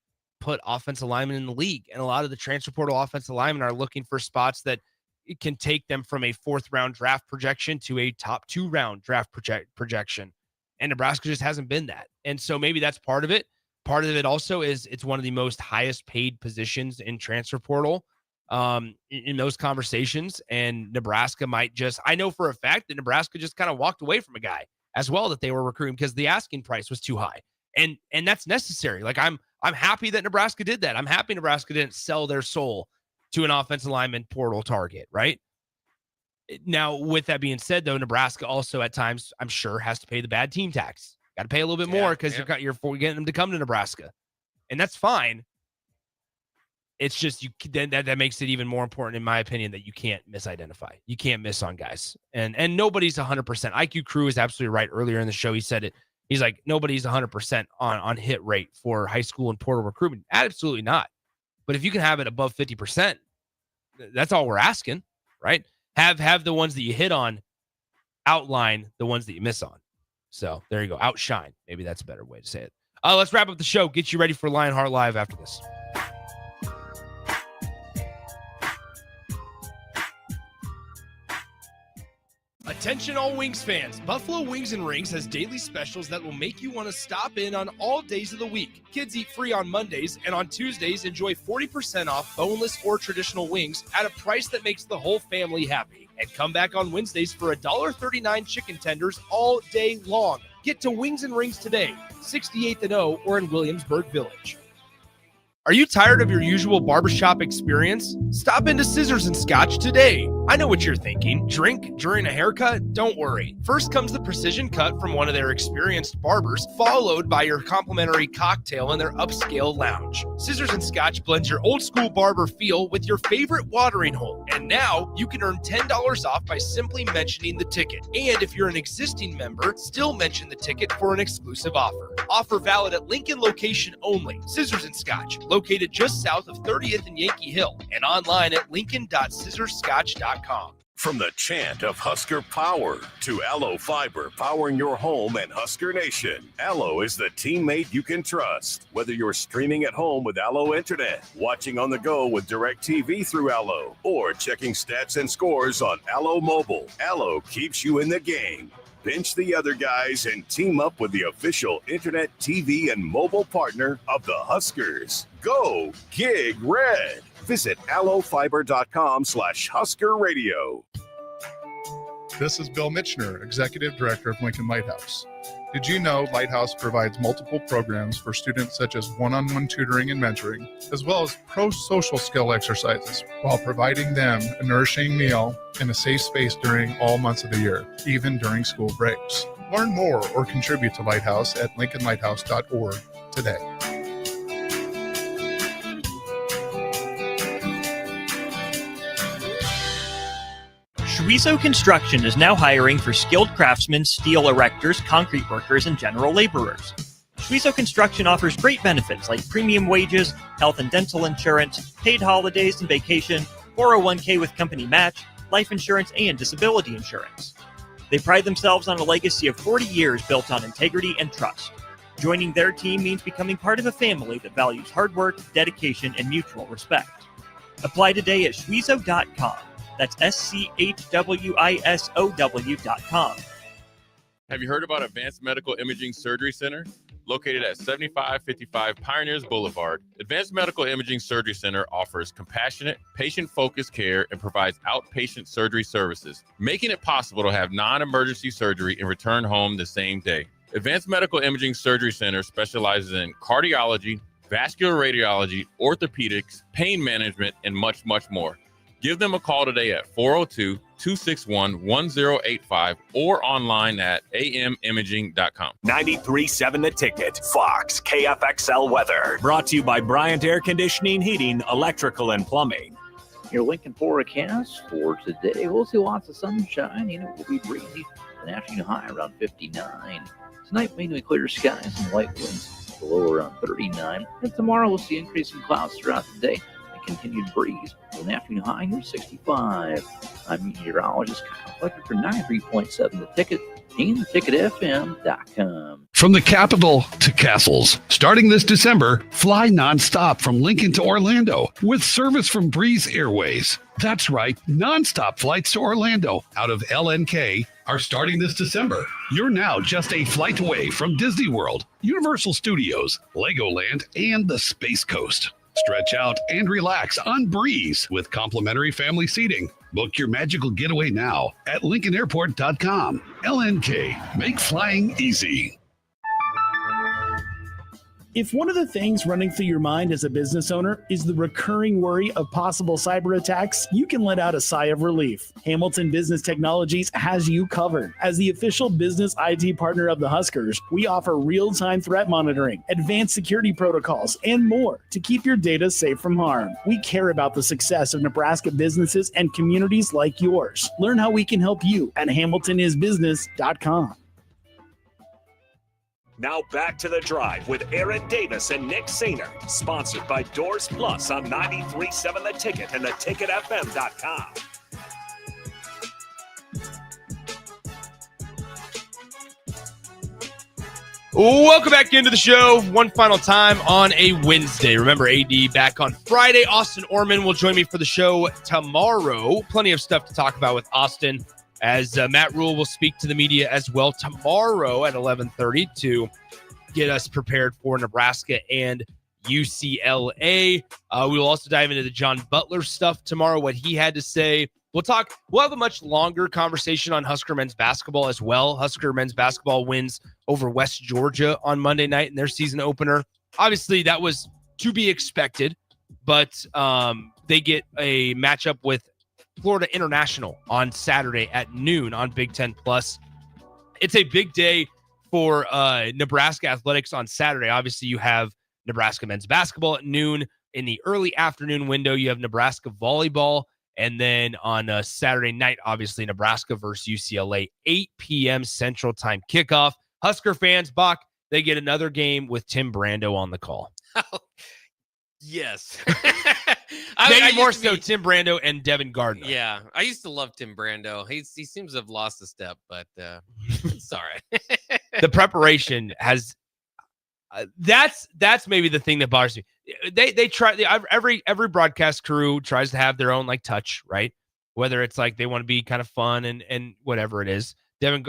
put offensive linemen in the league, and a lot of the transfer portal offensive linemen are looking for spots that it can take them from a 4th round draft projection to a top 2 round draft projection, and Nebraska just hasn't been that. And so maybe that's part of it. Part of it also is it's one of the most highest paid positions in transfer portal in those conversations, and Nebraska might just, I know for a fact that Nebraska just kind of walked away from a guy as well that they were recruiting because the asking price was too high, and that's necessary. Like I'm happy that Nebraska did that. I'm happy Nebraska didn't sell their soul to an offensive lineman portal target, right? Now, with that being said, though, Nebraska also at times, I'm sure, has to pay the bad team tax. Got to pay a little bit more because you're getting them to come to Nebraska, and that's fine. It's just that makes it even more important, in my opinion, that you can't misidentify. You can't miss on guys, and nobody's 100%. IQ Crew is absolutely right. Earlier in the show, he said it. He's like, nobody's 100% on hit rate for high school and portal recruitment. Absolutely not. But if you can have it above 50%, that's all we're asking, right? Have the ones that you hit on outline the ones that you miss on. So there you go. Outshine. Maybe that's a better way to say it. Let's wrap up the show. Get you ready for Lionheart Live after this. Attention all Wings fans. Buffalo Wings and Rings has daily specials that will make you want to stop in on all days of the week. Kids eat free on Mondays, and on Tuesdays, enjoy 40% off boneless or traditional wings at a price that makes the whole family happy. And come back on Wednesdays for $1.39 chicken tenders all day long. Get to Wings and Rings today, 68th and O, or in Williamsburg Village. Are you tired of your usual barbershop experience? Stop into Scissors and Scotch today. I know what you're thinking. Drink during a haircut? Don't worry. First comes the precision cut from one of their experienced barbers, followed by your complimentary cocktail in their upscale lounge. Scissors and Scotch blends your old school barber feel with your favorite watering hole. And now you can earn $10 off by simply mentioning the ticket. And if you're an existing member, still mention the ticket for an exclusive offer. Offer valid at Lincoln location only. Scissors and Scotch, located just south of 30th and Yankee Hill, and online at lincoln.scissorscotch.com. From the chant of Husker power to Allo Fiber powering your home and Husker Nation, Allo is the teammate you can trust. Whether you're streaming at home with Allo Internet, watching on the go with DirecTV through Allo, or checking stats and scores on Allo Mobile, Allo keeps you in the game. Bench the other guys and team up with the official internet, TV, and mobile partner of the Huskers. Go Gig Red. Visit allofiber.com/Husker Radio. This is Bill Mitchner, Executive Director of Lincoln Lighthouse. Did you know Lighthouse provides multiple programs for students such as one-on-one tutoring and mentoring, as well as pro-social skill exercises, while providing them a nourishing meal and a safe space during all months of the year, even during school breaks? Learn more or contribute to Lighthouse at lincolnlighthouse.org today. Schweizo Construction is now hiring for skilled craftsmen, steel erectors, concrete workers, and general laborers. Schweizo Construction offers great benefits like premium wages, health and dental insurance, paid holidays and vacation, 401k with company match, life insurance, and disability insurance. They pride themselves on a legacy of 40 years built on integrity and trust. Joining their team means becoming part of a family that values hard work, dedication, and mutual respect. Apply today at schweizo.com. That's SCHWISOW.com. Have you heard about Advanced Medical Imaging Surgery Center? Located at 7555 Pioneers Boulevard, Advanced Medical Imaging Surgery Center offers compassionate, patient-focused care and provides outpatient surgery services, making it possible to have non-emergency surgery and return home the same day. Advanced Medical Imaging Surgery Center specializes in cardiology, vascular radiology, orthopedics, pain management, and much, much more. Give them a call today at 402-261-1085 or online at amimaging.com. 93.7 The Ticket, Fox, KFXL weather. Brought to you by Bryant Air Conditioning, Heating, Electrical, and Plumbing. Your Lincoln forecast for today. We'll see lots of sunshine. It will be breezy. An afternoon high around 59. Tonight, mainly clear skies and light winds. The low around 39. And tomorrow, we'll see increasing clouds throughout the day. Continued breeze with an afternoon high near 65. I'm meteorologist Kyle Fletcher for 93.7 The Ticket and theticketfm.com. From the capital to castles, starting this December, fly nonstop from Lincoln to Orlando with service from Breeze Airways. That's right, nonstop flights to Orlando out of LNK are starting this December. You're now just a flight away from Disney World, Universal Studios, Legoland, and the Space Coast. Stretch out and relax on Breeze with complimentary family seating. Book your magical getaway now at LincolnAirport.com. LNK, make flying easy. If one of the things running through your mind as a business owner is the recurring worry of possible cyber attacks, you can let out a sigh of relief. Hamilton Business Technologies has you covered. As the official business IT partner of the Huskers, we offer real-time threat monitoring, advanced security protocols, and more to keep your data safe from harm. We care about the success of Nebraska businesses and communities like yours. Learn how we can help you at HamiltonIsBusiness.com. Now back to the drive with Aaron Davis and Nick Sainer. Sponsored by Doors Plus on 93.7 The Ticket and theticketfm.com. Welcome back into the show one final time on a Wednesday. Remember, AD back on Friday. Austin Orman will join me for the show tomorrow. Plenty of stuff to talk about with Austin, as Matt Rule will speak to the media as well tomorrow at 11:30 to get us prepared for Nebraska and UCLA. We will also dive into the John Butler stuff tomorrow, what he had to say. We'll have a much longer conversation on Husker men's basketball as well. Husker men's basketball wins over West Georgia on Monday night in their season opener. Obviously, that was to be expected, but they get a matchup with Florida International on Saturday at noon on Big Ten Plus. It's a big day for Nebraska athletics on Saturday. Obviously, you have Nebraska men's basketball at noon. In the early afternoon window, you have Nebraska volleyball. And then on Saturday night, obviously, Nebraska versus UCLA, 8 p.m. Central Time kickoff. Husker fans, Bach, they get another game with Tim Brando on the call. Yes. Maybe more so Tim Brando and Devin Gardner. Yeah, I used to love Tim Brando. He seems to have lost a step, but it's all right. The preparation has that's maybe the thing that bothers me. They try every broadcast crew tries to have their own like touch, right? Whether it's like they want to be kind of fun and whatever it is. Devin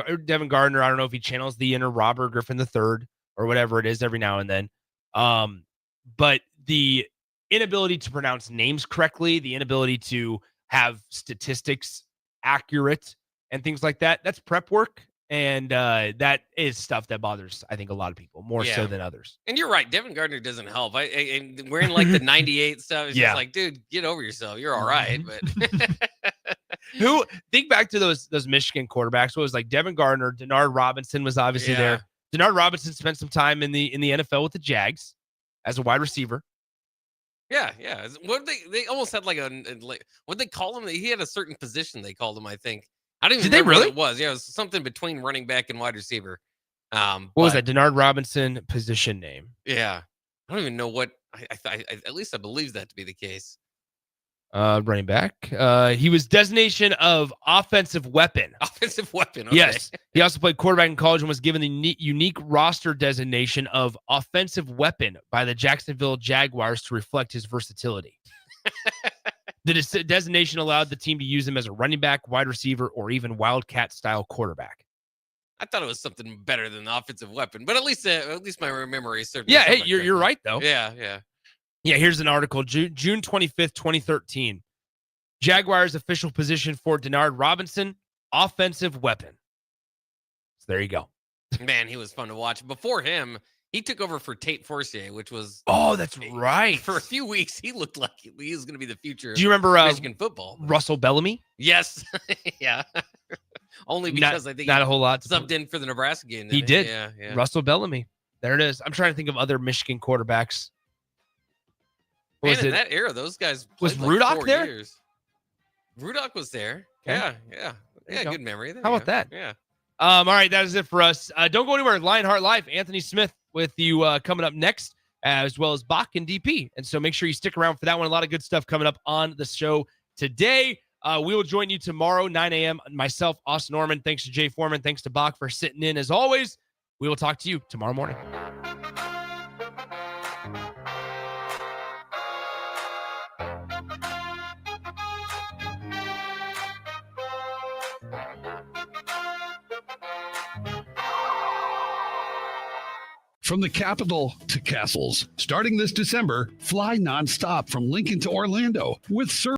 Gardner, I don't know if he channels the inner Robert Griffin III or whatever it is every now and then. But the inability to pronounce names correctly, the inability to have statistics accurate, and things like that. That's prep work. And that is stuff that bothers, I think, a lot of people more so than others. And you're right. Devin Gardner doesn't help. And wearing like the 98 stuff. It's just like, dude, get over yourself. You're all right. But who think back to those Michigan quarterbacks? What was like Devin Gardner, Denard Robinson was obviously there. Denard Robinson spent some time in the NFL with the Jags as a wide receiver. Yeah. What they almost had like what they call him? He had a certain position they called him, I think. I don't even remember what it was. Yeah, it was something between running back and wide receiver. What was that? Denard Robinson position name? Yeah. I don't even know what I at least I believe that to be the case. Running back. He was designation of offensive weapon. Offensive weapon. Okay. Yes. He also played quarterback in college and was given the unique roster designation of offensive weapon by the Jacksonville Jaguars to reflect his versatility. The designation allowed the team to use him as a running back, wide receiver, or even wildcat style quarterback. I thought it was something better than the offensive weapon, but at least my memory served. Yeah, hey, you're right though. Yeah. Here's an article, June 25th, 2013. Jaguars official position for Denard Robinson, offensive weapon. So there you go. Man, he was fun to watch. Before him, he took over for Tate Forcier, which was... Oh, that's right. For a few weeks, he looked like he was going to be the future Do you remember of Michigan football. Russell Bellamy? Yes. Yeah. Only because I think not a whole lot. Subbed in for the Nebraska game. He did. Yeah. Russell Bellamy. There it is. I'm trying to think of other Michigan quarterbacks. Man, in that era, those guys was played Rudock like 4 there? years. Rudock was there. Okay. Yeah. There you go. Good memory. There How you about go. that? Yeah. All right, that is it for us. Don't go anywhere. Lionheart Live, Anthony Smith with you coming up next, as well as Bach and DP. And so make sure you stick around for that one. A lot of good stuff coming up on the show today. We will join you tomorrow, 9 a.m. Myself, Austin Norman. Thanks to Jay Foreman. Thanks to Bach for sitting in. As always, we will talk to you tomorrow morning. From the capital to castles, starting this December, fly nonstop from Lincoln to Orlando with service.